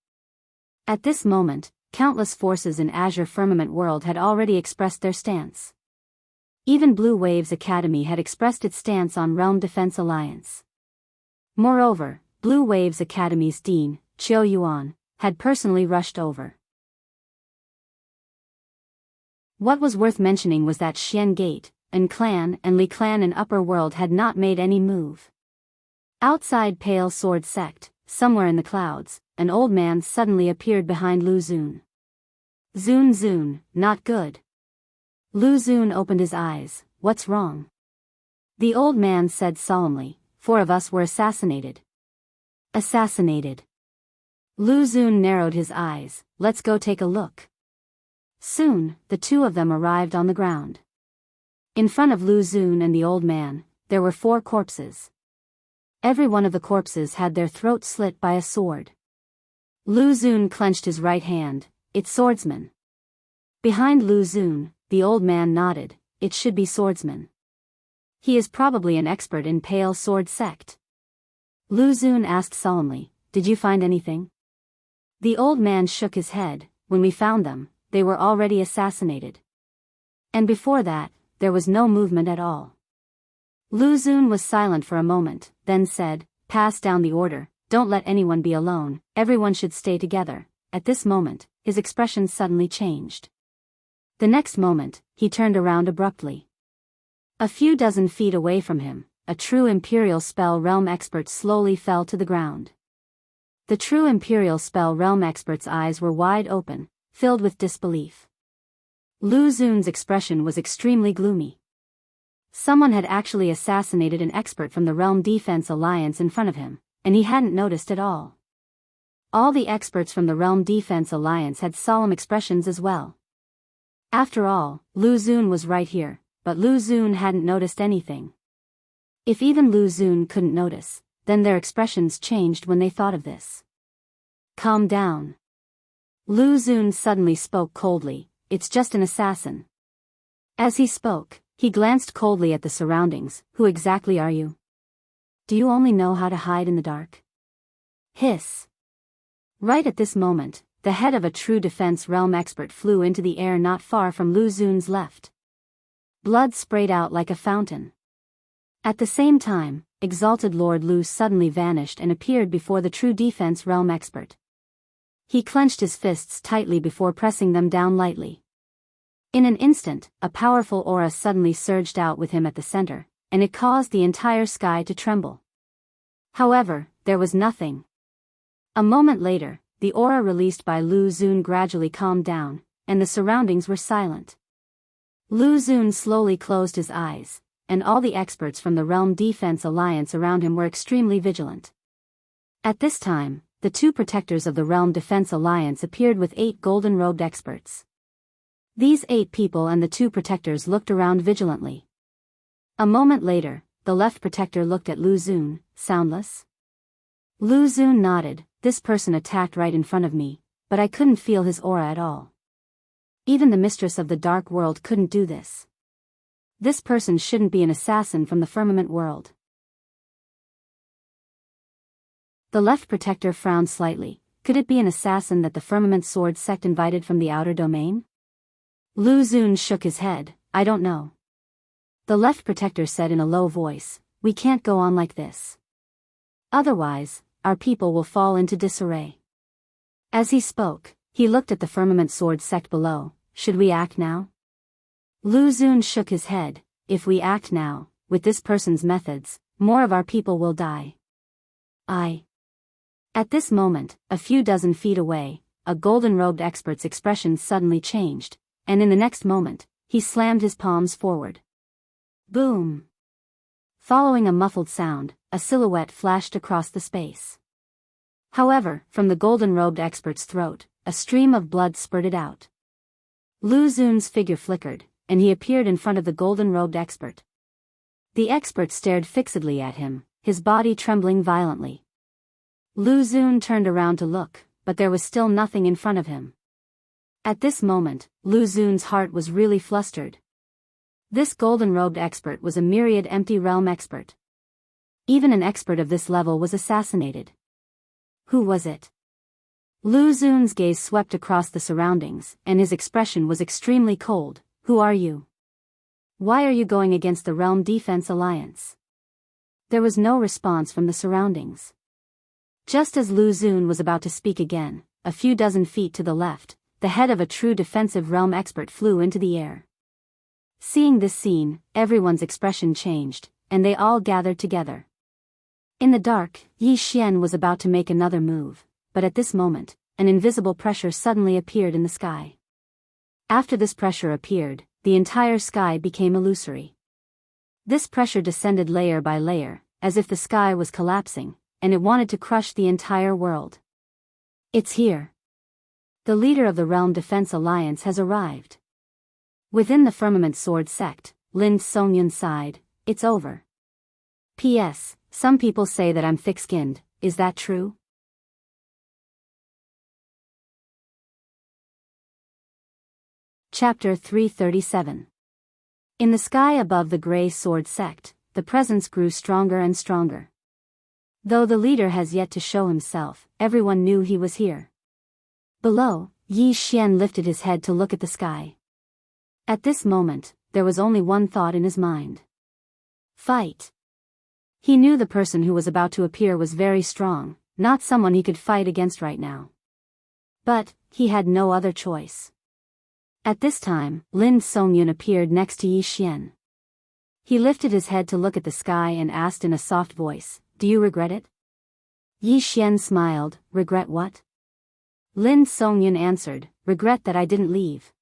At this moment, countless forces in Azure Firmament world had already expressed their stance. Even Blue Waves Academy had expressed its stance on Realm Defense Alliance. Moreover, Blue Waves Academy's dean, Qiu Yuan, had personally rushed over. What was worth mentioning was that Xian Gate, An Clan and Li Clan in Upper World had not made any move. Outside Pale Sword Sect, somewhere in the clouds, an old man suddenly appeared behind Lu Xun. Xun Xun, not good. Lu Xun opened his eyes. What's wrong? The old man said solemnly, 4 of us were assassinated. Assassinated. Lu Xun narrowed his eyes. Let's go take a look. Soon, the 2 of them arrived on the ground. In front of Lu Xun and the old man, there were 4 corpses. Every one of the corpses had their throat slit by a sword. Lu Xun clenched his right hand. It's swordsman. Behind Lu Xun, the old man nodded. It should be swordsman. He is probably an expert in Pale Sword Sect. Lu Xun asked solemnly, did you find anything? The old man shook his head. When we found them, they were already assassinated. And before that, there was no movement at all. Lu Xun was silent for a moment, then said, pass down the order, don't let anyone be alone, everyone should stay together. At this moment, his expression suddenly changed. The next moment, he turned around abruptly. A few dozen feet away from him, a true Imperial Spell Realm expert slowly fell to the ground. The true Imperial Spell Realm expert's eyes were wide open, filled with disbelief. Lu Xun's expression was extremely gloomy. Someone had actually assassinated an expert from the Realm Defense Alliance in front of him, and he hadn't noticed at all. All the experts from the Realm Defense Alliance had solemn expressions as well. After all, Lu Xun was right here, but Lu Xun hadn't noticed anything. If even Lu Xun couldn't notice, then their expressions changed when they thought of this. Calm down. Lu Xun suddenly spoke coldly, it's just an assassin. As he spoke, he glanced coldly at the surroundings. Who exactly are you? Do you only know how to hide in the dark? Hiss. Right at this moment, the head of a true defense realm expert flew into the air not far from Lu Xun's left. Blood sprayed out like a fountain. At the same time, Exalted Lord Lu suddenly vanished and appeared before the true defense realm expert. He clenched his fists tightly before pressing them down lightly. In an instant, a powerful aura suddenly surged out with him at the center, and it caused the entire sky to tremble. However, there was nothing. A moment later, the aura released by Lu Xun gradually calmed down, and the surroundings were silent. Lu Xun slowly closed his eyes, and all the experts from the Realm Defense Alliance around him were extremely vigilant. At this time, the 2 protectors of the Realm Defense Alliance appeared with 8 golden-robed experts. These 8 people and the 2 protectors looked around vigilantly. A moment later, the left protector looked at Lu Xun, soundless. Lu Xun nodded. This person attacked right in front of me, but I couldn't feel his aura at all. Even the mistress of the dark world couldn't do this. This person shouldn't be an assassin from the firmament world. The left protector frowned slightly. Could it be an assassin that the Firmament Sword sect invited from the outer domain? Lu Xun shook his head. I don't know. The left protector said in a low voice, we can't go on like this. Otherwise, our people will fall into disarray. As he spoke, he looked at the Firmament Sword sect below. Should we act now? Lu Xun shook his head. If we act now, with this person's methods, more of our people will die. At this moment, a few dozen feet away, a golden-robed expert's expression suddenly changed, and in the next moment, he slammed his palms forward. Boom! Following a muffled sound, a silhouette flashed across the space. However, from the golden-robed expert's throat, a stream of blood spurted out. Lu Xun's figure flickered, and he appeared in front of the golden-robed expert. The expert stared fixedly at him, his body trembling violently. Lu Xun turned around to look, but there was still nothing in front of him. At this moment, Lu Xun's heart was really flustered. This golden-robed expert was a myriad empty realm expert. Even an expert of this level was assassinated. Who was it? Lu Xun's gaze swept across the surroundings, and his expression was extremely cold. Who are you? Why are you going against the Realm Defense Alliance? There was no response from the surroundings. Just as Lu Xun was about to speak again, a few dozen feet to the left, the head of a true defensive realm expert flew into the air. Seeing this scene, everyone's expression changed, and they all gathered together. In the dark, Yi Xian was about to make another move, but at this moment, an invisible pressure suddenly appeared in the sky. After this pressure appeared, the entire sky became illusory. This pressure descended layer by layer, as if the sky was collapsing, and it wanted to crush the entire world. It's here. The leader of the Realm Defense Alliance has arrived. Within the Firmament Sword sect, Lin Songyun sighed, it's over. P.S. Some people say that I'm thick-skinned, is that true? Chapter 337. In the sky above the Grey Sword sect, the presence grew stronger and stronger. Though the leader has yet to show himself, everyone knew he was here. Below, Yi Xian lifted his head to look at the sky. At this moment, there was only one thought in his mind. Fight. He knew the person who was about to appear was very strong, not someone he could fight against right now. But, he had no other choice. At this time, Lin Songyun appeared next to Yi Xian. He lifted his head to look at the sky and asked in a soft voice, do you regret it? Yi Xian smiled, regret what? Lin Songyun answered, regret that I didn't leave.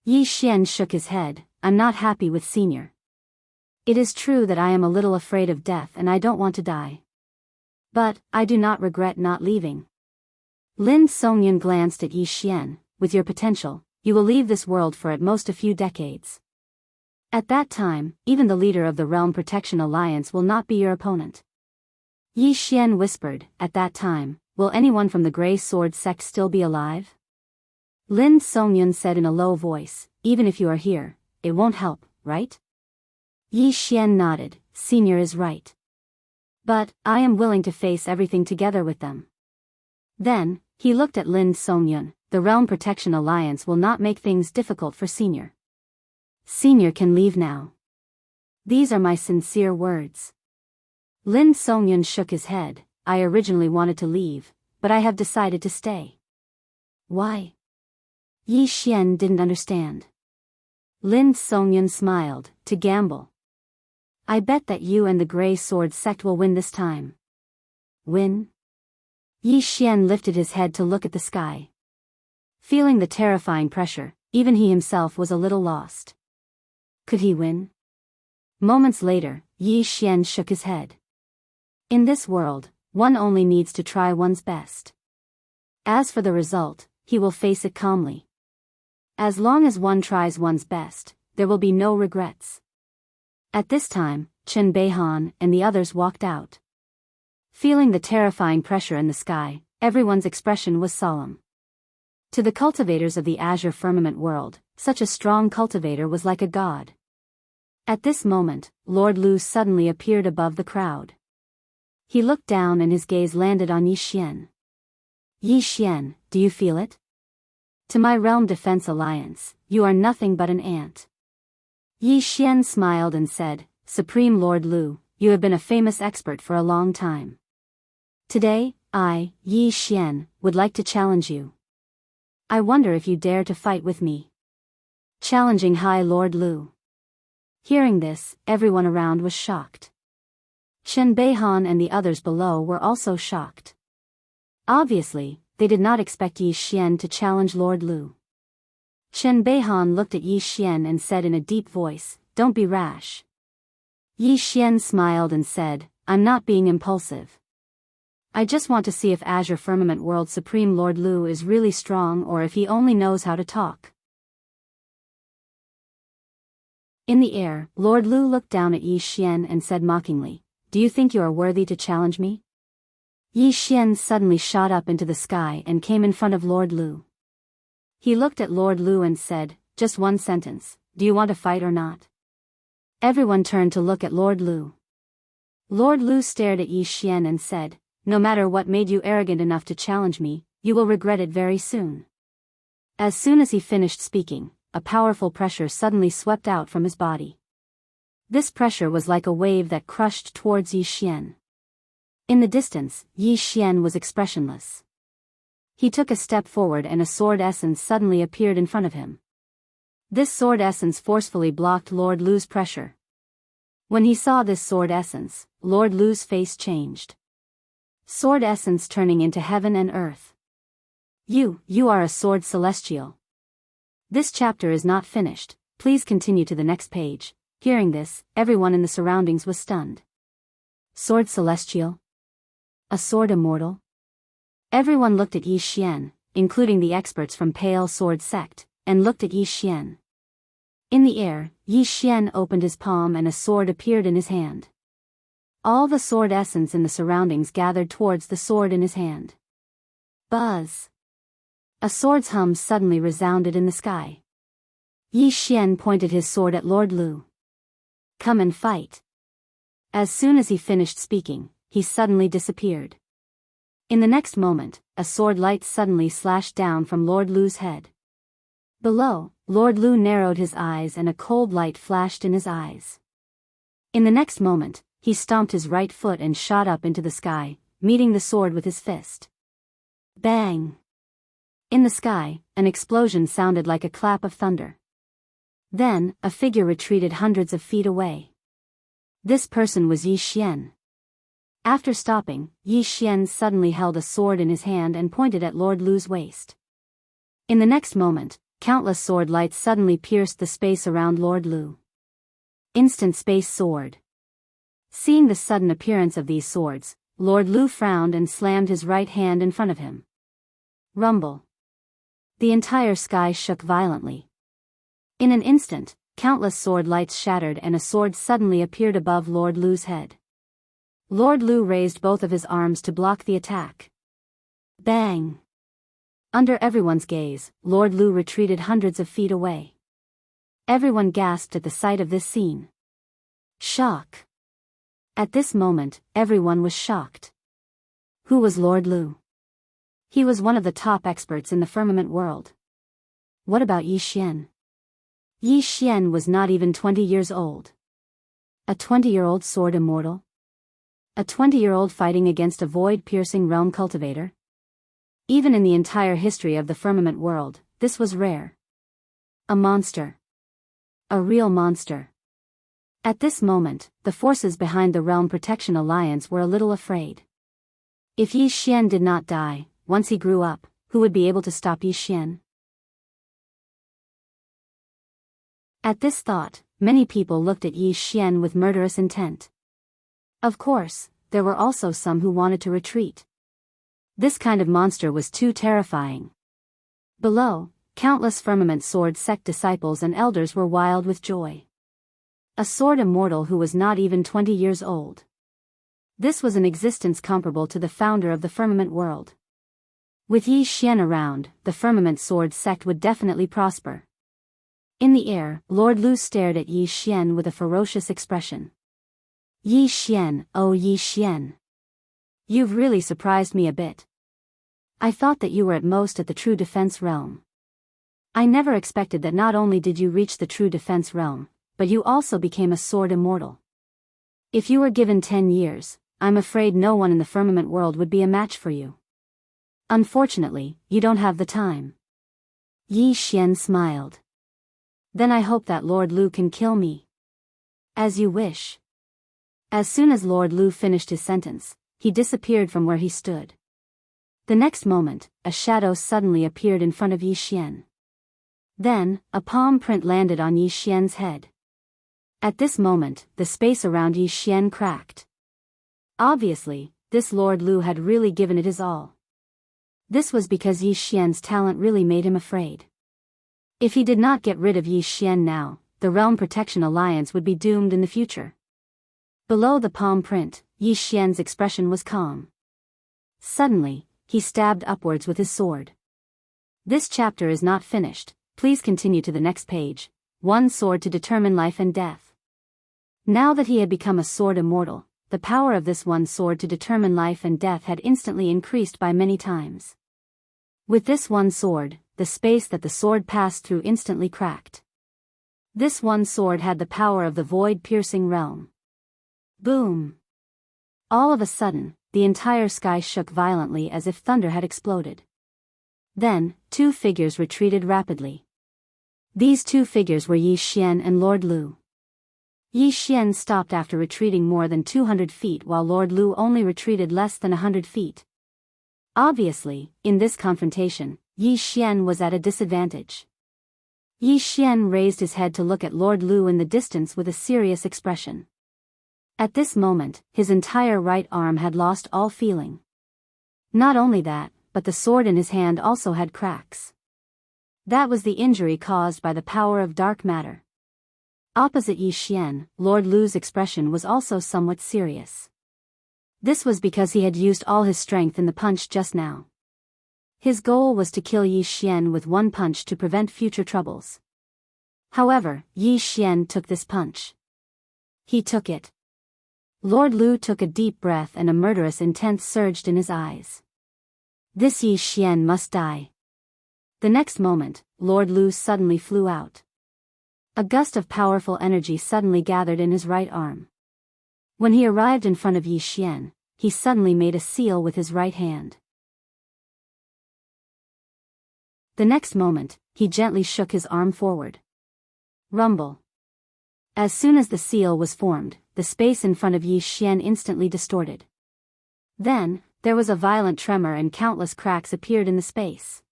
Yi Xian shook his head, I'm not happy with Senior. It is true that I am a little afraid of death and I don't want to die. But, I do not regret not leaving. Lin Songyun glanced at Yi Xian, with your potential, you will leave this world for at most a few decades. At that time, even the leader of the Realm Protection Alliance will not be your opponent. Yi Xian whispered, at that time, will anyone from the Grey Sword sect still be alive? Lin Songyun said in a low voice, even if you are here, it won't help, right? Yi Xian nodded, Senior is right. But, I am willing to face everything together with them. Then, he looked at Lin Songyun, the Realm Protection Alliance will not make things difficult for Senior. Senior can leave now. These are my sincere words. Lin Songyun shook his head, I originally wanted to leave, but I have decided to stay. Why? Yi Xian didn't understand. Lin Songyun smiled, to gamble. I bet that you and the Grey Sword sect will win this time. Win? Yi Xian lifted his head to look at the sky. Feeling the terrifying pressure, even he himself was a little lost. Could he win? Moments later, Yi Xian shook his head. In this world, one only needs to try one's best. As for the result, he will face it calmly. As long as one tries one's best, there will be no regrets. At this time, Chen Beihan and the others walked out. Feeling the terrifying pressure in the sky, everyone's expression was solemn. To the cultivators of the Azure Firmament world, such a strong cultivator was like a god. At this moment, Lord Lu suddenly appeared above the crowd. He looked down and his gaze landed on Yi Xian. Yi Xian, do you feel it? To my Realm Defense Alliance, you are nothing but an ant. Yi Xian smiled and said, Supreme Lord Lu, you have been a famous expert for a long time. Today, I, Yi Xian, would like to challenge you. I wonder if you dare to fight with me. Challenging High Lord Lu. Hearing this, everyone around was shocked. Chen Beihan and the others below were also shocked. Obviously, they did not expect Yi Xian to challenge Lord Lu. Chen Beihan looked at Yi Xian and said in a deep voice, don't be rash. Yi Xian smiled and said, I'm not being impulsive. I just want to see if Azure Firmament World Supreme Lord Lu is really strong or if he only knows how to talk. In the air, Lord Lu looked down at Yi Xian and said mockingly, do you think you are worthy to challenge me? Yi Xian suddenly shot up into the sky and came in front of Lord Lu. He looked at Lord Lu and said, just one sentence, do you want to fight or not? Everyone turned to look at Lord Lu. Lord Lu stared at Yi Xian and said, no matter what made you arrogant enough to challenge me, you will regret it very soon. As soon as he finished speaking, a powerful pressure suddenly swept out from his body. This pressure was like a wave that crushed towards Yi Xian. In the distance, Yi Xian was expressionless. He took a step forward and a sword essence suddenly appeared in front of him. This sword essence forcefully blocked Lord Lu's pressure. When he saw this sword essence, Lord Lu's face changed. Sword essence turning into heaven and earth. You are a sword celestial. This chapter is not finished, please continue to the next page. Hearing this, everyone in the surroundings was stunned. Sword celestial? A sword immortal? Everyone looked at Yi Xian, including the experts from Pale Sword Sect, and looked at Yi Xian. In the air, Yi Xian opened his palm and a sword appeared in his hand. All the sword essence in the surroundings gathered towards the sword in his hand. Buzz! A sword's hum suddenly resounded in the sky. Yi Xian pointed his sword at Lord Lu. Come and fight. As soon as he finished speaking, he suddenly disappeared. In the next moment, a sword light suddenly slashed down from Lord Lu's head. Below, Lord Lu narrowed his eyes and a cold light flashed in his eyes. In the next moment, he stomped his right foot and shot up into the sky, meeting the sword with his fist. Bang! In the sky, an explosion sounded like a clap of thunder. Then, a figure retreated hundreds of feet away. This person was Yi Xian. After stopping, Yi Xian suddenly held a sword in his hand and pointed at Lord Lu's waist. In the next moment, countless sword lights suddenly pierced the space around Lord Lu. Instant space sword. Seeing the sudden appearance of these swords, Lord Lu frowned and slammed his right hand in front of him. Rumble. The entire sky shook violently. In an instant, countless sword lights shattered and a sword suddenly appeared above Lord Lu's head. Lord Lu raised both of his arms to block the attack. Bang! Under everyone's gaze, Lord Lu retreated hundreds of feet away. Everyone gasped at the sight of this scene. Shock. At this moment, everyone was shocked. Who was Lord Lu? He was one of the top experts in the firmament world. What about Yi Xian? Yi Xian was not even 20 years old. A 20-year-old sword immortal? A 20-year-old fighting against a void-piercing realm cultivator? Even in the entire history of the firmament world, this was rare. A monster. A real monster. At this moment, the forces behind the Realm Protection Alliance were a little afraid. If Yi Xian did not die, once he grew up, who would be able to stop Yi Xian? At this thought, many people looked at Yi Xian with murderous intent. Of course, there were also some who wanted to retreat. This kind of monster was too terrifying. Below, countless Firmament Sword Sect disciples and elders were wild with joy. A sword immortal who was not even 20 years old. This was an existence comparable to the founder of the firmament world. With Yi Xian around, the Firmament Sword Sect would definitely prosper. In the air, Lord Lu stared at Yi Xian with a ferocious expression. Yi Xian, oh Yi Xian. You've really surprised me a bit. I thought that you were at most at the true defense realm. I never expected that not only did you reach the true defense realm, but you also became a sword immortal. If you were given 10 years, I'm afraid no one in the firmament world would be a match for you. Unfortunately, you don't have the time. Yi Xian smiled. Then I hope that Lord Lu can kill me. As you wish. As soon as Lord Lu finished his sentence, he disappeared from where he stood. The next moment, a shadow suddenly appeared in front of Yi Xian. Then, a palm print landed on Yi Xian's head. At this moment, the space around Yi Xian cracked. Obviously, this Lord Lu had really given it his all. This was because Yi Xian's talent really made him afraid. If he did not get rid of Yi Xian now, the Realm Protection Alliance would be doomed in the future. Below the palm print, Yi Xian's expression was calm. Suddenly, he stabbed upwards with his sword. This chapter is not finished, please continue to the next page. One sword to determine life and death. Now that he had become a sword immortal, the power of this one sword to determine life and death had instantly increased by many times. With this one sword, the space that the sword passed through instantly cracked. This one sword had the power of the void-piercing realm. Boom! All of a sudden, the entire sky shook violently as if thunder had exploded. Then, two figures retreated rapidly. These two figures were Yi Xian and Lord Lu. Yi Xian stopped after retreating more than 200 feet while Lord Lu only retreated less than 100 feet. Obviously, in this confrontation, Yi Xian was at a disadvantage. Yi Xian raised his head to look at Lord Lu in the distance with a serious expression. At this moment, his entire right arm had lost all feeling. Not only that, but the sword in his hand also had cracks. That was the injury caused by the power of dark matter. Opposite Yi Xian, Lord Lu's expression was also somewhat serious. This was because he had used all his strength in the punch just now. His goal was to kill Yi Xian with one punch to prevent future troubles. However, Yi Xian took this punch. He took it. Lord Lu took a deep breath and a murderous intent surged in his eyes. This Yi Xian must die. The next moment, Lord Lu suddenly flew out. A gust of powerful energy suddenly gathered in his right arm. When he arrived in front of Yi Xian, he suddenly made a seal with his right hand. The next moment, he gently shook his arm forward. Rumble. As soon as the seal was formed, the space in front of Yi Xian instantly distorted. Then, there was a violent tremor and countless cracks appeared in the space.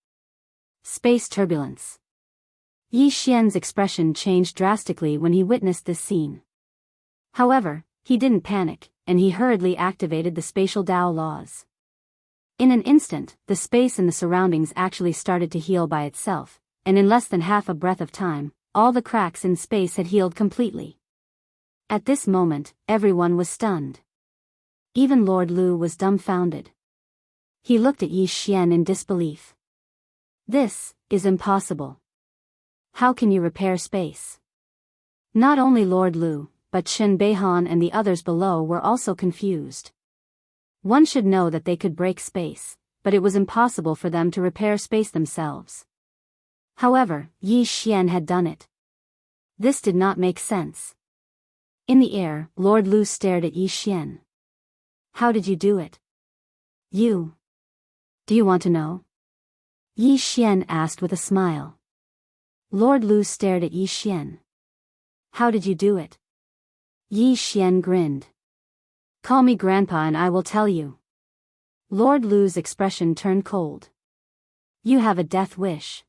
Space turbulence. Yi Xian's expression changed drastically when he witnessed this scene. However, he didn't panic, and he hurriedly activated the spatial Dao laws. In an instant, the space and the surroundings actually started to heal by itself, and in less than half a breath of time, all the cracks in space had healed completely. At this moment, everyone was stunned. Even Lord Lu was dumbfounded. He looked at Yi Xian in disbelief. This is impossible. How can you repair space? Not only Lord Lu, but Chen Beihan and the others below were also confused. One should know that they could break space, but it was impossible for them to repair space themselves. However, Yi Xian had done it. This did not make sense. In the air, Lord Lu stared at Yi Xian. How did you do it? You. Do you want to know? Yi Xian asked with a smile. Lord Lu stared at Yi Xian. How did you do it? Yi Xian grinned. Call me Grandpa and I will tell you. Lord Lu's expression turned cold. You have a death wish.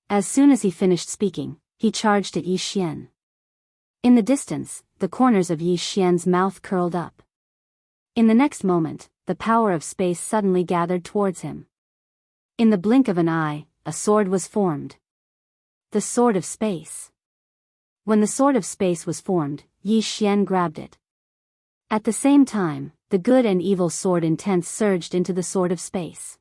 As soon as he finished speaking, he charged at Yi Xian. In the distance, the corners of Yi Xian's mouth curled up. In the next moment, the power of space suddenly gathered towards him. In the blink of an eye, a sword was formed. The sword of space. When the sword of space was formed, Yi Xian grabbed it. At the same time, the good and evil sword intense surged into the sword of space.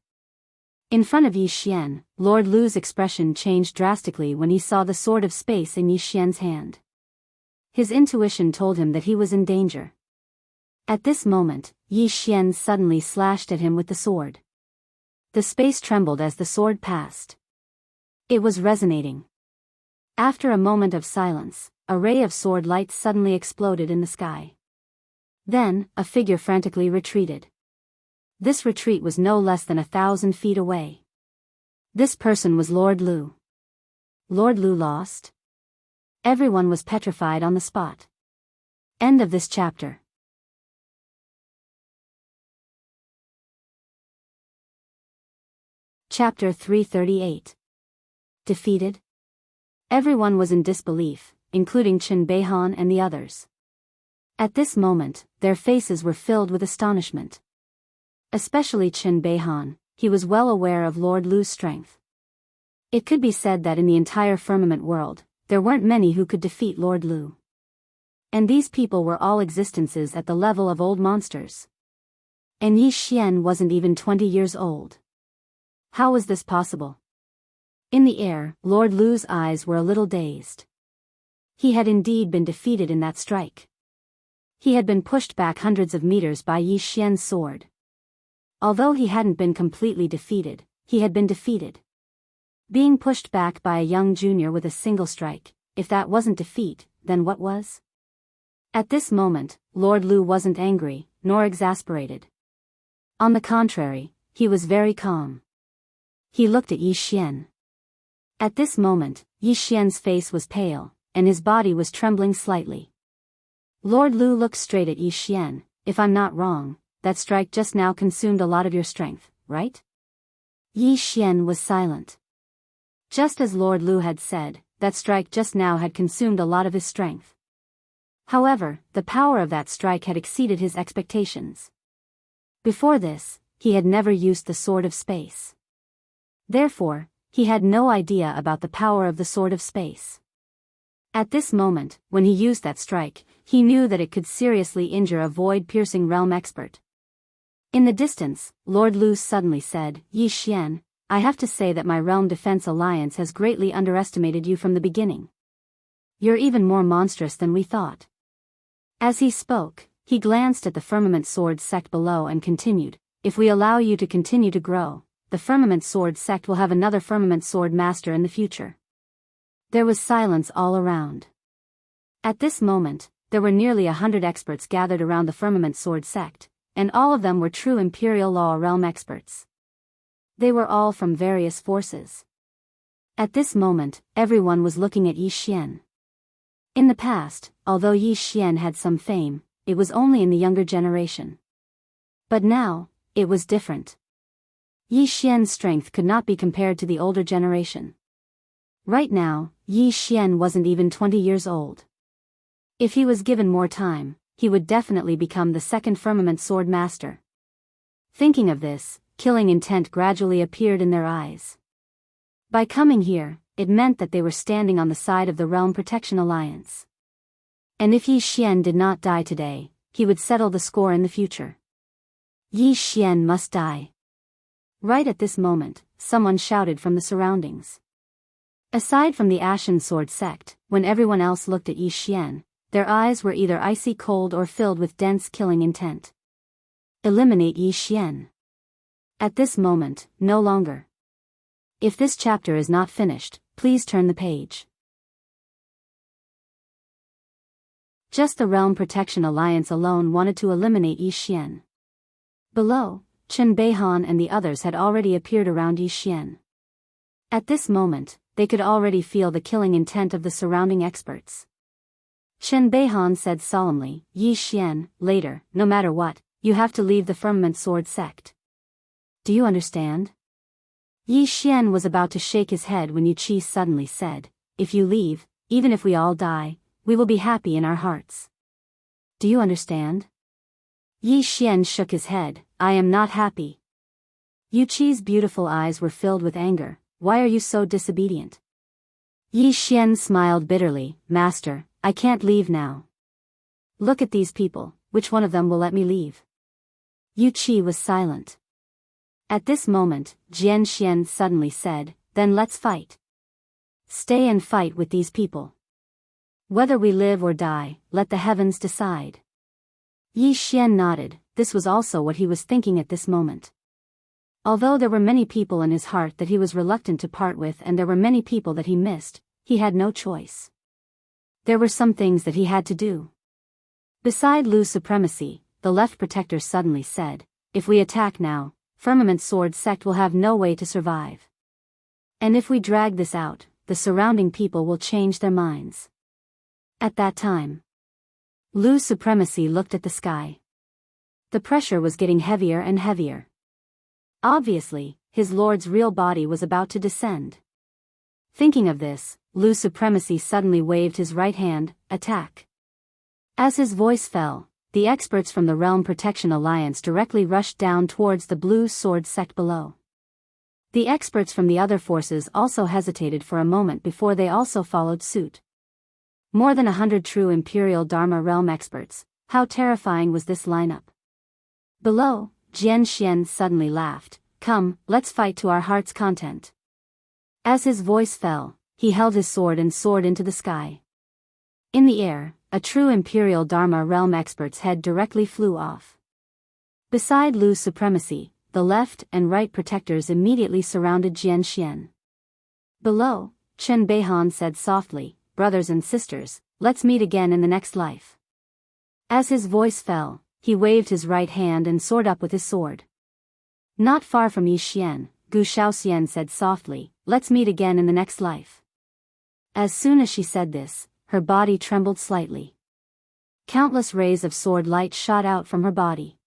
In front of Yi Xian, Lord Lu's expression changed drastically when he saw the sword of space in Yi Xian's hand. His intuition told him that he was in danger. At this moment, Yi Xian suddenly slashed at him with the sword. The space trembled as the sword passed. It was resonating. After a moment of silence, a ray of sword light suddenly exploded in the sky. Then, a figure frantically retreated. This retreat was no less than 1,000 feet away. This person was Lord Lu. Lord Lu lost? Everyone was petrified on the spot. End of this chapter. Chapter 338. Defeated? Everyone was in disbelief, including Chen Beihan and the others. At this moment, their faces were filled with astonishment. Especially Chen Beihan, he was well aware of Lord Lu's strength. It could be said that in the entire firmament world, there weren't many who could defeat Lord Lu. And these people were all existences at the level of old monsters. And Yi Xian wasn't even 20 years old. How was this possible? In the air, Lord Lu's eyes were a little dazed. He had indeed been defeated in that strike. He had been pushed back hundreds of meters by Yi Xian's sword. Although he hadn't been completely defeated, he had been defeated. Being pushed back by a young junior with a single strike, if that wasn't defeat, then what was? At this moment, Lord Lu wasn't angry, nor exasperated. On the contrary, he was very calm. he looked at Yi Xian. At this moment, Yi Xian's face was pale, and his body was trembling slightly. Lord Lu looked straight at Yi Xian. If I'm not wrong, that strike just now consumed a lot of your strength, right? Yi Xian was silent. Just as Lord Lu had said, that strike just now had consumed a lot of his strength. However, the power of that strike had exceeded his expectations. Before this, he had never used the Sword of Space. Therefore, he had no idea about the power of the Sword of Space. At this moment, when he used that strike, he knew that it could seriously injure a void-piercing realm expert. In the distance, Lord Lu suddenly said, Yi Xian, I have to say that my Realm Defense Alliance has greatly underestimated you from the beginning. You're even more monstrous than we thought. As he spoke, he glanced at the Firmament Sword sect below and continued, if we allow you to continue to grow, the Firmament Sword sect will have another Firmament Sword Master in the future. There was silence all around. At this moment, there were nearly 100 experts gathered around the Firmament Sword sect, and all of them were true Imperial Law Realm experts. They were all from various forces. At this moment, everyone was looking at Yi Xian. In the past, although Yi Xian had some fame, it was only in the younger generation. But now, it was different. Yi Xian's strength could not be compared to the older generation. Right now, Yi Xian wasn't even 20 years old. If he was given more time, he would definitely become the second Firmament Sword Master. Thinking of this, killing intent gradually appeared in their eyes. By coming here, it meant that they were standing on the side of the Realm Protection Alliance. And if Yi Xian did not die today, he would settle the score in the future. Yi Xian must die. Right at this moment, someone shouted from the surroundings. Aside from the Ashen Sword sect, when everyone else looked at Yi Xian, their eyes were either icy cold or filled with dense killing intent. Eliminate Yi Xian. At this moment, no longer. If this chapter is not finished, please turn the page. Just the Realm Protection Alliance alone wanted to eliminate Yi Xian. Below, Chen Beihan and the others had already appeared around Yi Xian. At this moment, they could already feel the killing intent of the surrounding experts. Chen Beihan said solemnly, Yi Xian, later, no matter what, you have to leave the Firmament Sword sect. Do you understand? Yi Xian was about to shake his head when Yu Qi suddenly said, if you leave, even if we all die, we will be happy in our hearts. Do you understand? Yi Xian shook his head, I am not happy. Yu Qi's beautiful eyes were filled with anger, why are you so disobedient? Yi Xian smiled bitterly, Master, I can't leave now. Look at these people, which one of them will let me leave? Yu Qi was silent. At this moment, Jian Xian suddenly said, then let's fight. Stay and fight with these people. Whether we live or die, let the heavens decide. Yi Xian nodded, this was also what he was thinking at this moment. Although there were many people in his heart that he was reluctant to part with and there were many people that he missed, he had no choice. There were some things that he had to do. Beside Lu's supremacy, the left protector suddenly said, if we attack now, Firmament Sword sect will have no way to survive. And if we drag this out, the surrounding people will change their minds. At that time, Lu's supremacy looked at the sky. The pressure was getting heavier and heavier. Obviously, his lord's real body was about to descend. Thinking of this, Lu's supremacy suddenly waved his right hand, attack. As his voice fell, the experts from the Realm Protection Alliance directly rushed down towards the Blue Sword sect below. The experts from the other forces also hesitated for a moment before they also followed suit. More than 100 true Imperial Dharma Realm experts, how terrifying was this lineup? Below, Jian Xian suddenly laughed, come, let's fight to our heart's content. As his voice fell, he held his sword and soared into the sky. In the air, a true Imperial Dharma Realm expert's head directly flew off. Beside Lu's supremacy, the left and right protectors immediately surrounded Jian Xian. Below, Chen Beihan said softly, brothers and sisters, let's meet again in the next life. As his voice fell, he waved his right hand and soared up with his sword. Not far from Yi Xian, Gu Shaoxian said softly, let's meet again in the next life. As soon as she said this, her body trembled slightly. Countless rays of sword light shot out from her body.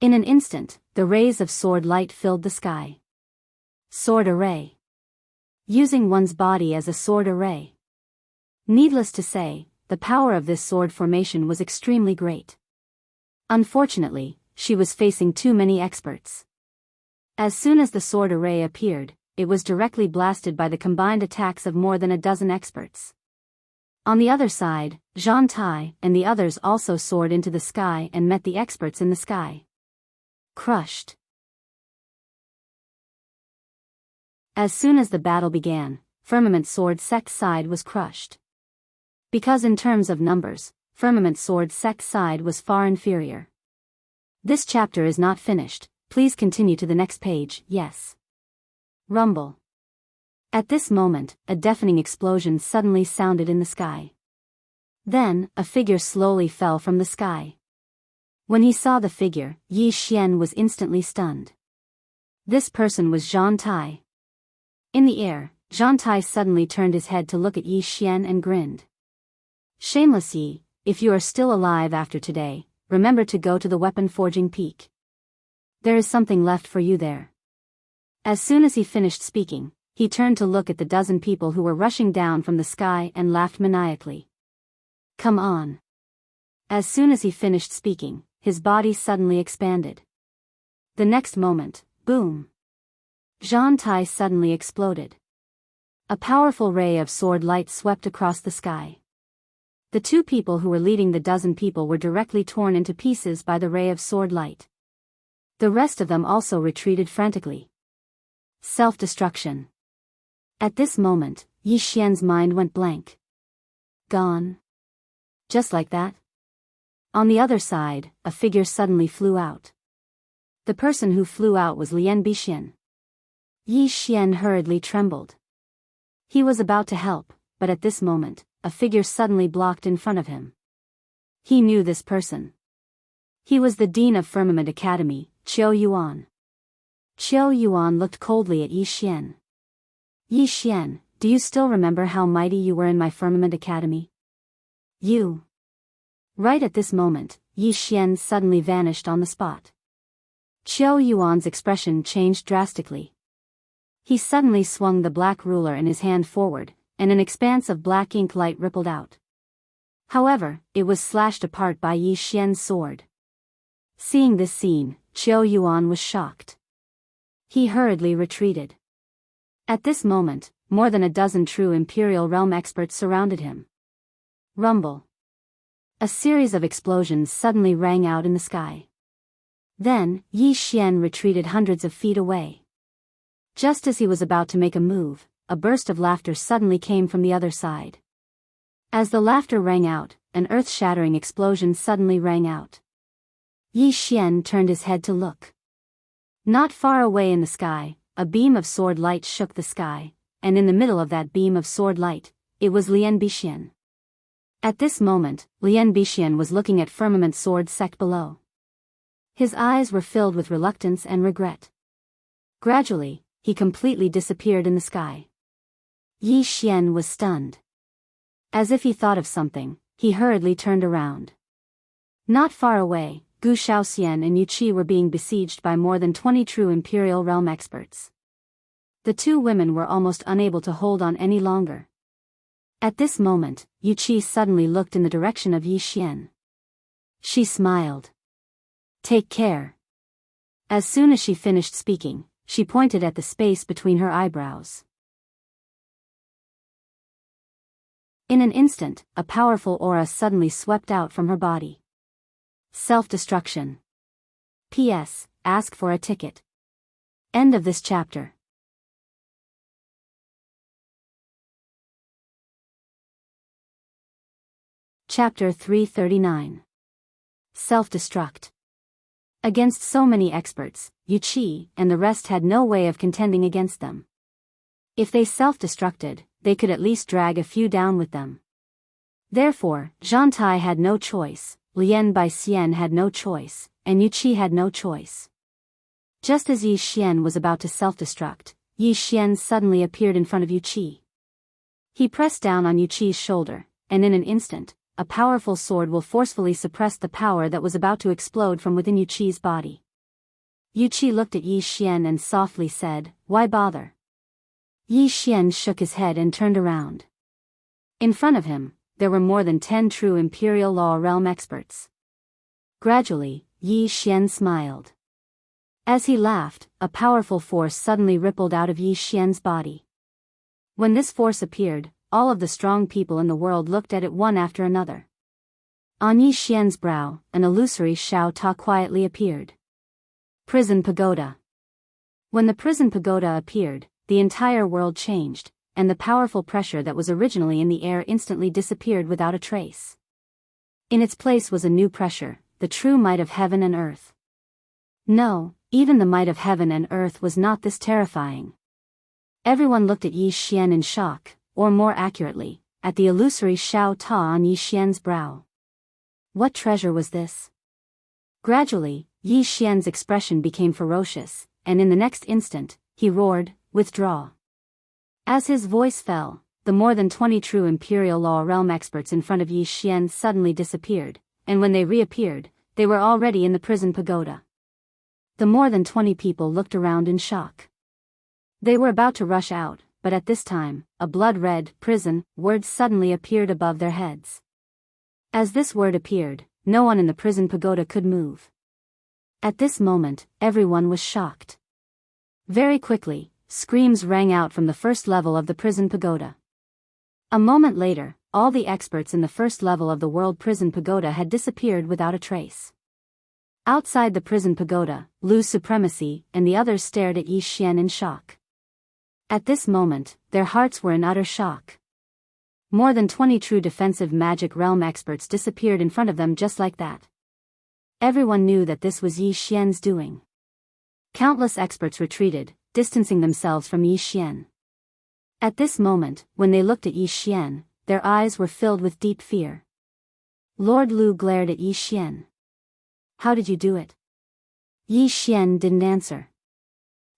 In an instant, the rays of sword light filled the sky. Sword array. Using one's body as a sword array. Needless to say, the power of this sword formation was extremely great. Unfortunately, she was facing too many experts. As soon as the sword array appeared, it was directly blasted by the combined attacks of more than a dozen experts. On the other side, Zhang Tai and the others also soared into the sky and met the experts in the sky. Crushed. As soon as the battle began, Firmament Sword Sect's side was crushed. Because in terms of numbers, Firmament Sword Sect's side was far inferior. This chapter is not finished, please continue to the next page, yes. Rumble. At this moment, a deafening explosion suddenly sounded in the sky. Then, a figure slowly fell from the sky. When he saw the figure, Yi Xian was instantly stunned. This person was Zhang Tai. In the air, Zhang Tai suddenly turned his head to look at Yi Xian and grinned. Shameless Yi, if you are still alive after today, remember to go to the weapon forging peak. There is something left for you there. As soon as he finished speaking, he turned to look at the dozen people who were rushing down from the sky and laughed maniacally. Come on. As soon as he finished speaking, his body suddenly expanded. The next moment, boom. Zhang Tai suddenly exploded. A powerful ray of sword light swept across the sky. The two people who were leading the dozen people were directly torn into pieces by the ray of sword light. The rest of them also retreated frantically. Self-destruction. At this moment, Yi Xian's mind went blank. Gone. Just like that. On the other side, a figure suddenly flew out. The person who flew out was Lian Bixin. Yi Xian hurriedly trembled. He was about to help, but at this moment, a figure suddenly blocked in front of him. He knew this person. He was the Dean of Firmament Academy, Qiu Yuan. Qiu Yuan looked coldly at Yi Xian. Yi Xian, do you still remember how mighty you were in my Firmament Academy? You. Right at this moment, Yi Xian suddenly vanished on the spot. Qiu Yuan's expression changed drastically. He suddenly swung the black ruler in his hand forward, and an expanse of black ink light rippled out. However, it was slashed apart by Yi Xian's sword. Seeing this scene, Qiu Yuan was shocked. He hurriedly retreated. At this moment, more than a dozen true Imperial Realm experts surrounded him. Rumble. A series of explosions suddenly rang out in the sky. Then, Yi Xian retreated hundreds of feet away. Just as he was about to make a move, a burst of laughter suddenly came from the other side. As the laughter rang out, an earth-shattering explosion suddenly rang out. Yi Xian turned his head to look. Not far away in the sky, a beam of sword light shook the sky, and in the middle of that beam of sword light, it was Lian Bixin. At this moment, Lian Bixin was looking at Firmament Sword Sect below. His eyes were filled with reluctance and regret. Gradually, he completely disappeared in the sky. Yi Xian was stunned. As if he thought of something, he hurriedly turned around. Not far away, Gu Shaoxian and Yu Qi were being besieged by more than 20 true Imperial Realm experts. The two women were almost unable to hold on any longer. At this moment, Yu Qi suddenly looked in the direction of Yi Xian. She smiled. Take care. As soon as she finished speaking, she pointed at the space between her eyebrows. In an instant, a powerful aura suddenly swept out from her body. Self-destruction. P.S. Ask for a ticket. End of this chapter. Chapter 339. Self-destruct. Against so many experts, Yu Qi and the rest had no way of contending against them. If they self-destructed, they could at least drag a few down with them. Therefore, Zhang Tai had no choice, Lian Bixin had no choice, and Yu Qi had no choice. Just as Yi Xian was about to self-destruct, Yi Xian suddenly appeared in front of Yu Qi. He pressed down on Yu Qi's shoulder, and in an instant, a powerful sword will forcefully suppress the power that was about to explode from within Yu Qi's body. Yu Qi looked at Yi Xian and softly said, "Why bother?" Yi Xian shook his head and turned around. In front of him, there were more than 10 true Imperial Law Realm experts. Gradually, Yi Xian smiled. As he laughed, a powerful force suddenly rippled out of Yi Xian's body. When this force appeared, all of the strong people in the world looked at it one after another. On Yi Xian's brow, an illusory Shao Ta quietly appeared. Prison Pagoda. When the prison pagoda appeared, the entire world changed, and the powerful pressure that was originally in the air instantly disappeared without a trace. In its place was a new pressure, the true might of heaven and earth. No, even the might of heaven and earth was not this terrifying. Everyone looked at Yi Xian in shock, or more accurately, at the illusory Shao Ta on Yi Xian's brow. What treasure was this? Gradually, Yi Xian's expression became ferocious, and in the next instant, he roared, "Withdraw." As his voice fell, the more than 20 true Imperial Law Realm experts in front of Yi Xian suddenly disappeared, and when they reappeared, they were already in the prison pagoda. The more than 20 people looked around in shock. They were about to rush out, but at this time, a blood-red prison word suddenly appeared above their heads. As this word appeared, no one in the prison pagoda could move. At this moment, everyone was shocked. Very quickly, screams rang out from the first level of the prison pagoda. A moment later, all the experts in the first level of the world prison pagoda had disappeared without a trace. Outside the prison pagoda, Lu's supremacy and the others stared at Yi Xian in shock. At this moment, their hearts were in utter shock. More than 20 true defensive magic realm experts disappeared in front of them just like that. Everyone knew that this was Yi Xian's doing. Countless experts retreated, distancing themselves from Yi Xian. At this moment, when they looked at Yi Xian, their eyes were filled with deep fear. Lord Lu glared at Yi Xian. "How did you do it?" Yi Xian didn't answer.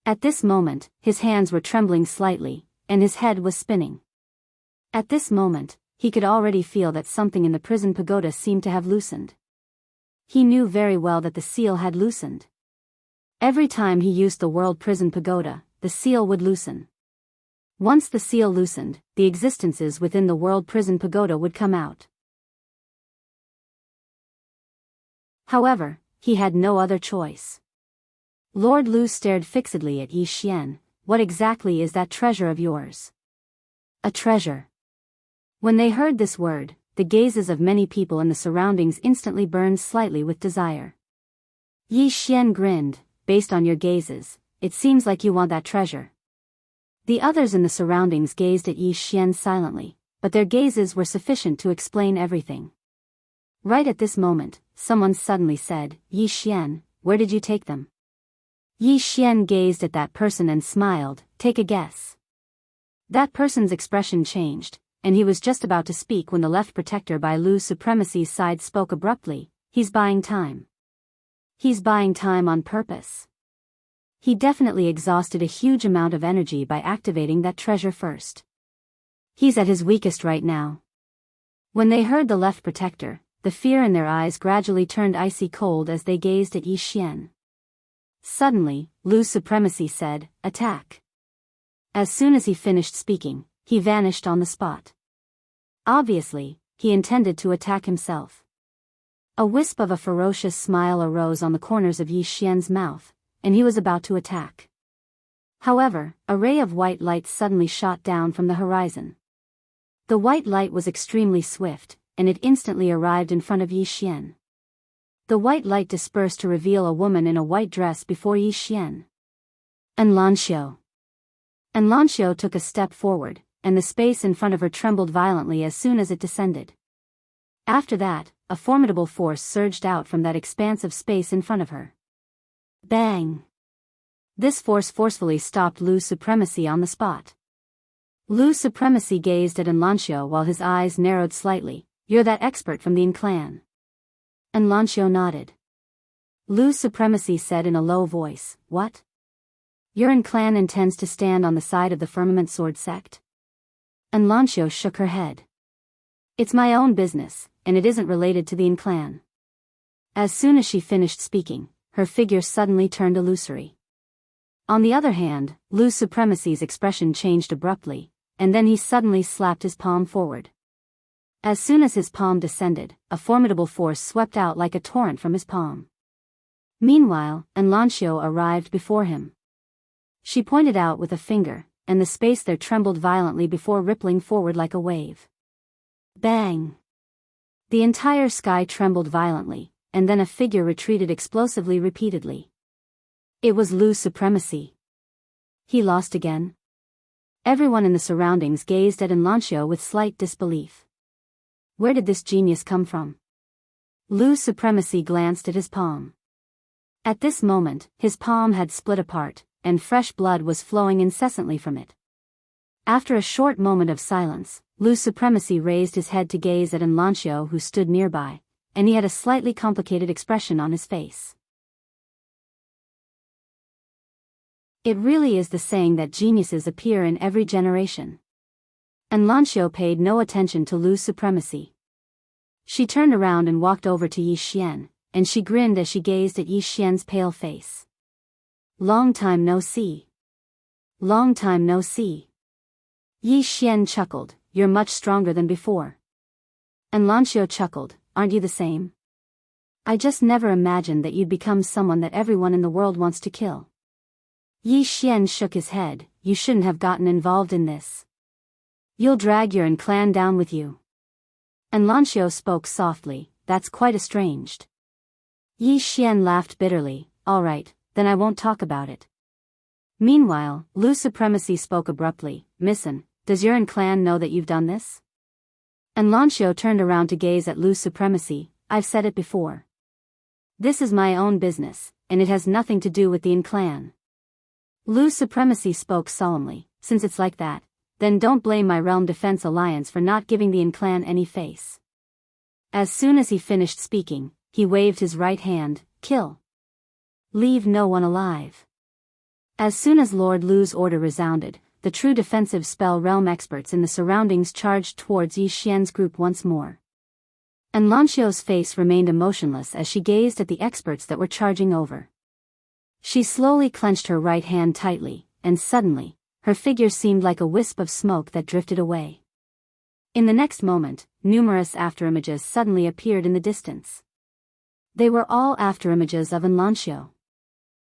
At this moment, his hands were trembling slightly, and his head was spinning. At this moment, he could already feel that something in the prison pagoda seemed to have loosened. He knew very well that the seal had loosened. Every time he used the world prison pagoda, the seal would loosen. Once the seal loosened, the existences within the world prison pagoda would come out. However, he had no other choice. Lord Lu stared fixedly at Yi Xian. "What exactly is that treasure of yours?" "A treasure." When they heard this word, the gazes of many people in the surroundings instantly burned slightly with desire. Yi Xian grinned, "Based on your gazes, it seems like you want that treasure." The others in the surroundings gazed at Yi Xian silently, but their gazes were sufficient to explain everything. Right at this moment, someone suddenly said, "Yi Xian, where did you take them?" Yi Xian gazed at that person and smiled. "Take a guess." That person's expression changed, and he was just about to speak when the left protector by Lu's supremacy's side spoke abruptly. "He's buying time. He's buying time on purpose. He definitely exhausted a huge amount of energy by activating that treasure first. He's at his weakest right now." When they heard the left protector, the fear in their eyes gradually turned icy cold as they gazed at Yi Xian. Suddenly, Lu's supremacy said, "Attack." As soon as he finished speaking, he vanished on the spot. Obviously, he intended to attack himself. A wisp of a ferocious smile arose on the corners of Yi Xian's mouth, and he was about to attack. However, a ray of white light suddenly shot down from the horizon. The white light was extremely swift, and it instantly arrived in front of Yi Xian. The white light dispersed to reveal a woman in a white dress before Yi Xian. Enlancio. Enlancio took a step forward, and the space in front of her trembled violently as soon as it descended. After that, a formidable force surged out from that expanse of space in front of her. Bang! This force forcefully stopped Lu's supremacy on the spot. Lu's supremacy gazed at Enlancio while his eyes narrowed slightly. "You're that expert from the Yin clan." Enlancio nodded. Lu's supremacy said in a low voice. What? Your clan intends to stand on the side of the Firmament Sword sect? And Lanxiu shook her head. It's my own business, and it isn't related to the clan. As soon as she finished speaking, her figure suddenly turned illusory. On the other hand, Lu's supremacy's expression changed abruptly, and then he suddenly slapped his palm forward. As soon as his palm descended, a formidable force swept out like a torrent from his palm. Meanwhile, Lanxiu arrived before him. She pointed out with a finger, and the space there trembled violently before rippling forward like a wave. Bang! The entire sky trembled violently, and then a figure retreated explosively repeatedly. It was Lu's supremacy. He lost again? Everyone in the surroundings gazed at Lanxiu with slight disbelief. Where did this genius come from? Lu's supremacy glanced at his palm. At this moment, his palm had split apart, and fresh blood was flowing incessantly from it. After a short moment of silence, Lu's supremacy raised his head to gaze at Lanxiu, who stood nearby, and he had a slightly complicated expression on his face. It really is the saying that geniuses appear in every generation. And Lanxiu paid no attention to Lu's supremacy. She turned around and walked over to Yi Xian, and she grinned as she gazed at Yi Xian's pale face. Long time no see. Long time no see. Yi Xian chuckled. You're much stronger than before. And Lanxiu chuckled. Aren't you the same? I just never imagined that you'd become someone that everyone in the world wants to kill. Yi Xian shook his head. You shouldn't have gotten involved in this. You'll drag your clan down with you. And Lanxiu spoke softly. That's quite estranged. Yi Xian laughed bitterly. All right, then I won't talk about it. Meanwhile, Lu's supremacy spoke abruptly. Missin, does your clan know that you've done this? And Lanxiu turned around to gaze at Lu's supremacy. I've said it before. This is my own business, and it has nothing to do with the clan. Lu's supremacy spoke solemnly. Since it's like that, then don't blame my Realm Defense Alliance for not giving the clan any face. As soon as he finished speaking, he waved his right hand. Kill. Leave no one alive. As soon as Lord Lu's order resounded, the true defensive spell realm experts in the surroundings charged towards Yi Xian's group once more. And Lanxiu's face remained emotionless as she gazed at the experts that were charging over. She slowly clenched her right hand tightly, and suddenly, her figure seemed like a wisp of smoke that drifted away. In the next moment, numerous afterimages suddenly appeared in the distance. They were all afterimages of Lanxiu.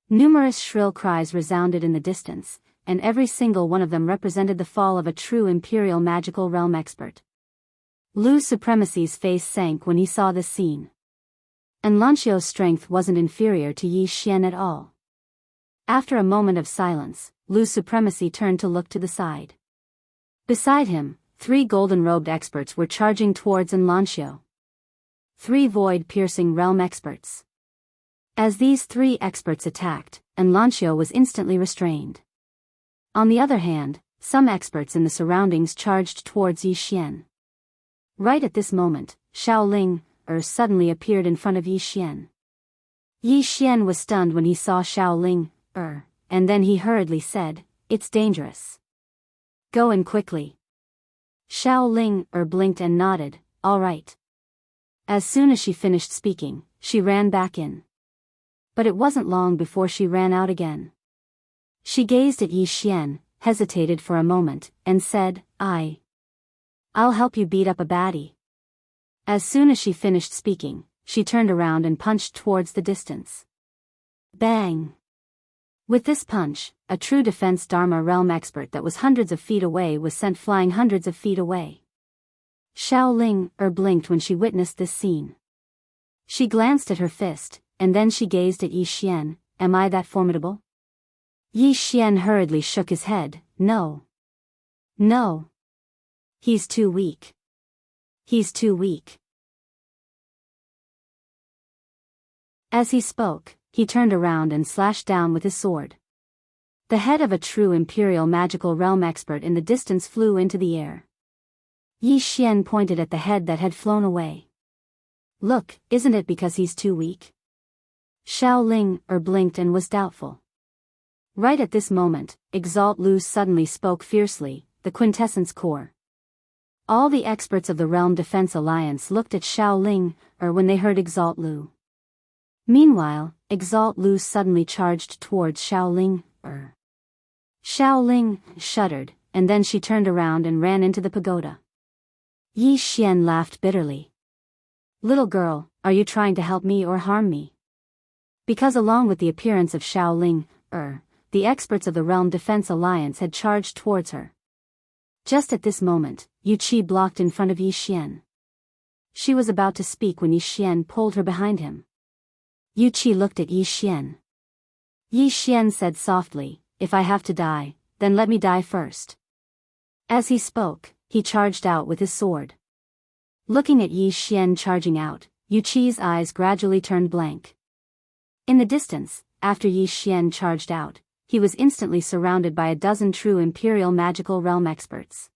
Numerous shrill cries resounded in the distance, and every single one of them represented the fall of a true imperial magical realm expert. Lu's supremacy's face sank when he saw this scene. And Lanxiu's strength wasn't inferior to Yi Xian at all. After a moment of silence, Lu's supremacy turned to look to the side. Beside him, 3 golden-robed experts were charging towards Lanxiu. 3 void-piercing realm experts. As these 3 experts attacked, Lanxiu was instantly restrained. On the other hand, some experts in the surroundings charged towards Yi Xian. Right at this moment, Shaoling suddenly appeared in front of Yi Xian. Yi Xian was stunned when he saw Shaoling and then he hurriedly said, "It's dangerous. Go in quickly." Shaoling blinked and nodded, "All right." As soon as she finished speaking, she ran back in. But it wasn't long before she ran out again. She gazed at Yi Xian, hesitated for a moment, and said, I'll help you beat up a baddie." As soon as she finished speaking, she turned around and punched towards the distance. Bang! With this punch, a true defense Dharma realm expert that was hundreds of feet away was sent flying hundreds of feet away. Shaoling blinked when she witnessed this scene. She glanced at her fist, and then she gazed at Yi Xian. Am I that formidable? Yi Xian hurriedly shook his head. No. No. He's too weak. He's too weak. As he spoke, he turned around and slashed down with his sword. The head of a true imperial magical realm expert in the distance flew into the air. Yi Xian pointed at the head that had flown away. Look, isn't it because he's too weak? Xiao blinked and was doubtful. Right at this moment, Exalt Lu suddenly spoke fiercely, the quintessence core. All the experts of the Realm Defense Alliance looked at Xiao when they heard Exalt Lu. Meanwhile, Exalt Lu suddenly charged towards Xiao Xiao shuddered, and then she turned around and ran into the pagoda. Yi Xian laughed bitterly. Little girl, are you trying to help me or harm me? Because along with the appearance of Xiao the experts of the Realm Defense Alliance had charged towards her. Just at this moment, Yu Qi blocked in front of Yi Xian. She was about to speak when Yi Xian pulled her behind him. Yu Qi looked at Yi Xian. Yi Xian said softly, "If I have to die, then let me die first." As he spoke, he charged out with his sword. Looking at Yi Xian charging out, Yu Qi's eyes gradually turned blank. In the distance, after Yi Xian charged out, he was instantly surrounded by a dozen true Imperial Magical Realm experts.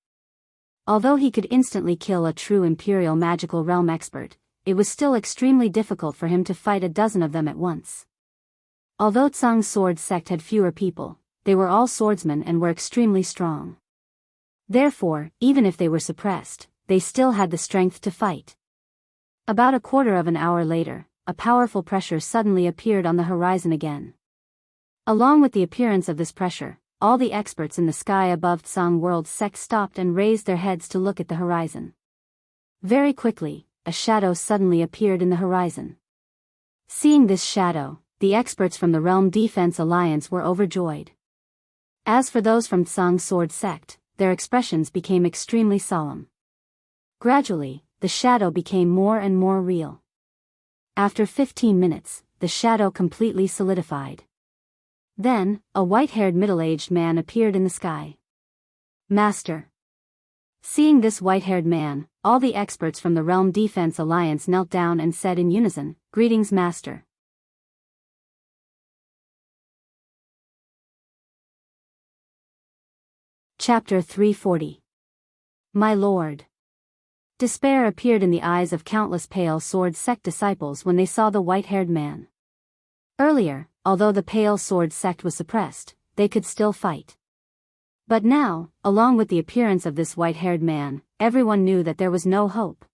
Although he could instantly kill a true Imperial Magical Realm expert, it was still extremely difficult for him to fight a dozen of them at once. Although Tsang's sword sect had fewer people, they were all swordsmen and were extremely strong. Therefore, even if they were suppressed, they still had the strength to fight. About a quarter of an hour later, a powerful pressure suddenly appeared on the horizon again. Along with the appearance of this pressure, all the experts in the sky above Tsang World Sect stopped and raised their heads to look at the horizon. Very quickly, a shadow suddenly appeared in the horizon. Seeing this shadow, the experts from the Realm Defense Alliance were overjoyed. As for those from Tsang Sword Sect, their expressions became extremely solemn. Gradually, the shadow became more and more real. After 15 minutes, the shadow completely solidified. Then, a white-haired middle-aged man appeared in the sky. Master. Seeing this white-haired man, all the experts from the Realm Defense Alliance knelt down and said in unison, "Greetings, Master." Chapter 340. My Lord. Despair appeared in the eyes of countless Pale Sword Sect disciples when they saw the white-haired man. Earlier, although the Pale Sword Sect was suppressed, they could still fight. But now, along with the appearance of this white-haired man, everyone knew that there was no hope.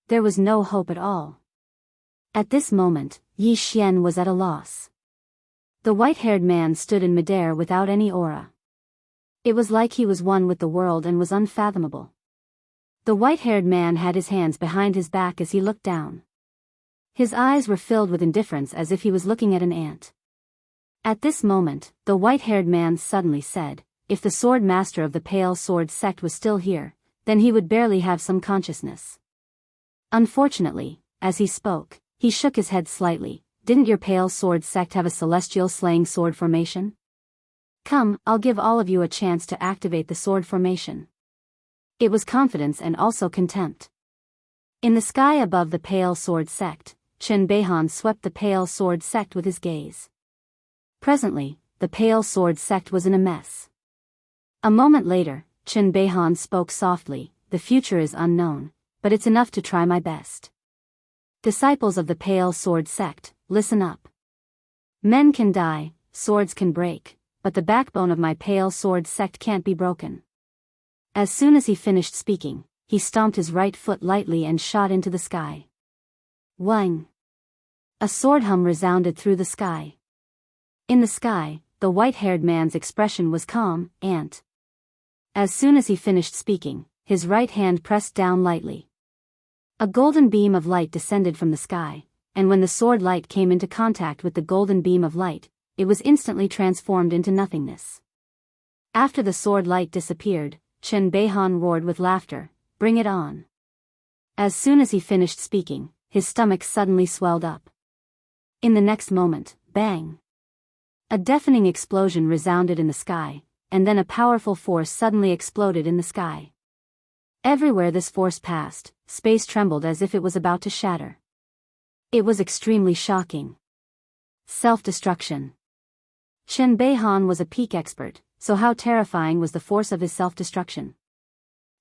There was no hope at all. At this moment, Yi Xian was at a loss. The white-haired man stood in midair without any aura. It was like he was one with the world and was unfathomable. The white-haired man had his hands behind his back as he looked down. His eyes were filled with indifference as if he was looking at an ant. At this moment, the white-haired man suddenly said, "If the sword master of the Pale Sword Sect was still here, then he would barely have some consciousness." Unfortunately, as he spoke, he shook his head slightly. "Didn't your Pale Sword Sect have a celestial slaying sword formation? Come, I'll give all of you a chance to activate the sword formation." It was confidence and also contempt. In the sky above the Pale Sword Sect, Chen Beihan swept the Pale Sword Sect with his gaze. Presently, the Pale Sword Sect was in a mess. A moment later, Chen Beihan spoke softly, "The future is unknown, but it's enough to try my best. Disciples of the Pale Sword Sect, listen up. Men can die, swords can break, but the backbone of my Pale Sword Sect can't be broken." As soon as he finished speaking, he stomped his right foot lightly and shot into the sky. Wang! A sword hum resounded through the sky. In the sky, the white-haired man's expression was calm, and as soon as he finished speaking, his right hand pressed down lightly. A golden beam of light descended from the sky, and when the sword light came into contact with the golden beam of light, it was instantly transformed into nothingness. After the sword light disappeared, Chen Beihan roared with laughter, "Bring it on." As soon as he finished speaking, his stomach suddenly swelled up. In the next moment, bang! A deafening explosion resounded in the sky, and then a powerful force suddenly exploded in the sky. Everywhere this force passed, space trembled as if it was about to shatter. It was extremely shocking. Self-destruction. Chen Beihan was a peak expert, so how terrifying was the force of his self-destruction?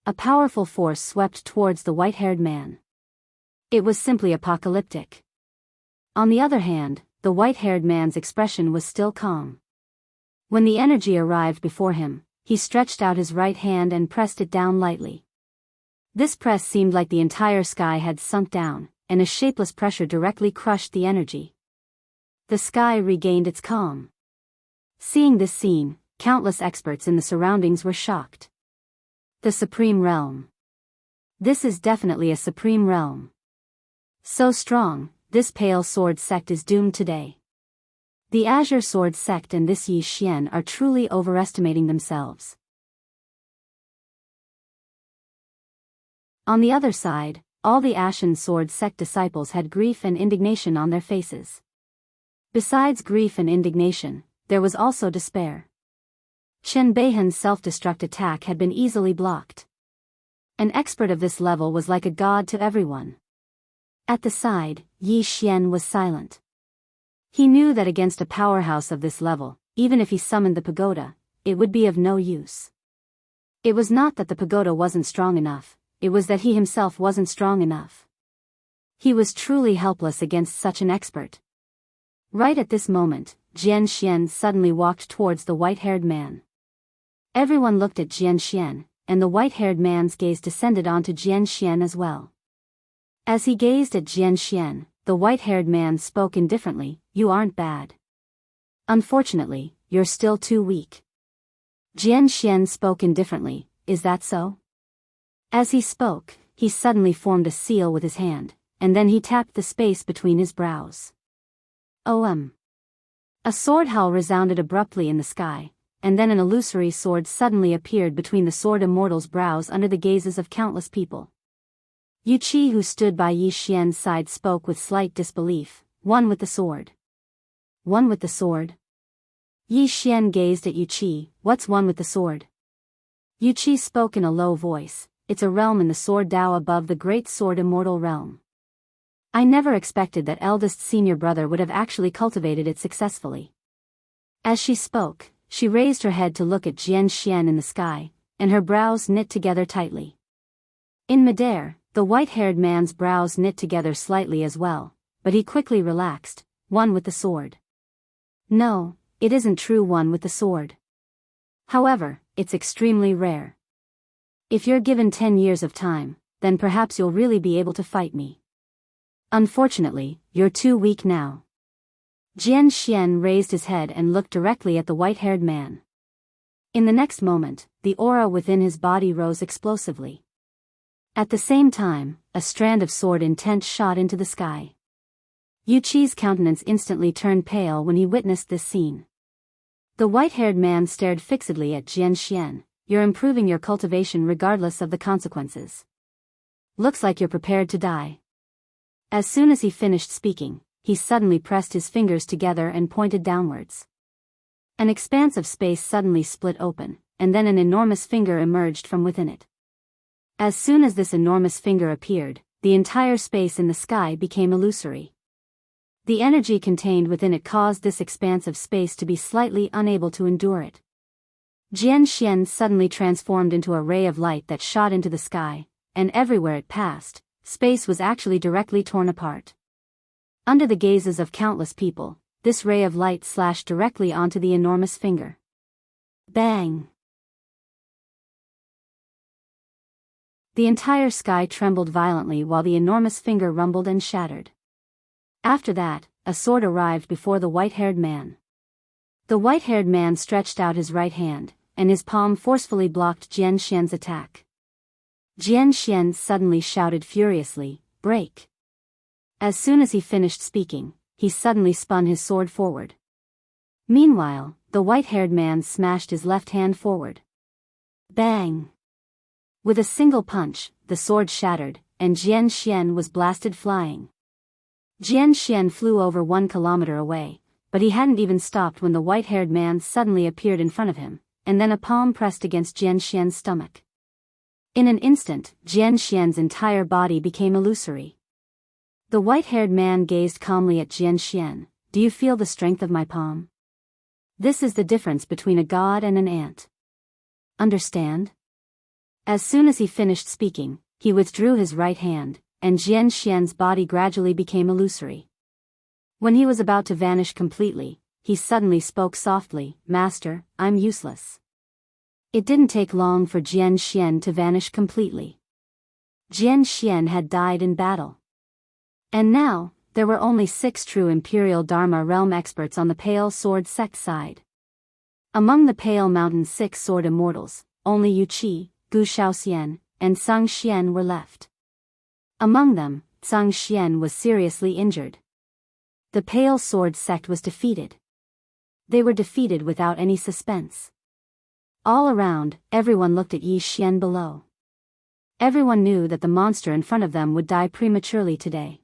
A powerful force swept towards the white-haired man. It was simply apocalyptic. On the other hand, the white-haired man's expression was still calm. When the energy arrived before him, he stretched out his right hand and pressed it down lightly. This press seemed like the entire sky had sunk down, and a shapeless pressure directly crushed the energy. The sky regained its calm. Seeing this scene, countless experts in the surroundings were shocked. The Supreme Realm. This is definitely a Supreme Realm. So strong, this Pale Sword sect is doomed today. The Azure Sword sect and this Yi Xian are truly overestimating themselves. On the other side, all the Ashen Sword sect disciples had grief and indignation on their faces. Besides grief and indignation, there was also despair. Chen Beihan's self-destruct attack had been easily blocked. An expert of this level was like a god to everyone. At the side, Yi Xian was silent. He knew that against a powerhouse of this level, even if he summoned the pagoda, it would be of no use. It was not that the pagoda wasn't strong enough, it was that he himself wasn't strong enough. He was truly helpless against such an expert. Right at this moment, Jian Xian suddenly walked towards the white-haired man. Everyone looked at Jian Xian, and the white-haired man's gaze descended onto Jian Xian as well. As he gazed at Jian Xian, the white-haired man spoke indifferently, "You aren't bad. Unfortunately, you're still too weak." Jian Xian spoke indifferently, "Is that so?" As he spoke, he suddenly formed a seal with his hand, and then he tapped the space between his brows. OM. A sword howl resounded abruptly in the sky, and then an illusory sword suddenly appeared between the sword immortal's brows under the gazes of countless people. Yu Qi, who stood by Yi Xian's side, spoke with slight disbelief, "One with the sword." "One with the sword?" Yi Xian gazed at Yu Qi, "What's one with the sword?" Yu Qi spoke in a low voice, "It's a realm in the sword Dao above the great sword immortal realm. I never expected that eldest senior brother would have actually cultivated it successfully." As she spoke, she raised her head to look at Jian Xian in the sky, and her brows knit together tightly. In midair, the white-haired man's brows knit together slightly as well, but he quickly relaxed. "One with the sword." "No, it isn't true, one with the sword. However, it's extremely rare. If you're given 10 years of time, then perhaps you'll really be able to fight me. Unfortunately, you're too weak now." Jian Xian raised his head and looked directly at the white-haired man. In the next moment, the aura within his body rose explosively. At the same time, a strand of sword intent shot into the sky. Yu Qi's countenance instantly turned pale when he witnessed this scene. The white-haired man stared fixedly at Jian Xian. "You're improving your cultivation regardless of the consequences. Looks like you're prepared to die." As soon as he finished speaking, he suddenly pressed his fingers together and pointed downwards. An expanse of space suddenly split open, and then an enormous finger emerged from within it. As soon as this enormous finger appeared, the entire space in the sky became illusory. The energy contained within it caused this expanse of space to be slightly unable to endure it. Jian Xian suddenly transformed into a ray of light that shot into the sky, and everywhere it passed, space was actually directly torn apart. Under the gazes of countless people, this ray of light slashed directly onto the enormous finger. Bang! The entire sky trembled violently while the enormous finger rumbled and shattered. After that, a sword arrived before the white-haired man. The white-haired man stretched out his right hand, and his palm forcefully blocked Jian Xian's attack. Jian Xian suddenly shouted furiously, "Break!" As soon as he finished speaking, he suddenly spun his sword forward. Meanwhile, the white-haired man smashed his left hand forward. Bang! With a single punch, the sword shattered, and Jian Xian was blasted flying. Jian Xian flew over 1 kilometer away, but he hadn't even stopped when the white-haired man suddenly appeared in front of him, and then a palm pressed against Jian Xian's stomach. In an instant, Jian Xian's entire body became illusory. The white-haired man gazed calmly at Jian Xian. "Do you feel the strength of my palm? This is the difference between a god and an ant. Understand?" As soon as he finished speaking, he withdrew his right hand, and Jian Xian's body gradually became illusory. When he was about to vanish completely, he suddenly spoke softly, "Master, I'm useless." It didn't take long for Jian Xian to vanish completely. Jian Xian had died in battle. And now, there were only 6 true Imperial Dharma realm experts on the Pale Sword sect side. Among the Pale Mountain's 6 sword immortals, only Yu Qi, Gu Shaoxian, and Zhang Xian were left. Among them, Zhang Xian was seriously injured. The Pale Sword sect was defeated. They were defeated without any suspense. All around, everyone looked at Yi Xian below. Everyone knew that the monster in front of them would die prematurely today.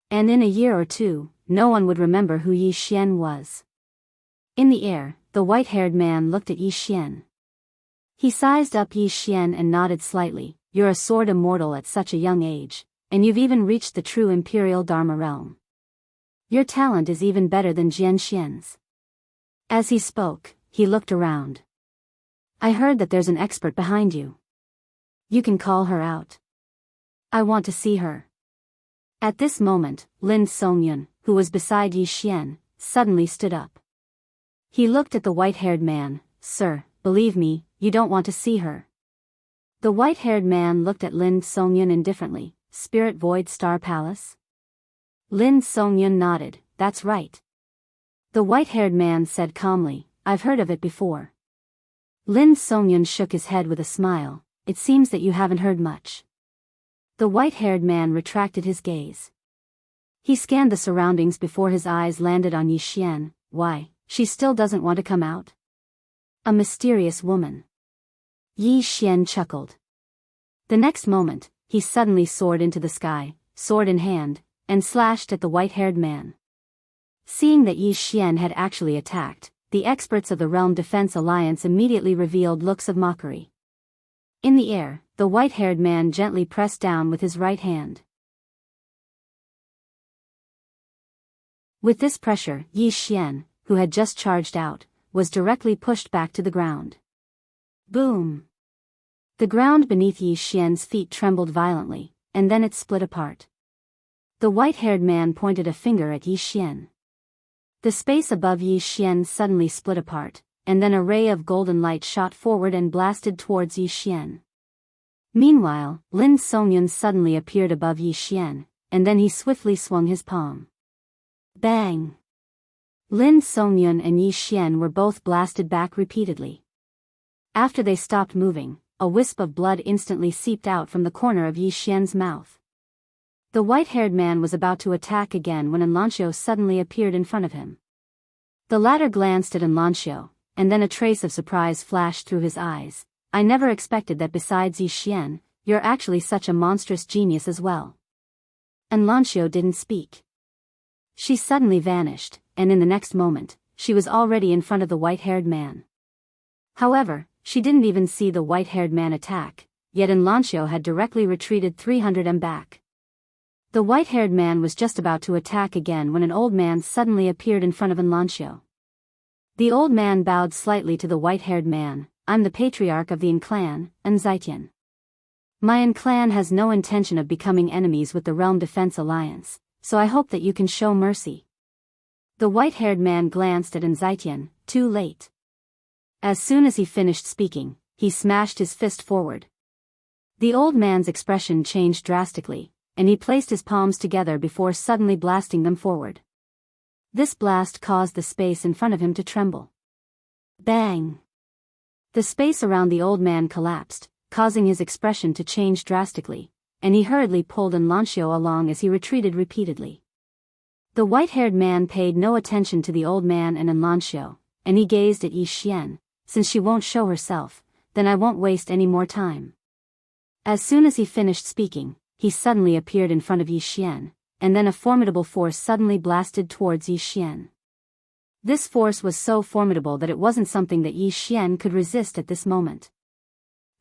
And in a year or two, no one would remember who Yi Xian was. In the air, the white-haired man looked at Yi Xian. He sized up Yi Xian and nodded slightly. "You're a sword immortal at such a young age, and you've even reached the true Imperial Dharma realm. Your talent is even better than Jian Xian's." As he spoke, he looked around. "I heard that there's an expert behind you. You can call her out. I want to see her." At this moment, Lin Songyun, who was beside Yi Xian, suddenly stood up. He looked at the white-haired man. "Sir, believe me, you don't want to see her." The white-haired man looked at Lin Songyun indifferently. "Spirit Void Star Palace?" Lin Songyun nodded. "That's right." The white-haired man said calmly, "I've heard of it before." Lin Songyun shook his head with a smile. "It seems that you haven't heard much." The white-haired man retracted his gaze. He scanned the surroundings before his eyes landed on Yi Xian. "Why, she still doesn't want to come out?" A mysterious woman. Yi Xian chuckled. The next moment, he suddenly soared into the sky, sword in hand, and slashed at the white-haired man. Seeing that Yi Xian had actually attacked, the experts of the Realm Defense Alliance immediately revealed looks of mockery. In the air, the white-haired man gently pressed down with his right hand. With this pressure, Yi Xian, who had just charged out, was directly pushed back to the ground. Boom! The ground beneath Yi Xian's feet trembled violently, and then it split apart. The white-haired man pointed a finger at Yi Xian. The space above Yi Xian suddenly split apart, and then a ray of golden light shot forward and blasted towards Yi Xian. Meanwhile, Lin Songyun suddenly appeared above Yi Xian, and then he swiftly swung his palm. Bang! Lin Songyun and Yi Xian were both blasted back repeatedly. After they stopped moving, a wisp of blood instantly seeped out from the corner of Yi Xian's mouth. The white-haired man was about to attack again when Enlancio suddenly appeared in front of him. The latter glanced at Enlancio, and then a trace of surprise flashed through his eyes. "I never expected that besides Yi Xian, you're actually such a monstrous genius as well." Enlancio didn't speak. She suddenly vanished, and in the next moment, she was already in front of the white-haired man. However, she didn't even see the white-haired man attack, yet Enlancio had directly retreated 300 m back. The white-haired man was just about to attack again when an old man suddenly appeared in front of Enlancio. The old man bowed slightly to the white-haired man. "I'm the patriarch of the Yin clan, Anzaitian. My Yin clan has no intention of becoming enemies with the Realm Defense Alliance, so I hope that you can show mercy." The white-haired man glanced at Anzaitian. Too late. As soon as he finished speaking, he smashed his fist forward. The old man's expression changed drastically, and he placed his palms together before suddenly blasting them forward. This blast caused the space in front of him to tremble. Bang! The space around the old man collapsed, causing his expression to change drastically, and he hurriedly pulled Enlancio along as he retreated repeatedly. The white-haired man paid no attention to the old man and Enlancio, and he gazed at Yi Xian. "Since she won't show herself, then I won't waste any more time." As soon as he finished speaking, he suddenly appeared in front of Yi Xian, and then a formidable force suddenly blasted towards Yi Xian. This force was so formidable that it wasn't something that Yi Xian could resist at this moment.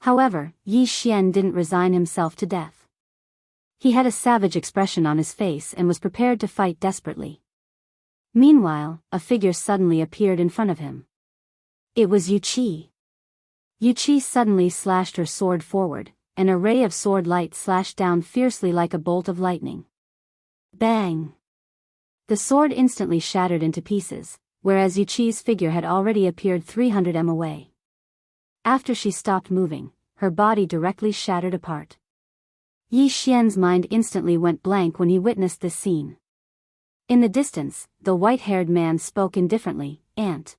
However, Yi Xian didn't resign himself to death. He had a savage expression on his face and was prepared to fight desperately. Meanwhile, a figure suddenly appeared in front of him. It was Yu Qi. Yu Qi suddenly slashed her sword forward, and a ray of sword light slashed down fiercely like a bolt of lightning. Bang! The sword instantly shattered into pieces, whereas Yuqi's figure had already appeared 300 m away. After she stopped moving, her body directly shattered apart. Yi Xian's mind instantly went blank when he witnessed this scene. In the distance, the white-haired man spoke indifferently, "Aunt."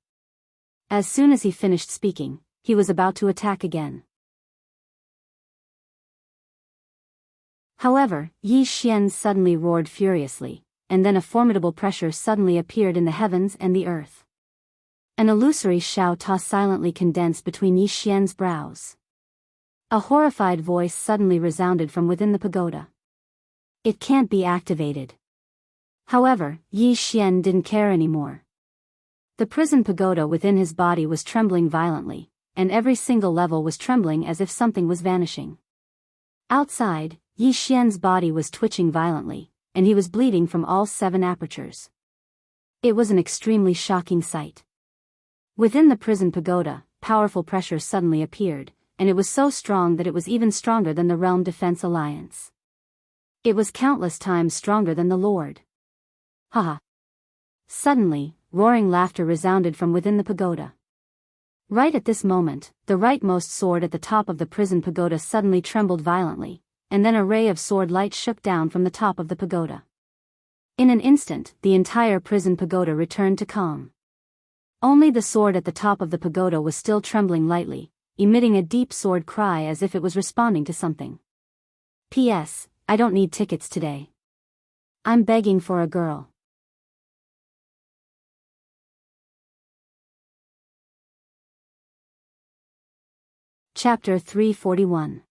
As soon as he finished speaking, he was about to attack again. However, Yi Xian suddenly roared furiously, and then a formidable pressure suddenly appeared in the heavens and the earth. An illusory Shao Ta silently condensed between Yi Xian's brows. A horrified voice suddenly resounded from within the pagoda. "It can't be activated." However, Yi Xian didn't care anymore. The prison pagoda within his body was trembling violently, and every single level was trembling as if something was vanishing. Outside, Yi Xian's body was twitching violently, and he was bleeding from all 7 apertures. It was an extremely shocking sight. Within the prison pagoda, powerful pressure suddenly appeared, and it was so strong that it was even stronger than the Realm Defense Alliance. It was countless times stronger than the Lord. Haha. Suddenly, roaring laughter resounded from within the pagoda. Right at this moment, the rightmost sword at the top of the prison pagoda suddenly trembled violently, and then a ray of sword light shook down from the top of the pagoda. In an instant, the entire prison pagoda returned to calm. Only the sword at the top of the pagoda was still trembling lightly, emitting a deep sword cry as if it was responding to something. P.S. I don't need tickets today. I'm begging for a girl. Chapter 341.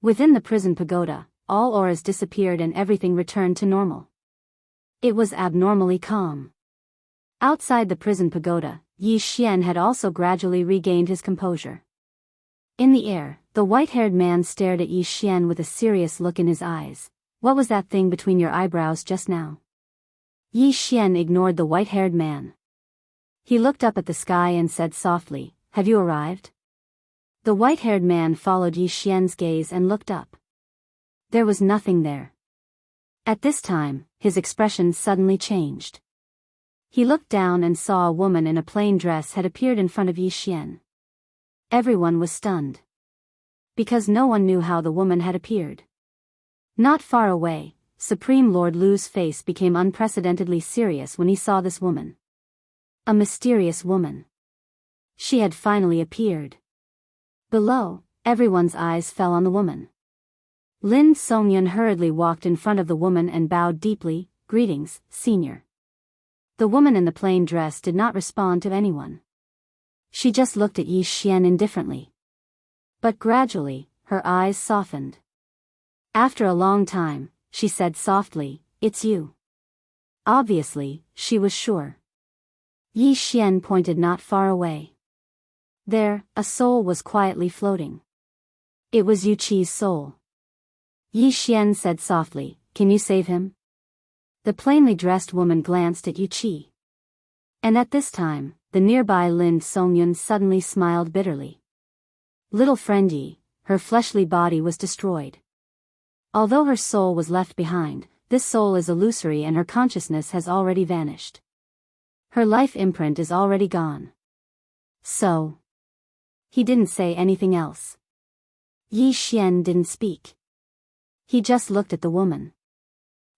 Within the prison pagoda, all auras disappeared and everything returned to normal. It was abnormally calm. Outside the prison pagoda, Yi Xian had also gradually regained his composure. In the air, the white-haired man stared at Yi Xian with a serious look in his eyes. "What was that thing between your eyebrows just now?" Yi Xian ignored the white-haired man. He looked up at the sky and said softly, "Have you arrived?" The white-haired man followed Yi Xian's gaze and looked up. There was nothing there. At this time, his expression suddenly changed. He looked down and saw a woman in a plain dress had appeared in front of Yi Xian. Everyone was stunned. Because no one knew how the woman had appeared. Not far away, Supreme Lord Lu's face became unprecedentedly serious when he saw this woman. A mysterious woman. She had finally appeared. Below, everyone's eyes fell on the woman. Lin Songyun hurriedly walked in front of the woman and bowed deeply. "Greetings, senior." The woman in the plain dress did not respond to anyone. She just looked at Yi Xian indifferently. But gradually, her eyes softened. After a long time, she said softly, "It's you." Obviously, she was sure. Yi Xian pointed not far away. There, a soul was quietly floating. It was Yuqi's soul. Yi Xian said softly, "Can you save him?" The plainly dressed woman glanced at Yuqi. And at this time, the nearby Lin Songyun suddenly smiled bitterly. Little friend Yi, her fleshly body was destroyed. Although her soul was left behind, this soul is illusory and her consciousness has already vanished. Her life imprint is already gone. So. He didn't say anything else. Yi Xian didn't speak. He just looked at the woman.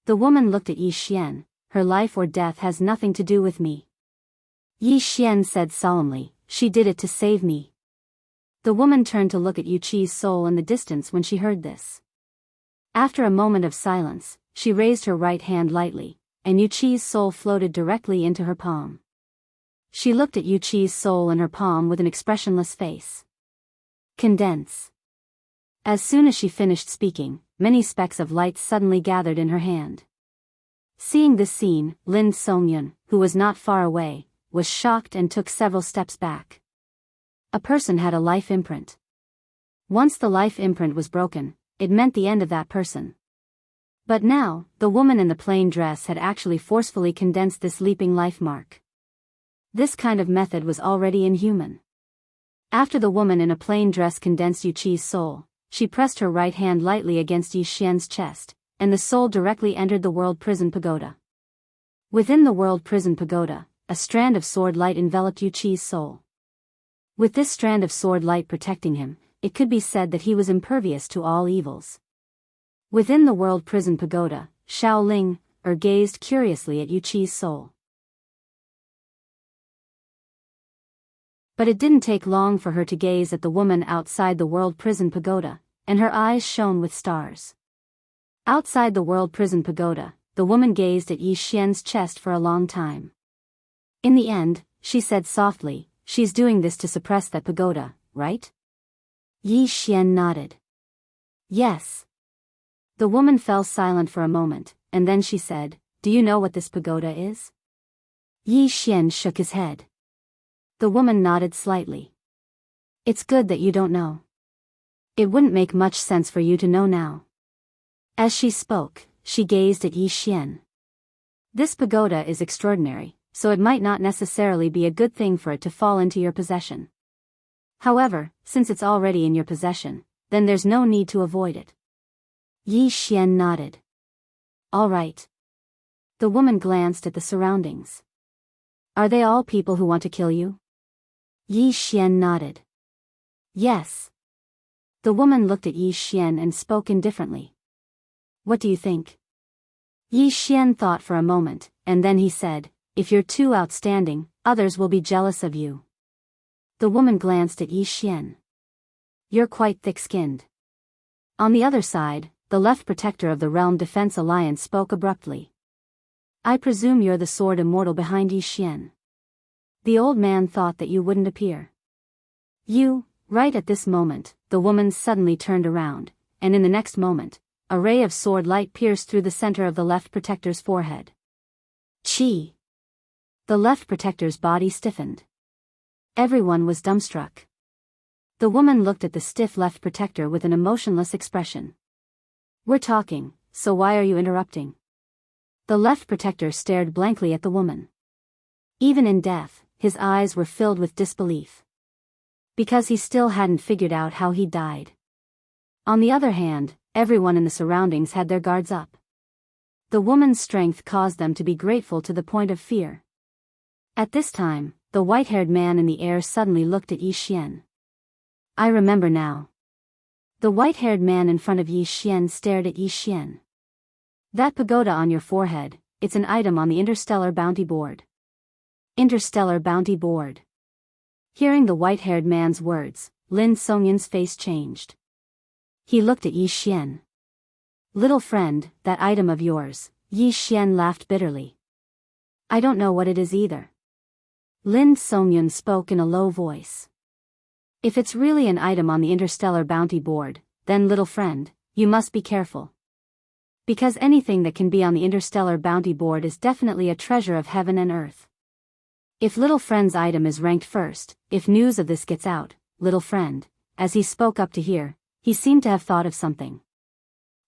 The woman looked at Yi Xian. "Her life or death has nothing to do with me." Yi Xian said solemnly, "She did it to save me." The woman turned to look at Yuqi's soul in the distance when she heard this. After a moment of silence, she raised her right hand lightly, and Yuqi's soul floated directly into her palm. She looked at Yuqi's soul in her palm with an expressionless face. Condense. As soon as she finished speaking, many specks of light suddenly gathered in her hand. Seeing this scene, Lin Songyun, who was not far away, was shocked and took several steps back. A person had a life imprint. Once the life imprint was broken, it meant the end of that person. But now, the woman in the plain dress had actually forcefully condensed this leaping life mark. This kind of method was already inhuman. After the woman in a plain dress condensed Yuqi's soul, she pressed her right hand lightly against Yi Xian's chest, and the soul directly entered the world prison pagoda. Within the world prison pagoda, a strand of sword light enveloped Yu Qi's soul. With this strand of sword light protecting him, it could be said that he was impervious to all evils. Within the world prison pagoda, Shaoling gazed curiously at Yu Qi's soul. But it didn't take long for her to gaze at the woman outside the world prison pagoda, and her eyes shone with stars. Outside the world prison pagoda, the woman gazed at Yi Xian's chest for a long time. In the end, she said softly, "She's doing this to suppress that pagoda, right?" Yi Xian nodded. "Yes." The woman fell silent for a moment, and then she said, "Do you know what this pagoda is?" Yi Xian shook his head. The woman nodded slightly. "It's good that you don't know. It wouldn't make much sense for you to know now." As she spoke, she gazed at Yi Xian. "This pagoda is extraordinary, so it might not necessarily be a good thing for it to fall into your possession. However, since it's already in your possession, then there's no need to avoid it." Yi Xian nodded. "All right." The woman glanced at the surroundings. "Are they all people who want to kill you?" Yi Xian nodded. "Yes." The woman looked at Yi Xian and spoke indifferently. "What do you think?" Yi Xian thought for a moment, and then he said, "If you're too outstanding, others will be jealous of you." The woman glanced at Yi Xian. "You're quite thick-skinned." On the other side, the left protector of the Realm Defense Alliance spoke abruptly. "I presume you're the sword immortal behind Yi Xian. The old man thought that you wouldn't appear." "You?" Right at this moment, the woman suddenly turned around, and in the next moment, a ray of sword light pierced through the center of the left protector's forehead. Chi! The left protector's body stiffened. Everyone was dumbstruck. The woman looked at the stiff left protector with an emotionless expression. "We're talking, so why are you interrupting?" The left protector stared blankly at the woman. Even in death, his eyes were filled with disbelief. Because he still hadn't figured out how he died. On the other hand, everyone in the surroundings had their guards up. The woman's strength caused them to be grateful to the point of fear. At this time, the white-haired man in the air suddenly looked at Yi Xian. "I remember now." The white-haired man in front of Yi Xian stared at Yi Xian. "That pagoda on your forehead, it's an item on the Interstellar Bounty Board." Interstellar Bounty Board. Hearing the white-haired man's words, Lin Songyun's face changed. He looked at Yi Xian. "Little friend, that item of yours," Yi Xian laughed bitterly. "I don't know what it is either." Lin Songyun spoke in a low voice. "If it's really an item on the Interstellar Bounty Board, then little friend, you must be careful. Because anything that can be on the Interstellar Bounty Board is definitely a treasure of heaven and earth. If little friend's item is ranked first, if news of this gets out, little friend," as he spoke up to hear, he seemed to have thought of something.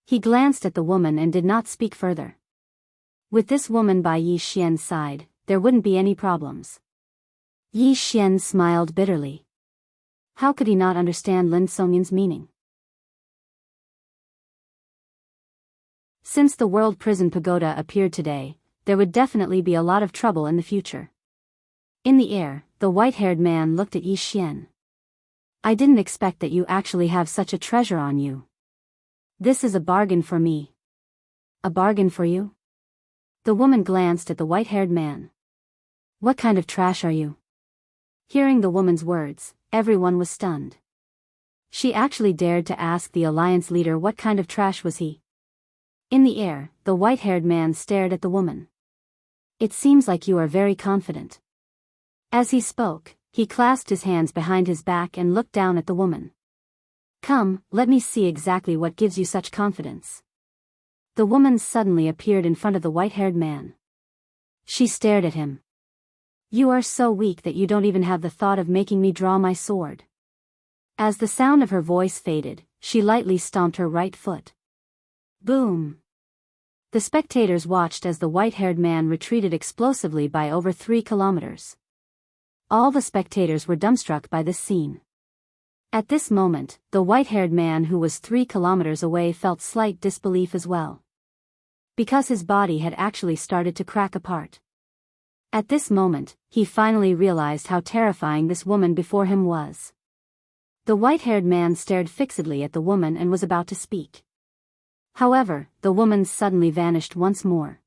He glanced at the woman and did not speak further. With this woman by Yi Xian's side, there wouldn't be any problems. Yi Xian smiled bitterly. How could he not understand Lin Songyun's meaning? Since the World Prison Pagoda appeared today, there would definitely be a lot of trouble in the future. In the air, the white-haired man looked at Yi Xian. "I didn't expect that you actually have such a treasure on you. This is a bargain for me." "A bargain for you?" The woman glanced at the white-haired man. "What kind of trash are you?" Hearing the woman's words, everyone was stunned. She actually dared to ask the alliance leader what kind of trash was he. In the air, the white-haired man stared at the woman. "It seems like you are very confident." As he spoke, he clasped his hands behind his back and looked down at the woman. "Come, let me see exactly what gives you such confidence." The woman suddenly appeared in front of the white-haired man. She stared at him. "You are so weak that you don't even have the thought of making me draw my sword." As the sound of her voice faded, she lightly stomped her right foot. Boom! The spectators watched as the white-haired man retreated explosively by over 3 kilometers. All the spectators were dumbstruck by this scene. At this moment, the white-haired man who was 3 kilometers away felt slight disbelief as well. because his body had actually started to crack apart. At this moment, he finally realized how terrifying this woman before him was. The white-haired man stared fixedly at the woman and was about to speak. However, the woman suddenly vanished once more.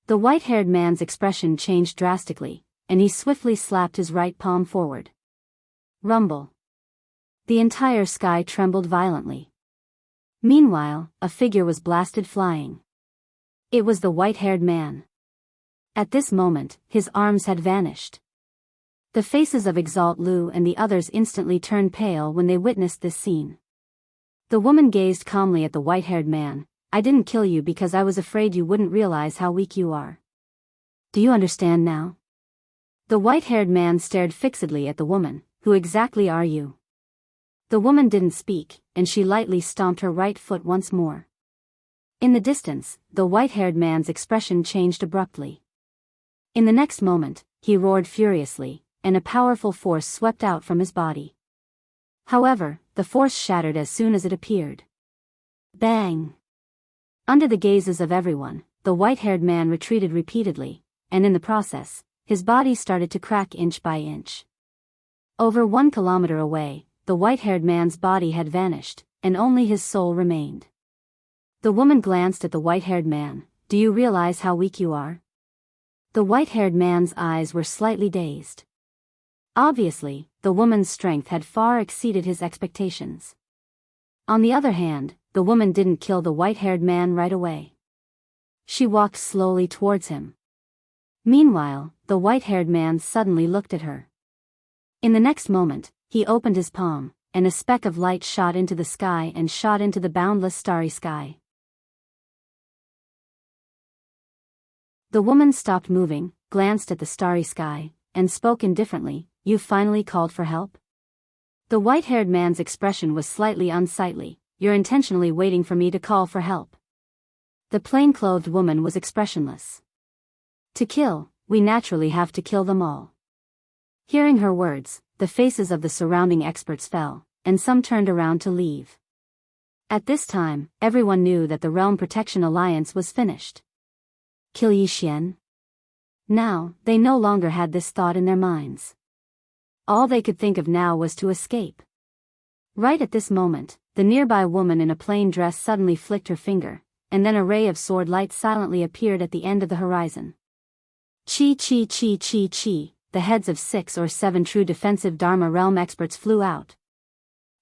The white-haired man's expression changed drastically, and he swiftly slapped his right palm forward. Rumble. The entire sky trembled violently. Meanwhile, a figure was blasted flying. It was the white-haired man. At this moment, his arms had vanished. The faces of Exalt Lu and the others instantly turned pale when they witnessed this scene. The woman gazed calmly at the white-haired man. I didn't kill you because I was afraid you wouldn't realize how weak you are. Do you understand now? The white-haired man stared fixedly at the woman. Who exactly are you? The woman didn't speak, and she lightly stomped her right foot once more. In the distance, the white-haired man's expression changed abruptly. In the next moment, he roared furiously, and a powerful force swept out from his body. However, the force shattered as soon as it appeared. Bang! Under the gazes of everyone, the white-haired man retreated repeatedly, and in the process, his body started to crack inch by inch. Over 1 kilometer away, the white-haired man's body had vanished, and only his soul remained. The woman glanced at the white-haired man. Do you realize how weak you are? The white-haired man's eyes were slightly dazed. Obviously, the woman's strength had far exceeded his expectations. On the other hand, the woman didn't kill the white-haired man right away. She walked slowly towards him. Meanwhile, the white-haired man suddenly looked at her. In the next moment, he opened his palm, and a speck of light shot into the sky and shot into the boundless starry sky. The woman stopped moving, glanced at the starry sky, and spoke indifferently. You finally called for help? The white-haired man's expression was slightly unsightly. You're intentionally waiting for me to call for help. The plain-clothed woman was expressionless. To kill, we naturally have to kill them all. Hearing her words, the faces of the surrounding experts fell, and some turned around to leave. At this time, everyone knew that the Realm Protection Alliance was finished. Kill Yi Xian? Now, they no longer had this thought in their minds. All they could think of now was to escape. Right at this moment, the nearby woman in a plain dress suddenly flicked her finger, and then a ray of sword light silently appeared at the end of the horizon. Chi chi chi chi chi, the heads of 6 or 7 true defensive Dharma realm experts flew out.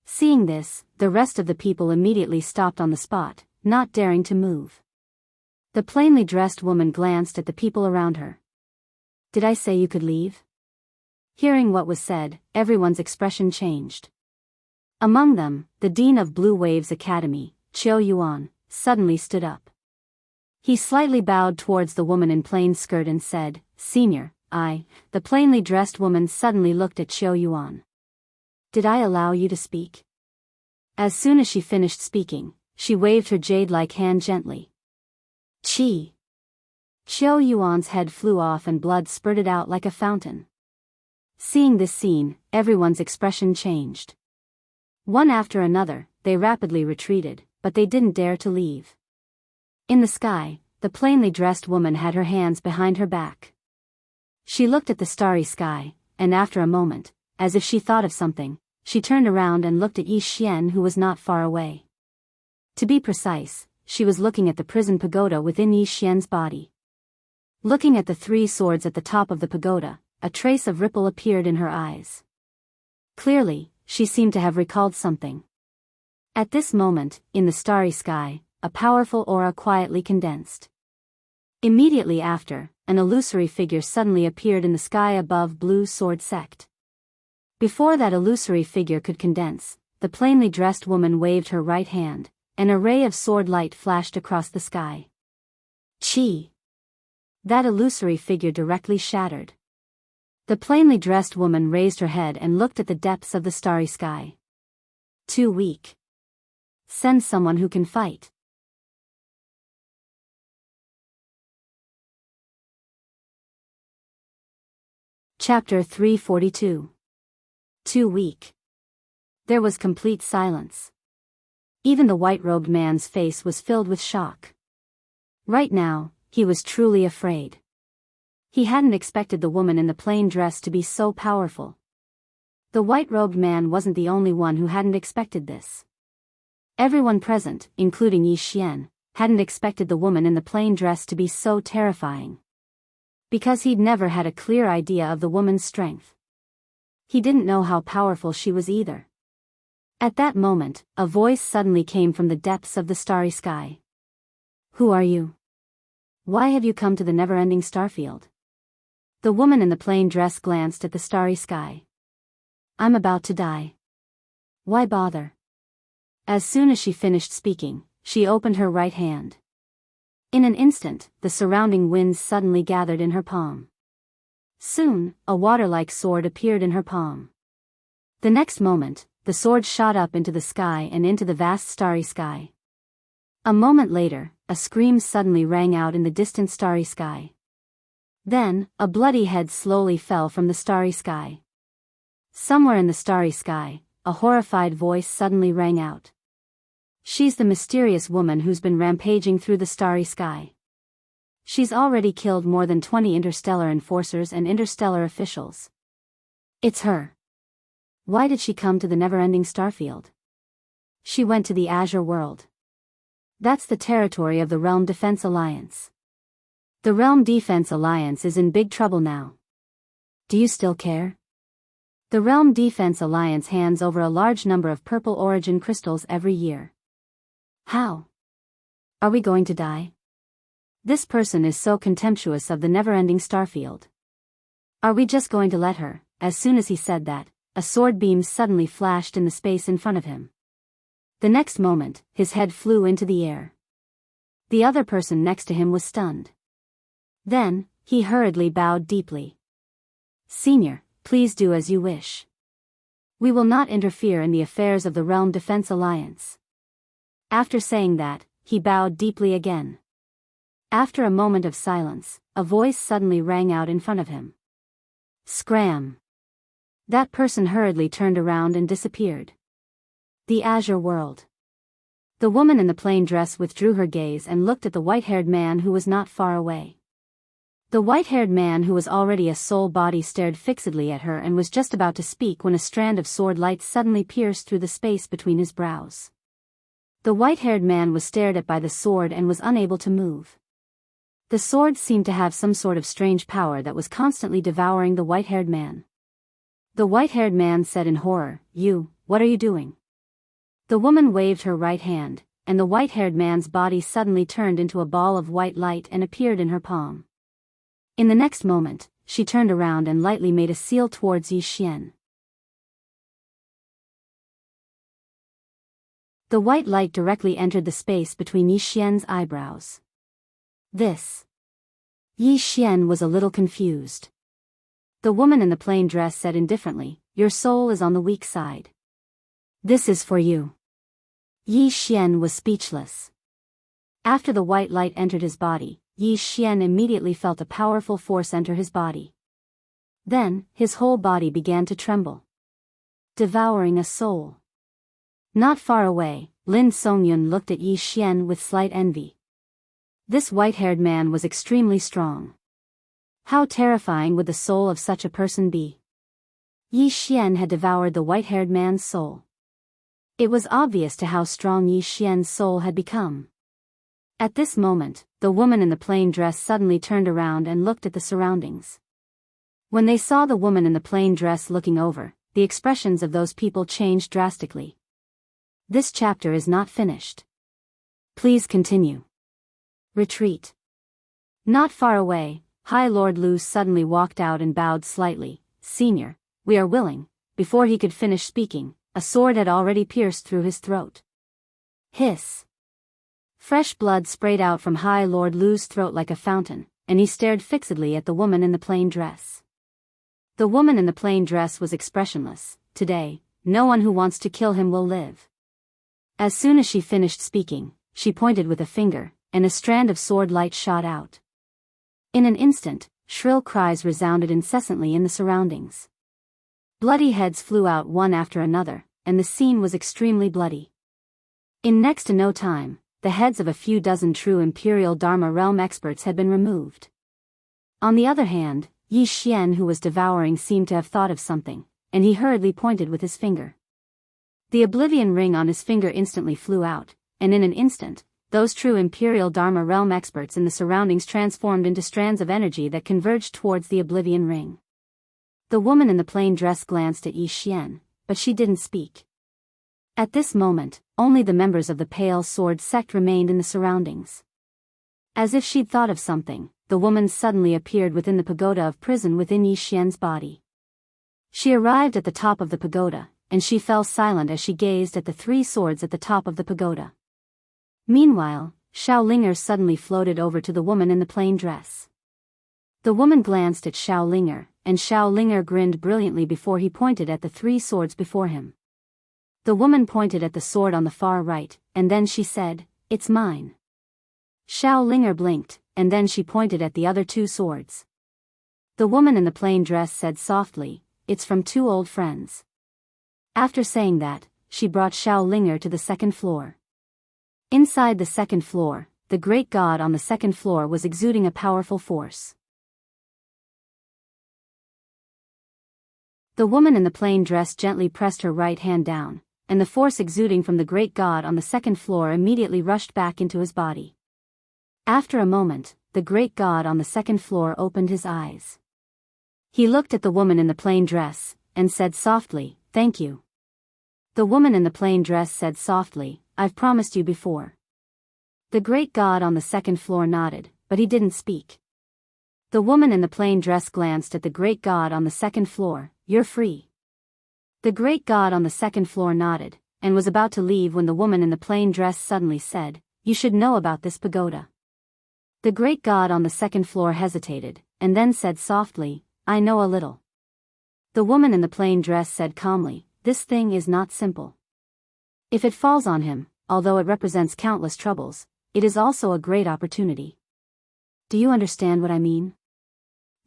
Seeing this, the rest of the people immediately stopped on the spot, not daring to move. The plainly dressed woman glanced at the people around her. Did I say you could leave? Hearing what was said, everyone's expression changed. Among them, the Dean of Blue Waves Academy, Qiu Yuan, suddenly stood up. He slightly bowed towards the woman in plain skirt and said, Senior, the plainly dressed woman suddenly looked at Qiu Yuan. Did I allow you to speak? As soon as she finished speaking, she waved her jade-like hand gently. Chi! Qiu Yuan's head flew off and blood spurted out like a fountain. Seeing this scene, everyone's expression changed. One after another, they rapidly retreated, but they didn't dare to leave. In the sky, the plainly dressed woman had her hands behind her back. She looked at the starry sky, and after a moment, as if she thought of something, she turned around and looked at Yi Xian, who was not far away. To be precise, she was looking at the prison pagoda within Yi Xian's body. Looking at the 3 swords at the top of the pagoda, a trace of ripple appeared in her eyes. Clearly, she seemed to have recalled something. At this moment, in the starry sky, a powerful aura quietly condensed. Immediately after, an illusory figure suddenly appeared in the sky above Blue Sword Sect. Before that illusory figure could condense, the plainly dressed woman waved her right hand, and a ray of sword light flashed across the sky. Chi! That illusory figure directly shattered. The plainly dressed woman raised her head and looked at the depths of the starry sky. Too weak. Send someone who can fight. Chapter 342. Too weak. There was complete silence. Even the white-robed man's face was filled with shock. Right now, he was truly afraid. He hadn't expected the woman in the plain dress to be so powerful. The white-robed man wasn't the only one who hadn't expected this. Everyone present, including Yi Xian, hadn't expected the woman in the plain dress to be so terrifying. Because he'd never had a clear idea of the woman's strength. He didn't know how powerful she was either. At that moment, a voice suddenly came from the depths of the starry sky. "Who are you? Why have you come to the never-ending starfield?" The woman in the plain dress glanced at the starry sky. "I'm about to die. Why bother?" As soon as she finished speaking, she opened her right hand. In an instant, the surrounding winds suddenly gathered in her palm. Soon, a water-like sword appeared in her palm. The next moment, the sword shot up into the sky and into the vast starry sky. A moment later, a scream suddenly rang out in the distant starry sky. Then, a bloody head slowly fell from the starry sky. Somewhere in the starry sky, a horrified voice suddenly rang out. "She's the mysterious woman who's been rampaging through the starry sky. She's already killed more than 20 interstellar enforcers and interstellar officials. It's her. Why did she come to the never-ending starfield? She went to the Azure world. That's the territory of the Realm Defense Alliance. The Realm Defense Alliance is in big trouble now. Do you still care?" The Realm Defense Alliance hands over a large number of purple origin crystals every year. How? Are we going to die? This person is so contemptuous of the never-ending starfield. Are we just going to let her? As soon as he said that, a sword beam suddenly flashed in the space in front of him. The next moment, his head flew into the air. The other person next to him was stunned. Then, he hurriedly bowed deeply. "Senior, please do as you wish. We will not interfere in the affairs of the Realm Defense Alliance." After saying that, he bowed deeply again. After a moment of silence, a voice suddenly rang out in front of him. Scram! That person hurriedly turned around and disappeared. The Azure world. The woman in the plain dress withdrew her gaze and looked at the white-haired man who was not far away. The white-haired man who was already a soul body stared fixedly at her and was just about to speak when a strand of sword light suddenly pierced through the space between his brows. The white-haired man was stared at by the sword and was unable to move. The sword seemed to have some sort of strange power that was constantly devouring the white-haired man. The white-haired man said in horror, What are you doing?" The woman waved her right hand, and the white-haired man's body suddenly turned into a ball of white light and appeared in her palm. In the next moment, she turned around and lightly made a seal towards Yi Xian. The white light directly entered the space between Yi Xian's eyebrows. This. Yi Xian was a little confused. The woman in the plain dress said indifferently, "Your soul is on the weak side. This is for you." Yi Xian was speechless. After the white light entered his body, Yi Xian immediately felt a powerful force enter his body. Then, his whole body began to tremble. Devouring a soul. Not far away, Lin Songyun looked at Yi Xian with slight envy. This white-haired man was extremely strong. How terrifying would the soul of such a person be? Yi Xian had devoured the white-haired man's soul. It was obvious to how strong Yi Xian's soul had become. At this moment, the woman in the plain dress suddenly turned around and looked at the surroundings. When they saw the woman in the plain dress looking over, the expressions of those people changed drastically. This chapter is not finished. Please continue. Retreat. Not far away, High Lord Lu suddenly walked out and bowed slightly. "Senior, we are willing." Before he could finish speaking, a sword had already pierced through his throat. Hiss. Fresh blood sprayed out from High Lord Lu's throat like a fountain, and he stared fixedly at the woman in the plain dress. The woman in the plain dress was expressionless. Today, no one who wants to kill him will live. As soon as she finished speaking, she pointed with a finger, and a strand of sword light shot out. In an instant, shrill cries resounded incessantly in the surroundings. Bloody heads flew out one after another, and the scene was extremely bloody. In next to no time, the heads of a few dozen true Imperial Dharma realm experts had been removed. On the other hand, Yi Xian, who was devouring, seemed to have thought of something, and he hurriedly pointed with his finger. The oblivion ring on his finger instantly flew out, and in an instant, those true Imperial Dharma realm experts in the surroundings transformed into strands of energy that converged towards the oblivion ring. The woman in the plain dress glanced at Yi Xian, but she didn't speak. At this moment, only the members of the Pale Sword sect remained in the surroundings. As if she'd thought of something, the woman suddenly appeared within the pagoda of prison within Yi Xian's body. She arrived at the top of the pagoda, and she fell silent as she gazed at the three swords at the top of the pagoda. Meanwhile, Xiaolinger suddenly floated over to the woman in the plain dress. The woman glanced at Xiaolinger, and Xiaolinger grinned brilliantly before he pointed at the three swords before him. The woman pointed at the sword on the far right, and then she said, "It's mine." Xiaolinger blinked, and then she pointed at the other two swords. The woman in the plain dress said softly, "It's from two old friends." After saying that, she brought Xiaolinger to the second floor. Inside the second floor, the great god on the second floor was exuding a powerful force. The woman in the plain dress gently pressed her right hand down, and the force exuding from the great god on the second floor immediately rushed back into his body. After a moment, the great god on the second floor opened his eyes. He looked at the woman in the plain dress, and said softly, "Thank you." The woman in the plain dress said softly, "I've promised you before." The great god on the second floor nodded, but he didn't speak. The woman in the plain dress glanced at the great god on the second floor, "You're free." The great god on the second floor nodded, and was about to leave when the woman in the plain dress suddenly said, "You should know about this pagoda." The great god on the second floor hesitated, and then said softly, "I know a little." The woman in the plain dress said calmly, "This thing is not simple. If it falls on him, although it represents countless troubles, it is also a great opportunity. Do you understand what I mean?"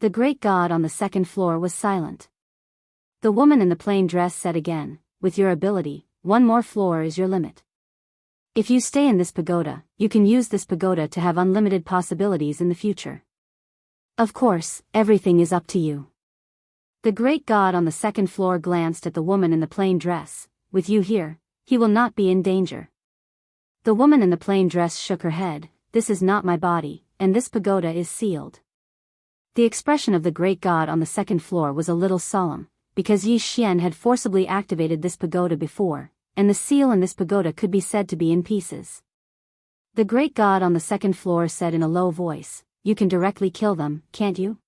The great god on the second floor was silent. The woman in the plain dress said again, "With your ability, one more floor is your limit. If you stay in this pagoda, you can use this pagoda to have unlimited possibilities in the future. Of course, everything is up to you." The great god on the second floor glanced at the woman in the plain dress. "With you here, he will not be in danger." The woman in the plain dress shook her head, "This is not my body, and this pagoda is sealed." The expression of the great god on the second floor was a little solemn, because Yi Xian had forcibly activated this pagoda before, and the seal in this pagoda could be said to be in pieces. The great god on the second floor said in a low voice, "You can directly kill them, can't you?"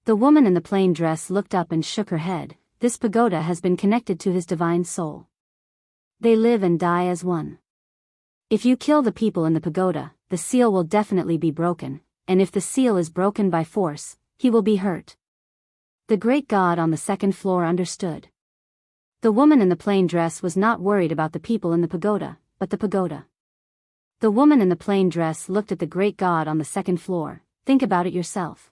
The woman in the plain dress looked up and shook her head. "This pagoda has been connected to his divine soul. They live and die as one. If you kill the people in the pagoda, the seal will definitely be broken, and if the seal is broken by force, he will be hurt." The great god on the second floor understood. The woman in the plain dress was not worried about the people in the pagoda, but the pagoda. The woman in the plain dress looked at the great god on the second floor. "Think about it yourself."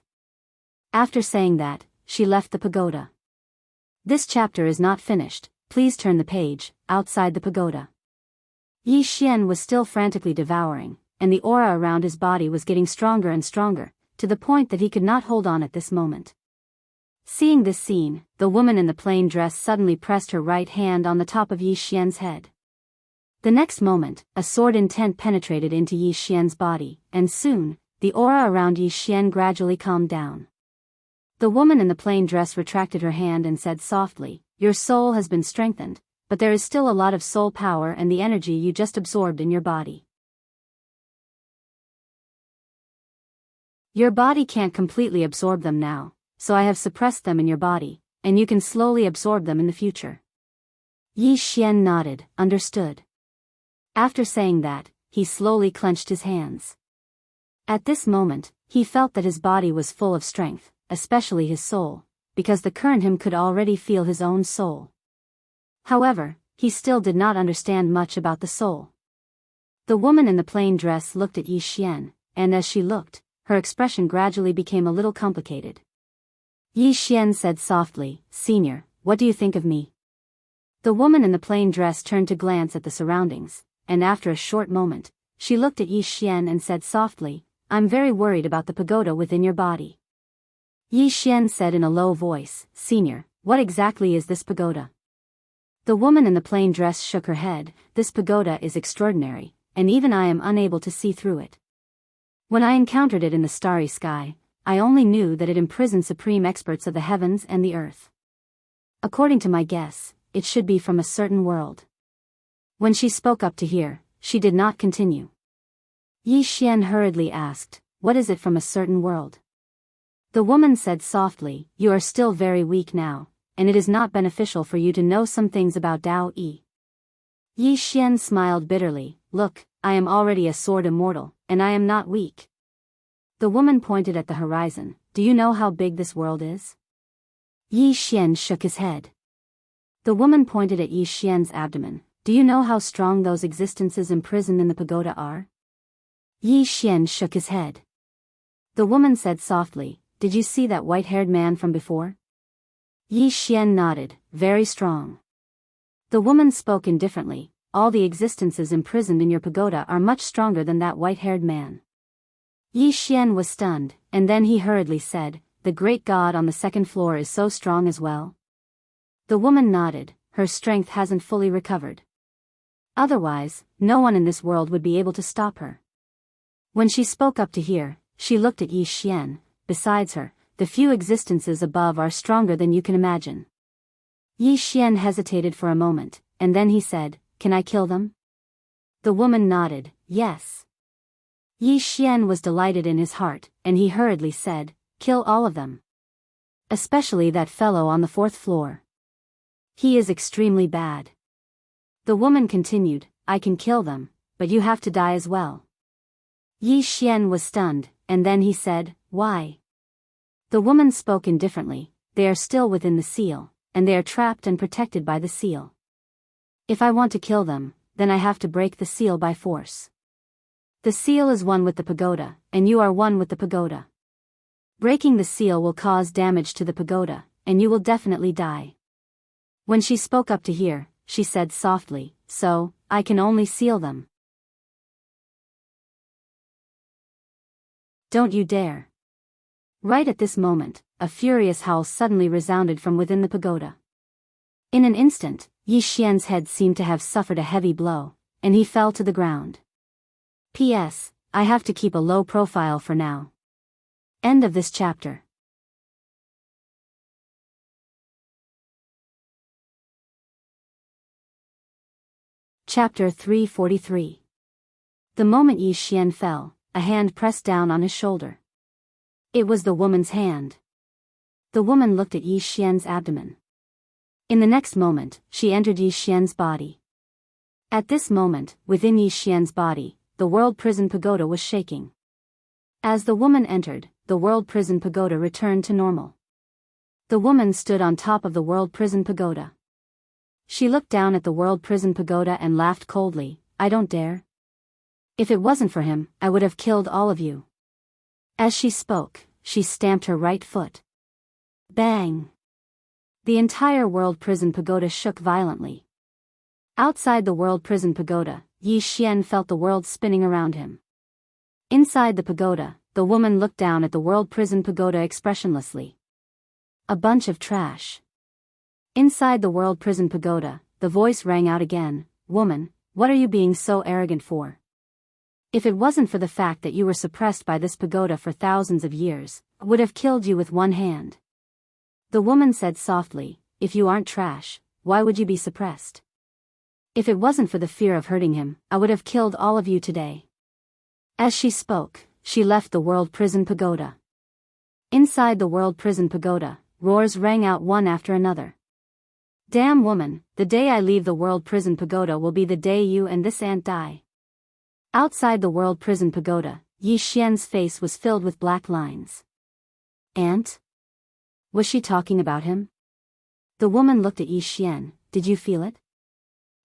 After saying that, she left the pagoda. This chapter is not finished. Please turn the page. Outside the pagoda, Yi Xian was still frantically devouring, and the aura around his body was getting stronger and stronger, to the point that he could not hold on at this moment. Seeing this scene, the woman in the plain dress suddenly pressed her right hand on the top of Yi Xian's head. The next moment, a sword intent penetrated into Yi Xian's body, and soon, the aura around Yi Xian gradually calmed down. The woman in the plain dress retracted her hand and said softly, "Your soul has been strengthened, but there is still a lot of soul power and the energy you just absorbed in your body. Your body can't completely absorb them now, so I have suppressed them in your body, and you can slowly absorb them in the future." Yi Xian nodded, understood. After saying that, he slowly clenched his hands. At this moment, he felt that his body was full of strength, especially his soul, because the current him could already feel his own soul. However, he still did not understand much about the soul. The woman in the plain dress looked at Yi Xian, and as she looked, her expression gradually became a little complicated. Yi Xian said softly, "Senior, what do you think of me?" The woman in the plain dress turned to glance at the surroundings, and after a short moment, she looked at Yi Xian and said softly, I'm very worried about the pagoda within your body. Yi Xian said in a low voice, Senior, what exactly is this pagoda? The woman in the plain dress shook her head. This pagoda is extraordinary, and even I am unable to see through it. When I encountered it in the starry sky, I only knew that it imprisoned supreme experts of the heavens and the earth. According to my guess, it should be from a certain world. When she spoke up to hear, she did not continue. Yi Xian hurriedly asked, what is it from a certain world? The woman said softly, you are still very weak now, and it is not beneficial for you to know some things about Dao Yi. Yi Xian smiled bitterly, look, I am already a sword immortal, and I am not weak. The woman pointed at the horizon, do you know how big this world is? Yi Xian shook his head. The woman pointed at Yi Xian's abdomen, do you know how strong those existences imprisoned in the pagoda are? Yi Xian shook his head. The woman said softly, did you see that white-haired man from before? Yi Xian nodded, very strong. The woman spoke indifferently, all the existences imprisoned in your pagoda are much stronger than that white-haired man. Yi Xian was stunned, and then he hurriedly said, the great god on the second floor is so strong as well? The woman nodded, her strength hasn't fully recovered. Otherwise, no one in this world would be able to stop her. When she spoke up to hear, she looked at Yi Xian. Besides her, the few existences above are stronger than you can imagine. Yi Xian hesitated for a moment, and then he said, can I kill them? The woman nodded, yes. Yi Xian was delighted in his heart, and he hurriedly said, kill all of them. Especially that fellow on the fourth floor. He is extremely bad. The woman continued, I can kill them, but you have to die as well. Yi Xian was stunned, and then he said, why? The woman spoke indifferently, they are still within the seal, and they are trapped and protected by the seal. If I want to kill them, then I have to break the seal by force. The seal is one with the pagoda, and you are one with the pagoda. Breaking the seal will cause damage to the pagoda, and you will definitely die. When she spoke up to hear, she said softly, so, I can only seal them. Don't you dare. Right at this moment, a furious howl suddenly resounded from within the pagoda. In an instant, Yi Xian's head seemed to have suffered a heavy blow, and he fell to the ground. P.S. I have to keep a low profile for now. End of this chapter. Chapter 343. The moment Yi Xian fell, a hand pressed down on his shoulder. It was the woman's hand. The woman looked at Yi Xian's abdomen. In the next moment, she entered Yi Xian's body. At this moment, within Yi Xian's body, the world prison pagoda was shaking. As the woman entered, the world prison pagoda returned to normal. The woman stood on top of the world prison pagoda. She looked down at the world prison pagoda and laughed coldly, I don't dare. If it wasn't for him, I would have killed all of you. As she spoke, she stamped her right foot. Bang! The entire world prison pagoda shook violently. Outside the world prison pagoda, Yi Xian felt the world spinning around him. Inside the pagoda, the woman looked down at the world prison pagoda expressionlessly. A bunch of trash. Inside the world prison pagoda, the voice rang out again, woman, what are you being so arrogant for? If it wasn't for the fact that you were suppressed by this pagoda for thousands of years, I would have killed you with one hand. The woman said softly, if you aren't trash, why would you be suppressed? If it wasn't for the fear of hurting him, I would have killed all of you today. As she spoke, she left the world prison pagoda. Inside the world prison pagoda, roars rang out one after another. Damn woman, the day I leave the world prison pagoda will be the day you and this ant die. Outside the world prison pagoda, Yi Xian's face was filled with black lines. Ant? Was she talking about him? The woman looked at Yi Xian, did you feel it?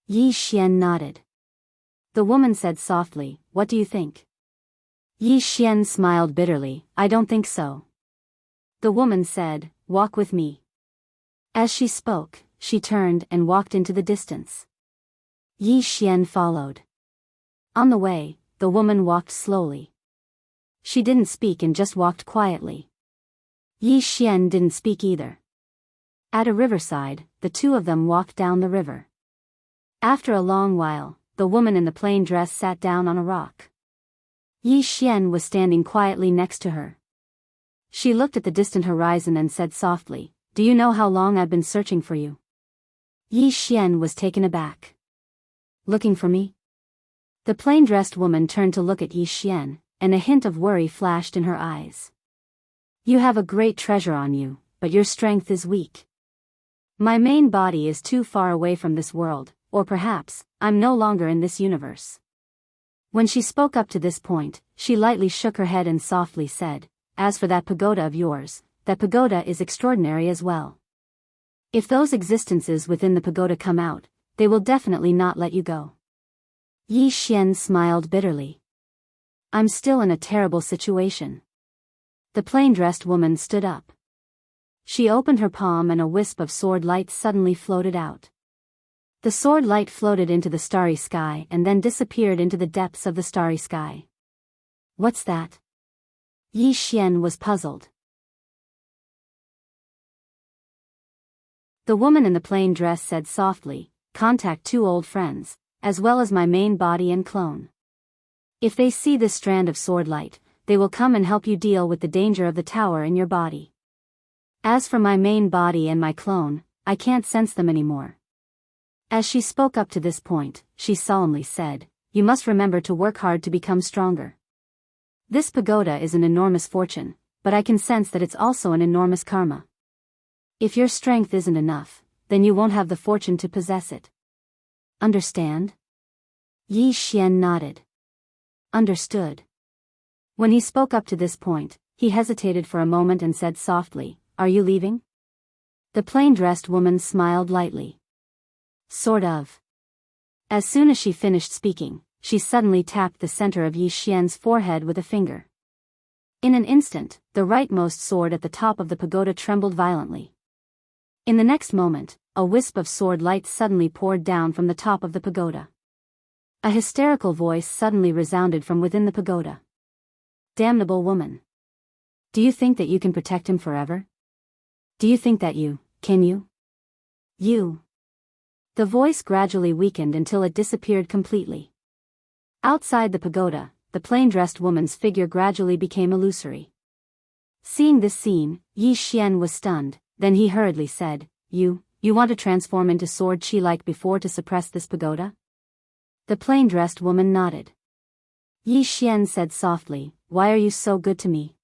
Yi Xian nodded. The woman said softly, what do you think? Yi Xian smiled bitterly, I don't think so. The woman said, walk with me. As she spoke, she turned and walked into the distance. Yi Xian followed. On the way, the woman walked slowly. She didn't speak and just walked quietly. Yi Xian didn't speak either. At a riverside, the two of them walked down the river. After a long while, the woman in the plain dress sat down on a rock. Yi Xian was standing quietly next to her. She looked at the distant horizon and said softly, "Do you know how long I've been searching for you?" Yi Xian was taken aback. "Looking for me?" The plain-dressed woman turned to look at Yi Xian, and a hint of worry flashed in her eyes. "You have a great treasure on you, but your strength is weak. My main body is too far away from this world, or perhaps, I'm no longer in this universe." When she spoke up to this point, she lightly shook her head and softly said, "As for that pagoda of yours, that pagoda is extraordinary as well. If those existences within the pagoda come out, they will definitely not let you go." Yi Xian smiled bitterly. "I'm still in a terrible situation." The plain-dressed woman stood up. She opened her palm and a wisp of sword light suddenly floated out. The sword light floated into the starry sky and then disappeared into the depths of the starry sky. "What's that?" Yi Xian was puzzled. The woman in the plain dress said softly, "Contact two old friends, as well as my main body and clone. If they see this strand of sword light, they will come and help you deal with the danger of the tower in your body. As for my main body and my clone, I can't sense them anymore." As she spoke up to this point, she solemnly said, "You must remember to work hard to become stronger. This pagoda is an enormous fortune, but I can sense that it's also an enormous karma. If your strength isn't enough, then you won't have the fortune to possess it. Understand?" Yi Xian nodded. "Understood." When he spoke up to this point, he hesitated for a moment and said softly, "Are you leaving?" The plain-dressed woman smiled lightly. "Sort of." As soon as she finished speaking, she suddenly tapped the center of Yi Xian's forehead with a finger. In an instant, the rightmost sword at the top of the pagoda trembled violently. In the next moment, a wisp of sword light suddenly poured down from the top of the pagoda. A hysterical voice suddenly resounded from within the pagoda. "Damnable woman! Do you think that you can protect him forever? Do you think that can you? You?" The voice gradually weakened until it disappeared completely. Outside the pagoda, the plain-dressed woman's figure gradually became illusory. Seeing this scene, Yi Xian was stunned, then he hurriedly said, You want to transform into sword chi like before to suppress this pagoda?" The plain-dressed woman nodded. Yi Xian said softly, "Why are you so good to me?"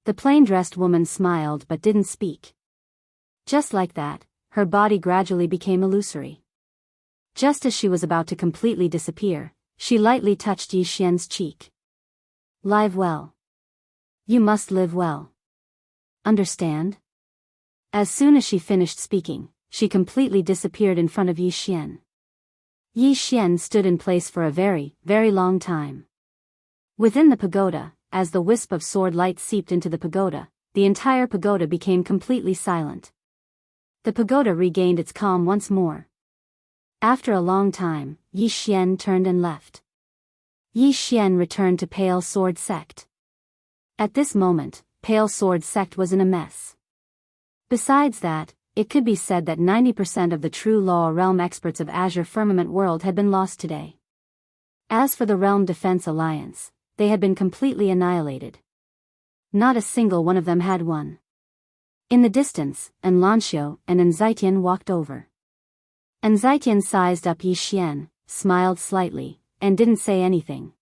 The plain-dressed woman smiled but didn't speak. Just like that, her body gradually became illusory. Just as she was about to completely disappear, she lightly touched Yi Xian's cheek. "Live well. You must live well. Understand?" As soon as she finished speaking, she completely disappeared in front of Yi Xian. Yi Xian stood in place for a very, very long time. Within the pagoda, as the wisp of sword light seeped into the pagoda, the entire pagoda became completely silent. The pagoda regained its calm once more. After a long time, Yi Xian turned and left. Yi Xian returned to Pale Sword Sect. At this moment, Pale Sword Sect was in a mess. Besides that, it could be said that 90% of the true law realm experts of Azure Firmament World had been lost today. As for the Realm Defense Alliance, they had been completely annihilated. Not a single one of them had won. In the distance, Lanxiu and Anzitian walked over. Anzitian sized up Yi Xian, smiled slightly, and didn't say anything.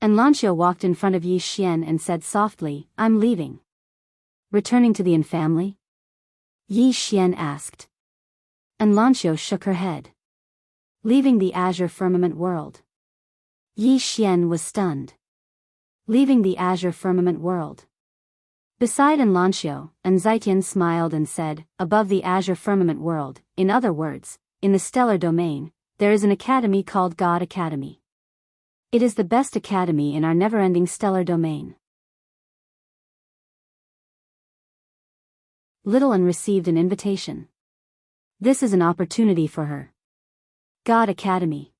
Lanxiu walked in front of Yi Xian and said softly, "I'm leaving." "Returning to the Yin family?" Yi Xian asked. Lanxiu shook her head. "Leaving the Azure Firmament World." Yi Xian was stunned. Leaving the Azure Firmament World. Beside Lanxiu, Anzitian smiled and said, "Above the Azure Firmament World, in other words, in the stellar domain, there is an academy called God Academy. It is the best academy in our never-ending stellar domain." Little An received an invitation. This is an opportunity for her. God Academy.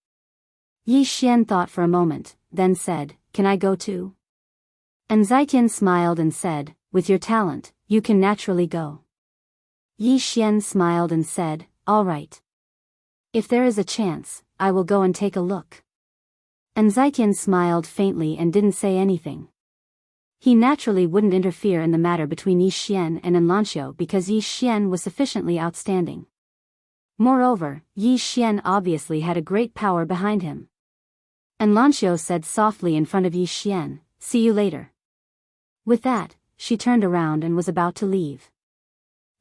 Yi Xian thought for a moment, then said, "Can I go too?" And Zaiqian smiled and said, "With your talent, you can naturally go." Yi Xian smiled and said, "All right. If there is a chance, I will go and take a look." And Zaiqian smiled faintly and didn't say anything. He naturally wouldn't interfere in the matter between Yi Xian and Enlanxiu because Yi Xian was sufficiently outstanding. Moreover, Yi Xian obviously had a great power behind him. Enlanxiu said softly in front of Yi Xian, "See you later." With that, she turned around and was about to leave.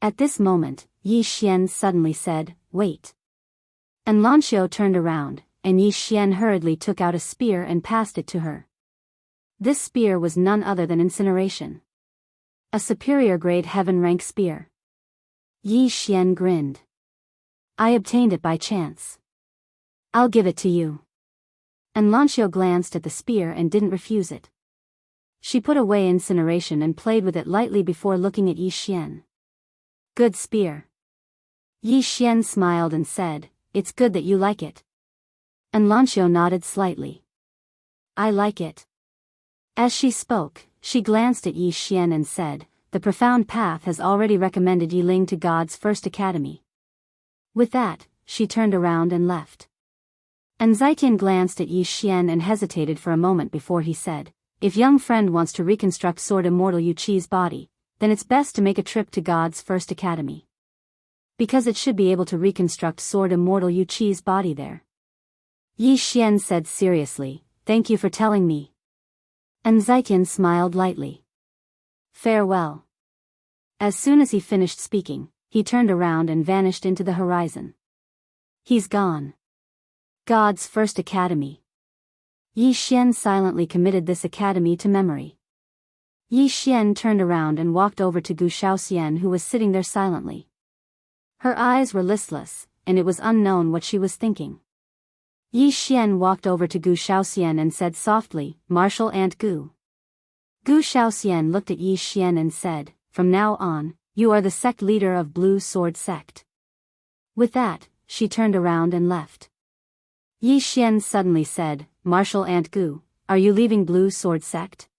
At this moment, Yi Xian suddenly said, "Wait." Enlanxiu turned around, and Yi Xian hurriedly took out a spear and passed it to her. This spear was none other than incineration. A superior grade heaven rank spear. Yi Xian grinned. "I obtained it by chance. I'll give it to you." Enlanxiu glanced at the spear and didn't refuse it. She put away incineration and played with it lightly before looking at Yi Xian. "Good spear." Yi Xian smiled and said, "It's good that you like it." Enlanxiu nodded slightly. "I like it." As she spoke, she glanced at Yi Xian and said, "The profound path has already recommended Yiling to God's first academy." With that, she turned around and left. And Zaiqian glanced at Yi Xian and hesitated for a moment before he said, "If young friend wants to reconstruct Sword Immortal Yuqi's body, then it's best to make a trip to God's first academy. Because it should be able to reconstruct Sword Immortal Yuqi's body there." Yi Xian said seriously, "Thank you for telling me." And Zaiqian smiled lightly. "Farewell." As soon as he finished speaking, he turned around and vanished into the horizon. He's gone. God's first academy. Yi Xian silently committed this academy to memory. Yi Xian turned around and walked over to Gu Shaoxian, who was sitting there silently. Her eyes were listless, and it was unknown what she was thinking. Yi Xian walked over to Gu Shaoxian and said softly, "Martial Aunt Gu." Gu Shaoxian looked at Yi Xian and said, "From now on, you are the sect leader of Blue Sword Sect." With that, she turned around and left. Yi Xian suddenly said, "Martial Aunt Gu, are you leaving Blue Sword Sect?"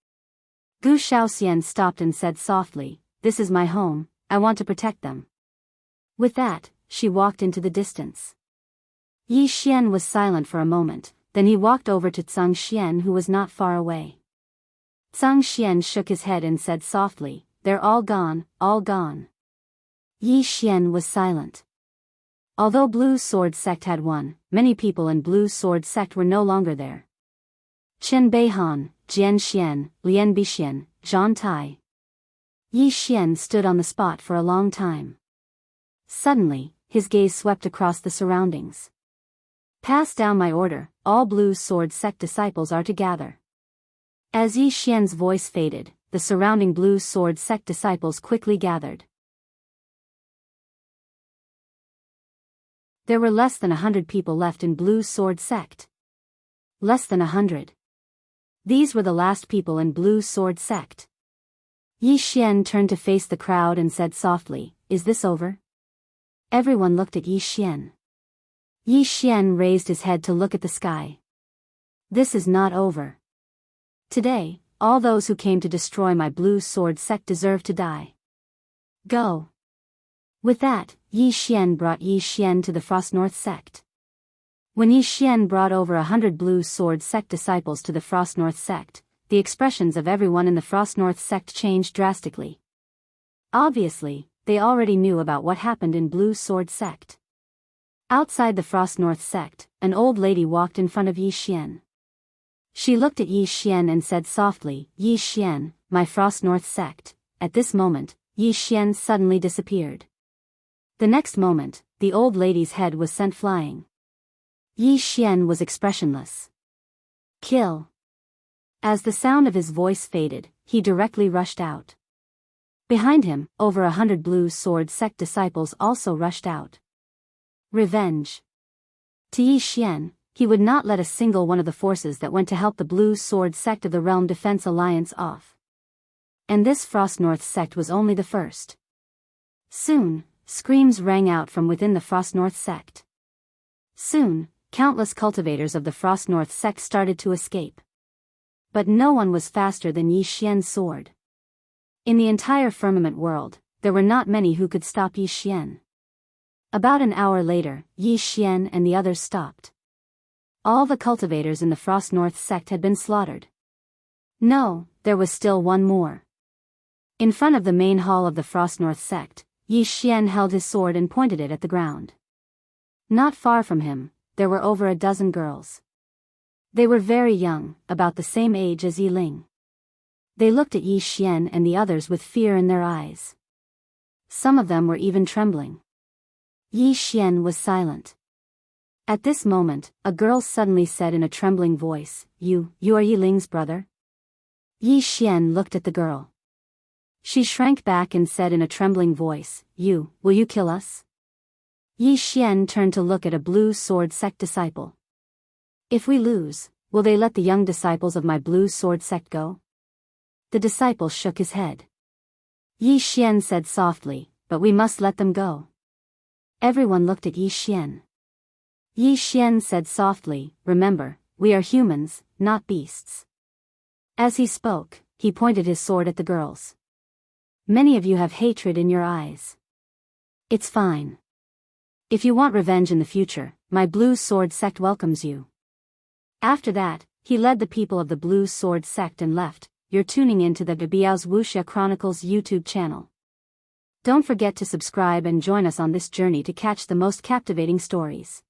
Gu Shaoxian stopped and said softly, "This is my home, I want to protect them." With that, she walked into the distance. Yi Xian was silent for a moment, then he walked over to Zhang Xian, who was not far away. Zhang Xian shook his head and said softly, "They're all gone, all gone." Yi Xian was silent. Although Blue Sword Sect had won, many people in Blue Sword Sect were no longer there. Chen Beihan, Jian Xian, Lian Bixian, Zhang Tai. Yi Xian stood on the spot for a long time. Suddenly, his gaze swept across the surroundings. "Pass down my order, all Blue Sword Sect disciples are to gather." As Yi Xian's voice faded, the surrounding Blue Sword Sect disciples quickly gathered. There were less than 100 people left in Blue Sword Sect. Less than 100. These were the last people in Blue Sword Sect. Yi Xian turned to face the crowd and said softly, "Is this over?" Everyone looked at Yi Xian. Yi Xian raised his head to look at the sky. "This is not over. Today, all those who came to destroy my Blue Sword Sect deserve to die. Go." With that, Yi Xian brought Yi Xian to the Frost North Sect. When Yi Xian brought over 100 Blue Sword Sect disciples to the Frost North Sect, the expressions of everyone in the Frost North Sect changed drastically. Obviously, they already knew about what happened in Blue Sword Sect. Outside the Frost North Sect, an old lady walked in front of Yi Xian. She looked at Yi Xian and said softly, "Yi Xian, my Frost North Sect." At this moment, Yi Xian suddenly disappeared. The next moment, the old lady's head was sent flying. Yi Xian was expressionless. "Kill." As the sound of his voice faded, he directly rushed out. Behind him, over 100 Blue Sword Sect disciples also rushed out. Revenge. To Yi Xian, he would not let a single one of the forces that went to help the Blue Sword Sect of the Realm Defense Alliance off. And this Frost North Sect was only the first. Soon, screams rang out from within the Frost North Sect. Soon, countless cultivators of the Frost North Sect started to escape. But no one was faster than Yi Xian's sword. In the entire firmament world, there were not many who could stop Yi Xian. About an hour later, Yi Xian and the others stopped. All the cultivators in the Frost North sect had been slaughtered. No, there was still one more. In front of the main hall of the Frost North sect, Yi Xian held his sword and pointed it at the ground. Not far from him, there were over a dozen girls. They were very young, about the same age as Yi Ling. They looked at Yi Xian and the others with fear in their eyes. Some of them were even trembling. Yi Xian was silent. At this moment, a girl suddenly said in a trembling voice, You are Yi Ling's brother? Yi Xian looked at the girl. She shrank back and said in a trembling voice, Will you kill us? Yi Xian turned to look at a blue sword sect disciple. If we lose, will they let the young disciples of my blue sword sect go? The disciple shook his head. Yi Xian said softly, But we must let them go. Everyone looked at Yi Xian. Yi Xian said softly, Remember, we are humans, not beasts. As he spoke, he pointed his sword at the girls. Many of you have hatred in your eyes. It's fine. If you want revenge in the future, my blue sword sect welcomes you. After that, he led the people of the blue sword sect and left. You're tuning into the Biyao's Wuxia Chronicles YouTube channel. Don't forget to subscribe and join us on this journey to catch the most captivating stories.